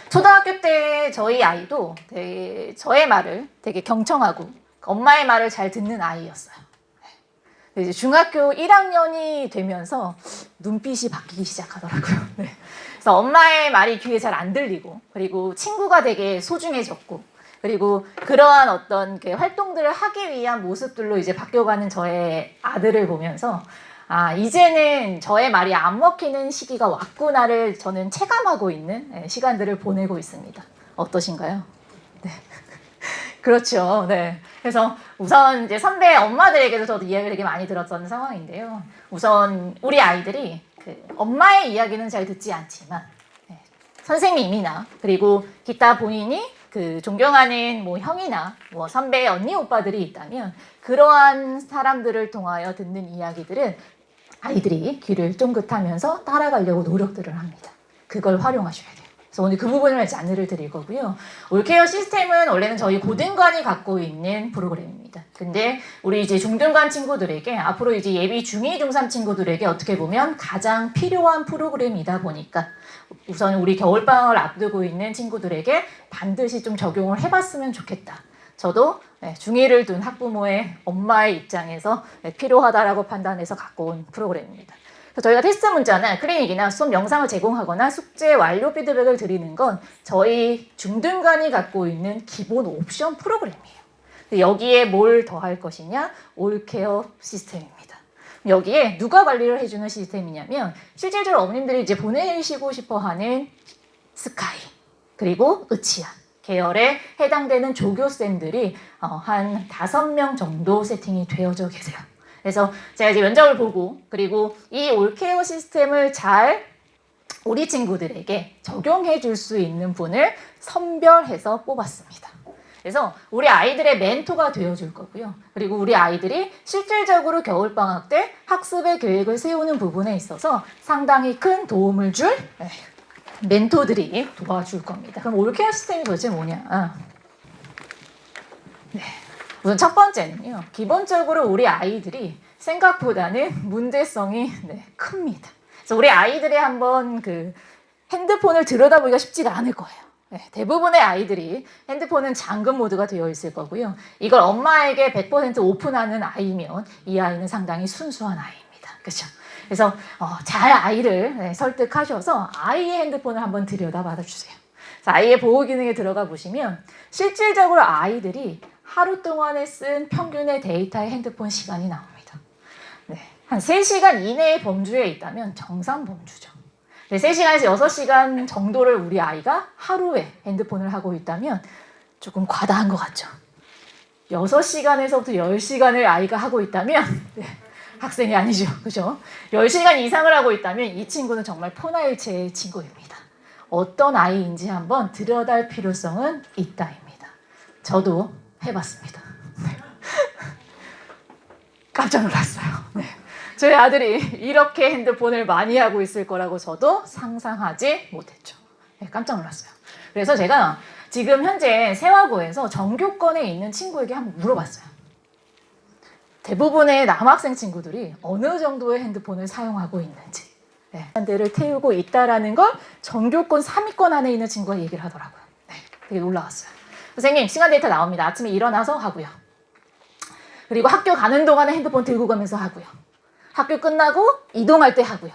초등학교 때 저희 아이도 저의 말을 되게 경청하고 엄마의 말을 잘 듣는 아이였어요. 이제 중학교 1학년이 되면서 눈빛이 바뀌기 시작하더라고요. 네. 그래서 엄마의 말이 귀에 잘 안 들리고, 그리고 친구가 되게 소중해졌고, 그리고 그러한 어떤 활동들을 하기 위한 모습들로 이제 바뀌어가는 저의 아들을 보면서 이제는 저의 말이 안 먹히는 시기가 왔구나를 저는 체감하고 있는 시간들을 보내고 있습니다. 어떠신가요? 네. 그렇죠. 네. 그래서 우선 이제 선배 엄마들에게도 저도 이야기를 되게 많이 들었던 상황인데요. 우선 우리 아이들이 엄마의 이야기는 잘 듣지 않지만 선생님이나 그리고 기타 본인이 그 존경하는 뭐 형이나 뭐 선배, 언니, 오빠들이 있다면 그러한 사람들을 통하여 듣는 이야기들은 아이들이 귀를 쫑긋하면서 따라가려고 노력들을 합니다. 그걸 활용하셔야 돼요. 그래서 오늘 그 부분을 안내를 드릴 거고요. 올케어 시스템은 원래는 저희 고등관이 갖고 있는 프로그램입니다. 근데 우리 이제 중등관 친구들에게 앞으로 이제 예비 중2, 중3 친구들에게 어떻게 보면 가장 필요한 프로그램이다 보니까 우선 우리 겨울방학을 앞두고 있는 친구들에게 반드시 좀 적용을 해봤으면 좋겠다. 저도 중2를 둔 학부모의 엄마의 입장에서 필요하다라고 판단해서 갖고 온 프로그램입니다. 저희가 테스트 문자나 클리닉이나 수업 영상을 제공하거나 숙제 완료 피드백을 드리는 건 저희 중등관이 갖고 있는 기본 옵션 프로그램이에요. 여기에 뭘 더할 것이냐? 올케어 시스템입니다. 여기에 누가 관리를 해주는 시스템이냐면 실질적으로 어머님들이 이제 보내시고 싶어하는 스카이 그리고 으치아 계열에 해당되는 조교쌤들이 한 5명 정도 세팅이 되어져 계세요. 그래서 제가 이제 면접을 보고 그리고 이 올케어 시스템을 잘 우리 친구들에게 적용해 줄 수 있는 분을 선별해서 뽑았습니다. 그래서 우리 아이들의 멘토가 되어줄 거고요. 그리고 우리 아이들이 실질적으로 겨울방학 때 학습의 계획을 세우는 부분에 있어서 상당히 큰 도움을 줄 멘토들이 도와줄 겁니다. 그럼 올케어 시스템이 도대체 뭐냐? 우선 첫 번째는요. 기본적으로 우리 아이들이 생각보다는 문제성이 큽니다. 그래서 우리 아이들이 한번 그 핸드폰을 들여다보기가 쉽지가 않을 거예요. 대부분의 아이들이 핸드폰은 잠금 모드가 되어 있을 거고요. 이걸 엄마에게 100% 오픈하는 아이면 이 아이는 상당히 순수한 아이입니다. 그렇죠? 그래서 잘 아이를 설득하셔서 아이의 핸드폰을 한번 들여다봐 주세요. 아이의 보호 기능에 들어가 보시면 실질적으로 아이들이 하루 동안에 쓴 평균의 데이터의 핸드폰 시간이 나옵니다. 한 3시간 이내의 범주에 있다면 정상 범주죠. 3시간에서 6시간 정도를 우리 아이가 하루에 핸드폰을 하고 있다면 조금 과다한 것 같죠. 6시간에서부터 10시간을 아이가 하고 있다면 학생이 아니죠. 그죠? 10시간 이상을 하고 있다면 이 친구는 정말 포나일체의 친구입니다. 어떤 아이인지 한번 들여다볼 필요성은 있다입니다. 저도 해봤습니다. 깜짝 놀랐어요. 저희 아들이 이렇게 핸드폰을 많이 하고 있을 거라고 저도 상상하지 못했죠. 깜짝 놀랐어요. 그래서 제가 지금 현재 세화고에서 전교권에 있는 친구에게 한번 물어봤어요. 대부분의 남학생 친구들이 어느 정도의 핸드폰을 사용하고 있는지 시간대를 태우고 있다라는 걸 전교권 3위권 안에 있는 친구가 얘기를 하더라고요. 되게 놀라웠어요. 선생님 시간 데이터 나옵니다. 아침에 일어나서 하고요. 그리고 학교 가는 동안에 핸드폰 들고 가면서 하고요. 학교 끝나고 이동할 때 하고요.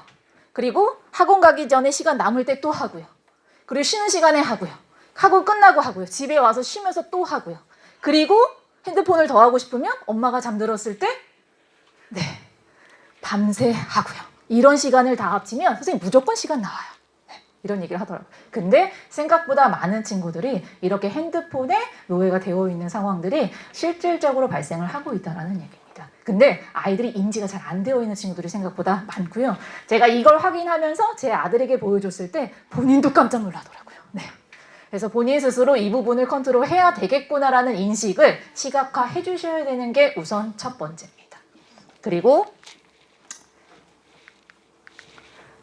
그리고 학원 가기 전에 시간 남을 때 또 하고요. 그리고 쉬는 시간에 하고요. 학원 끝나고 하고요. 집에 와서 쉬면서 또 하고요. 그리고 핸드폰을 더 하고 싶으면 엄마가 잠들었을 때 밤새 하고요. 이런 시간을 다 합치면 선생님 무조건 시간 나와요. 이런 얘기를 하더라고요. 근데 생각보다 많은 친구들이 이렇게 핸드폰에 노예가 되어 있는 상황들이 실질적으로 발생을 하고 있다는 얘기입니다. 근데 아이들이 인지가 잘 안 되어 있는 친구들이 생각보다 많고요. 제가 이걸 확인하면서 제 아들에게 보여줬을 때 본인도 깜짝 놀라더라고요. 그래서 본인 스스로 이 부분을 컨트롤해야 되겠구나라는 인식을 시각화해 주셔야 되는 게 우선 첫 번째입니다. 그리고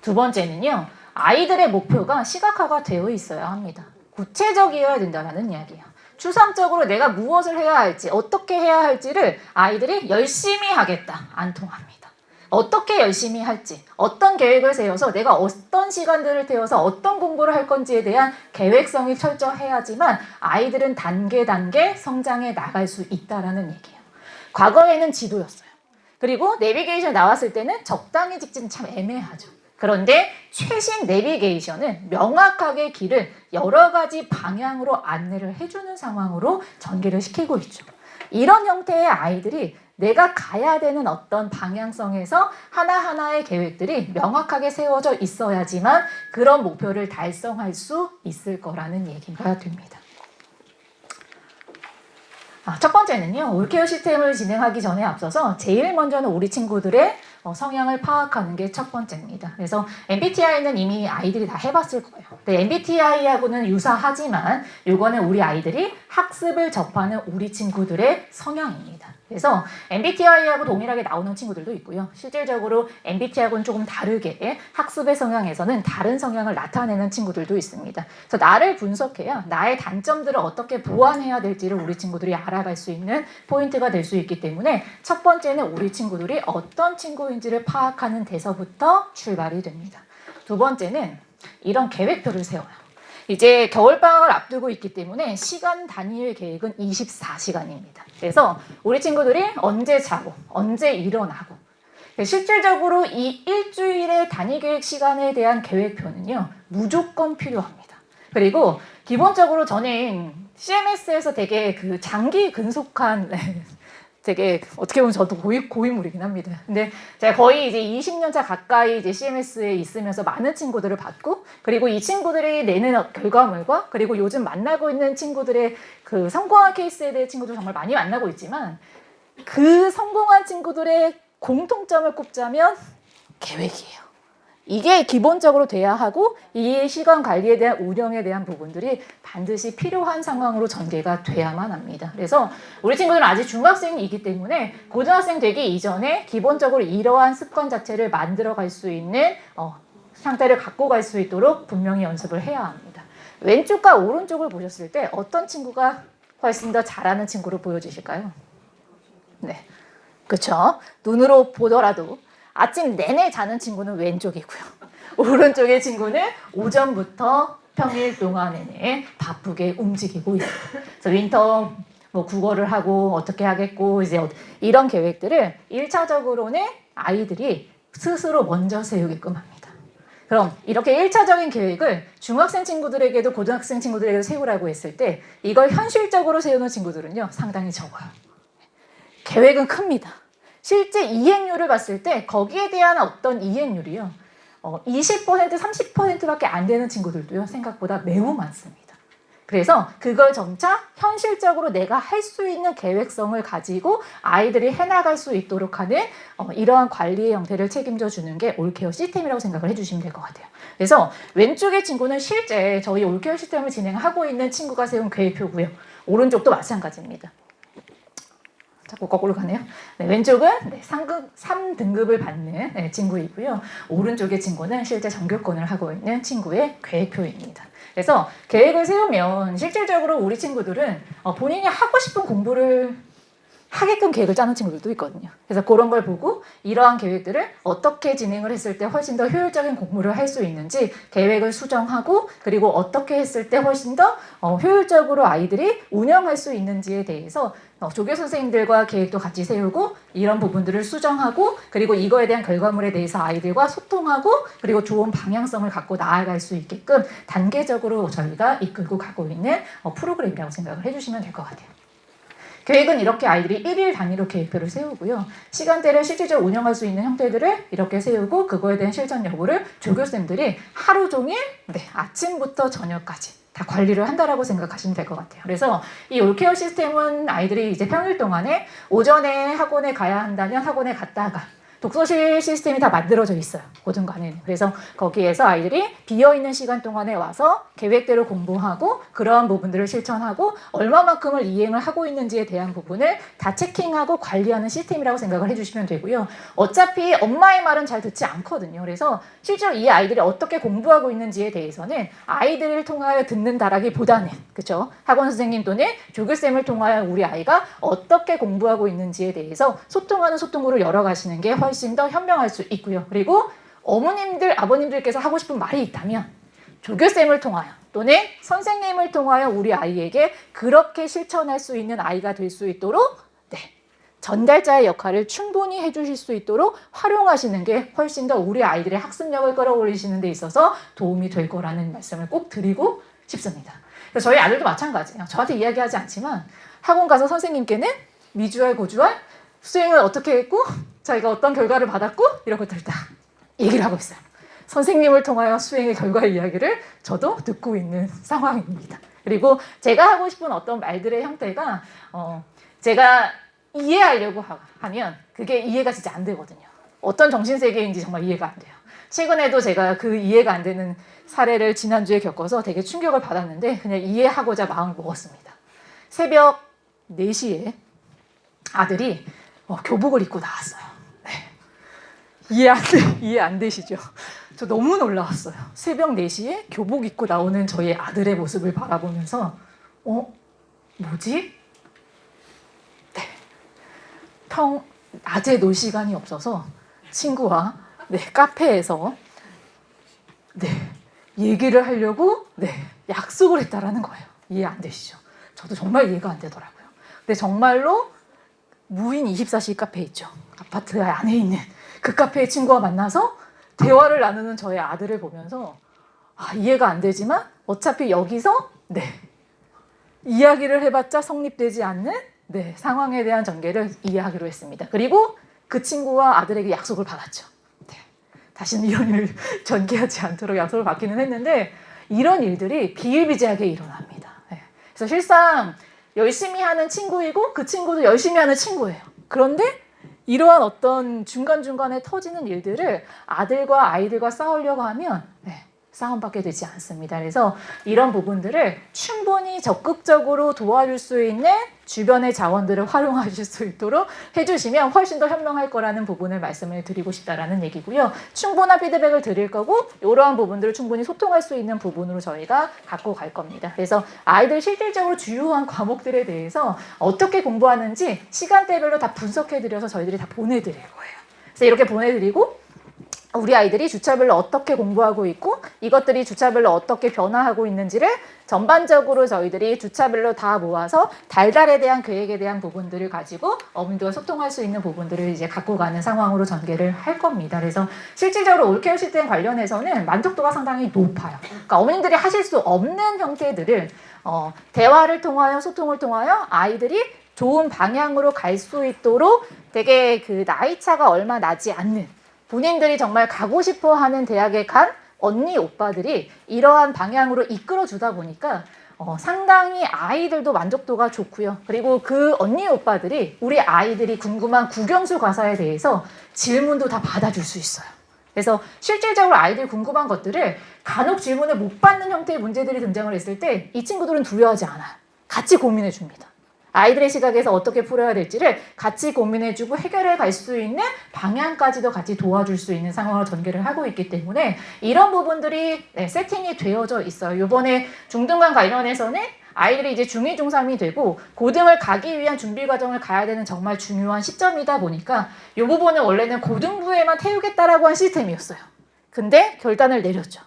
두 번째는요. 아이들의 목표가 시각화가 되어 있어야 합니다. 구체적이어야 된다는 이야기예요. 추상적으로 내가 무엇을 해야 할지, 어떻게 해야 할지를 아이들이 열심히 하겠다. 안 통합니다. 어떻게 열심히 할지, 어떤 계획을 세워서 내가 어떤 시간들을 태워서 어떤 공부를 할 건지에 대한 계획성이 철저해야지만 아이들은 단계 성장해 나갈 수 있다는 얘기예요. 과거에는 지도였어요. 그리고 내비게이션 나왔을 때는 적당히 찍지는 참 애매하죠. 그런데 최신 내비게이션은 명확하게 길을 여러 가지 방향으로 안내를 해주는 상황으로 전개를 시키고 있죠. 이런 형태의 아이들이 내가 가야 되는 어떤 방향성에서 하나하나의 계획들이 명확하게 세워져 있어야지만 그런 목표를 달성할 수 있을 거라는 얘기가 됩니다. 첫 번째는요. 올케어 시스템을 진행하기 전에 앞서서 제일 먼저는 우리 친구들의 성향을 파악하는 게 첫 번째입니다. 그래서 MBTI는 이미 아이들이 다 해봤을 거예요. 근데 MBTI하고는 유사하지만 이거는 우리 아이들이 학습을 접하는 우리 친구들의 성향입니다. 그래서 MBTI하고 동일하게 나오는 친구들도 있고요. 실질적으로 MBTI하고는 조금 다르게 학습의 성향에서는 다른 성향을 나타내는 친구들도 있습니다. 그래서 나를 분석해야 나의 단점들을 어떻게 보완해야 될지를 우리 친구들이 알아갈 수 있는 포인트가 될 수 있기 때문에 첫 번째는 우리 친구들이 어떤 친구인지를 파악하는 데서부터 출발이 됩니다. 두 번째는 이런 계획표를 세워요. 이제 겨울방학을 앞두고 있기 때문에 시간 단위의 계획은 24시간입니다. 그래서 우리 친구들이 언제 자고 언제 일어나고 실질적으로 이 일주일의 단위 계획 시간에 대한 계획표는요 무조건 필요합니다. 그리고 기본적으로 저는 CMS에서 되게 그 장기 근속한 되게 어떻게 보면 저도 고인물이긴 합니다. 근데 제가 거의 이제 20년차 가까이 이제 CMS에 있으면서 많은 친구들을 봤고, 그리고 이 친구들이 내는 결과물과 그리고 요즘 만나고 있는 친구들의 그 성공한 케이스에 대해 친구들 정말 많이 만나고 있지만 그 성공한 친구들의 공통점을 꼽자면 계획이에요. 이게 기본적으로 돼야 하고 이 시간 관리에 대한 운영에 대한 부분들이 반드시 필요한 상황으로 전개가 돼야만 합니다. 그래서 우리 친구들은 아직 중학생이기 때문에 고등학생 되기 이전에 기본적으로 이러한 습관 자체를 만들어갈 수 있는 상태를 갖고 갈 수 있도록 분명히 연습을 해야 합니다. 왼쪽과 오른쪽을 보셨을 때 어떤 친구가 훨씬 더 잘하는 친구로 보여지실까요? 네, 그렇죠. 눈으로 보더라도 아침 내내 자는 친구는 왼쪽이고요. 오른쪽의 친구는 오전부터 평일 동안 내내 바쁘게 움직이고 있어요. 그래서 윈터 국어를 하고 어떻게 하겠고 이제 이런 계획들을 1차적으로는 아이들이 스스로 먼저 세우게끔 합니다. 그럼 이렇게 1차적인 계획을 중학생 친구들에게도 고등학생 친구들에게도 세우라고 했을 때 이걸 현실적으로 세우는 친구들은요 상당히 적어요. 계획은 큽니다. 실제 이행률을 봤을 때 거기에 대한 어떤 이행률이요 20% 30%밖에 안 되는 친구들도요 생각보다 매우 많습니다. 그래서 그걸 점차 현실적으로 내가 할 수 있는 계획성을 가지고 아이들이 해나갈 수 있도록 하는 이러한 관리의 형태를 책임져 주는 게 올케어 시스템이라고 생각을 해주시면 될 것 같아요. 그래서 왼쪽의 친구는 실제 저희 올케어 시스템을 진행하고 있는 친구가 세운 계획표고요. 오른쪽도 마찬가지입니다. 자꾸 거꾸로 가네요. 네, 왼쪽은 3등급을 받는 친구이고요. 오른쪽의 친구는 실제 전교권을 하고 있는 친구의 계획표입니다. 그래서 계획을 세우면 실질적으로 우리 친구들은 본인이 하고 싶은 공부를 하게끔 계획을 짜는 친구들도 있거든요. 그래서 그런 걸 보고 이러한 계획들을 어떻게 진행을 했을 때 훨씬 더 효율적인 공부를 할 수 있는지 계획을 수정하고 그리고 어떻게 했을 때 훨씬 더 효율적으로 아이들이 운영할 수 있는지에 대해서 조교 선생님들과 계획도 같이 세우고 이런 부분들을 수정하고 그리고 이거에 대한 결과물에 대해서 아이들과 소통하고 그리고 좋은 방향성을 갖고 나아갈 수 있게끔 단계적으로 저희가 이끌고 가고 있는 프로그램이라고 생각을 해주시면 될 것 같아요. 계획은 이렇게 아이들이 1일 단위로 계획표를 세우고요. 시간대를 실질적으로 운영할 수 있는 형태들을 이렇게 세우고 그거에 대한 실천 여부를 조교쌤들이 하루 종일 아침부터 저녁까지 다 관리를 한다라고 생각하시면 될 것 같아요. 그래서 이 올케어 시스템은 아이들이 이제 평일 동안에 오전에 학원에 가야 한다면 학원에 갔다가 독서실 시스템이 다 만들어져 있어요. 고등관에는. 그래서 거기에서 아이들이 비어있는 시간 동안에 와서 계획대로 공부하고 그러한 부분들을 실천하고 얼마만큼을 이행을 하고 있는지에 대한 부분을 다 체킹하고 관리하는 시스템이라고 생각을 해주시면 되고요. 어차피 엄마의 말은 잘 듣지 않거든요. 그래서 실제로 이 아이들이 어떻게 공부하고 있는지에 대해서는 아이들을 통하여 듣는다라기보다는 그렇죠? 학원 선생님 또는 조교쌤을 통하여 우리 아이가 어떻게 공부하고 있는지에 대해서 소통하는 소통으로 열어가시는 게 훨씬 더 현명할 수 있고요. 그리고 어머님들, 아버님들께서 하고 싶은 말이 있다면 조교쌤을 통하여 또는 선생님을 통하여 우리 아이에게 그렇게 실천할 수 있는 아이가 될 수 있도록 전달자의 역할을 충분히 해주실 수 있도록 활용하시는 게 훨씬 더 우리 아이들의 학습력을 끌어올리시는 데 있어서 도움이 될 거라는 말씀을 꼭 드리고 싶습니다. 그래서 저희 아들도 마찬가지예요. 저한테 이야기하지 않지만 학원 가서 선생님께는 미주알, 고주알, 수행을 어떻게 했고 자기가 어떤 결과를 받았고 이런 것들을 다 얘기를 하고 있어요. 선생님을 통하여 수행의 결과의 이야기를 저도 듣고 있는 상황입니다. 그리고 제가 하고 싶은 어떤 말들의 형태가 제가 이해하려고 하면 그게 이해가 진짜 안 되거든요. 어떤 정신세계인지 정말 이해가 안 돼요. 최근에도 제가 그 이해가 안 되는 사례를 지난주에 겪어서 되게 충격을 받았는데 그냥 이해하고자 마음을 먹었습니다. 새벽 4시에 아들이 교복을 입고 나왔어요. 네. 이해 안 되시죠? 저 너무 놀라웠어요. 새벽 4시에 교복 입고 나오는 저희 아들의 모습을 바라보면서 뭐지? 네. 낮에 놀 시간이 없어서 친구와 카페에서 얘기를 하려고 약속을 했다라는 거예요. 이해 안 되시죠? 저도 정말 이해가 안 되더라고요. 근데 정말로 무인 24시 카페 있죠. 아파트 안에 있는 그 카페의 친구와 만나서 대화를 나누는 저의 아들을 보면서 이해가 안 되지만 어차피 여기서 이야기를 해봤자 성립되지 않는 상황에 대한 전개를 이해하기로 했습니다. 그리고 그 친구와 아들에게 약속을 받았죠. 다시는 이런 일을 전개하지 않도록 약속을 받기는 했는데 이런 일들이 비일비재하게 일어납니다. 그래서 실상 열심히 하는 친구이고 그 친구도 열심히 하는 친구예요. 그런데 이러한 어떤 중간중간에 터지는 일들을 아이들과 싸우려고 하면 싸움밖에 되지 않습니다. 그래서 이런 부분들을 충분히 적극적으로 도와줄 수 있는 주변의 자원들을 활용하실 수 있도록 해주시면 훨씬 더 현명할 거라는 부분을 말씀을 드리고 싶다라는 얘기고요. 충분한 피드백을 드릴 거고 이러한 부분들을 충분히 소통할 수 있는 부분으로 저희가 갖고 갈 겁니다. 그래서 아이들 실질적으로 주요한 과목들에 대해서 어떻게 공부하는지 시간대별로 다 분석해드려서 저희들이 다 보내드릴 거예요. 그래서 이렇게 보내드리고 우리 아이들이 주차별로 어떻게 공부하고 있고 이것들이 주차별로 어떻게 변화하고 있는지를 전반적으로 저희들이 주차별로 다 모아서 달달에 대한 계획에 대한 부분들을 가지고 어머님들과 소통할 수 있는 부분들을 이제 갖고 가는 상황으로 전개를 할 겁니다. 그래서 실질적으로 올케어 시스템 관련해서는 만족도가 상당히 높아요. 그러니까 어머님들이 하실 수 없는 형태들을 대화를 통하여 소통을 통하여 아이들이 좋은 방향으로 갈 수 있도록 되게 그 나이 차가 얼마 나지 않는 본인들이 정말 가고 싶어 하는 대학에 간 언니, 오빠들이 이러한 방향으로 이끌어 주다 보니까 상당히 아이들도 만족도가 좋고요. 그리고 그 언니, 오빠들이 우리 아이들이 궁금한 국영수 과사에 대해서 질문도 다 받아줄 수 있어요. 그래서 실질적으로 아이들이 궁금한 것들을 간혹 질문을 못 받는 형태의 문제들이 등장을 했을 때 이 친구들은 두려워하지 않아요. 같이 고민해 줍니다. 아이들의 시각에서 어떻게 풀어야 될지를 같이 고민해주고 해결해 갈 수 있는 방향까지도 같이 도와줄 수 있는 상황으로 전개를 하고 있기 때문에 이런 부분들이 세팅이 되어져 있어요. 이번에 중등간 관련해서는 아이들이 이제 중2, 중3이 되고 고등을 가기 위한 준비 과정을 가야 되는 정말 중요한 시점이다 보니까 이 부분은 원래는 고등부에만 태우겠다라고 한 시스템이었어요. 근데 결단을 내렸죠.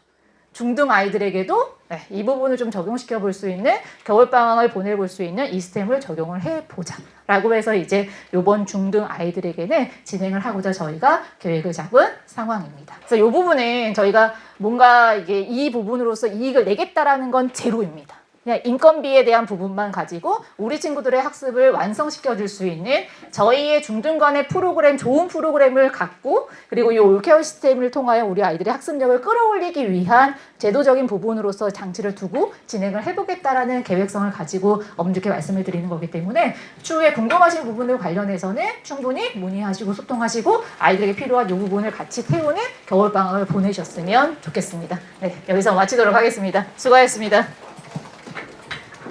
중등 아이들에게도 이 부분을 좀 적용시켜 볼 수 있는 겨울방학을 보내볼 수 있는 이 시스템을 적용을 해보자 라고 해서 이제 이번 중등 아이들에게는 진행을 하고자 저희가 계획을 잡은 상황입니다. 그래서 이 부분은 저희가 뭔가 이게 이 부분으로서 이익을 내겠다라는 건 제로입니다. 그냥 인건비에 대한 부분만 가지고 우리 친구들의 학습을 완성시켜 줄 수 있는 저희의 중등간의 프로그램, 좋은 프로그램을 갖고 그리고 이 올케어 시스템을 통하여 우리 아이들의 학습력을 끌어올리기 위한 제도적인 부분으로서 장치를 두고 진행을 해보겠다라는 계획성을 가지고 엄중하게 말씀을 드리는 거기 때문에 추후에 궁금하신 부분들 관련해서는 충분히 문의하시고 소통하시고 아이들에게 필요한 이 부분을 같이 태우는 겨울방학을 보내셨으면 좋겠습니다. 여기서 마치도록 하겠습니다. 수고하셨습니다.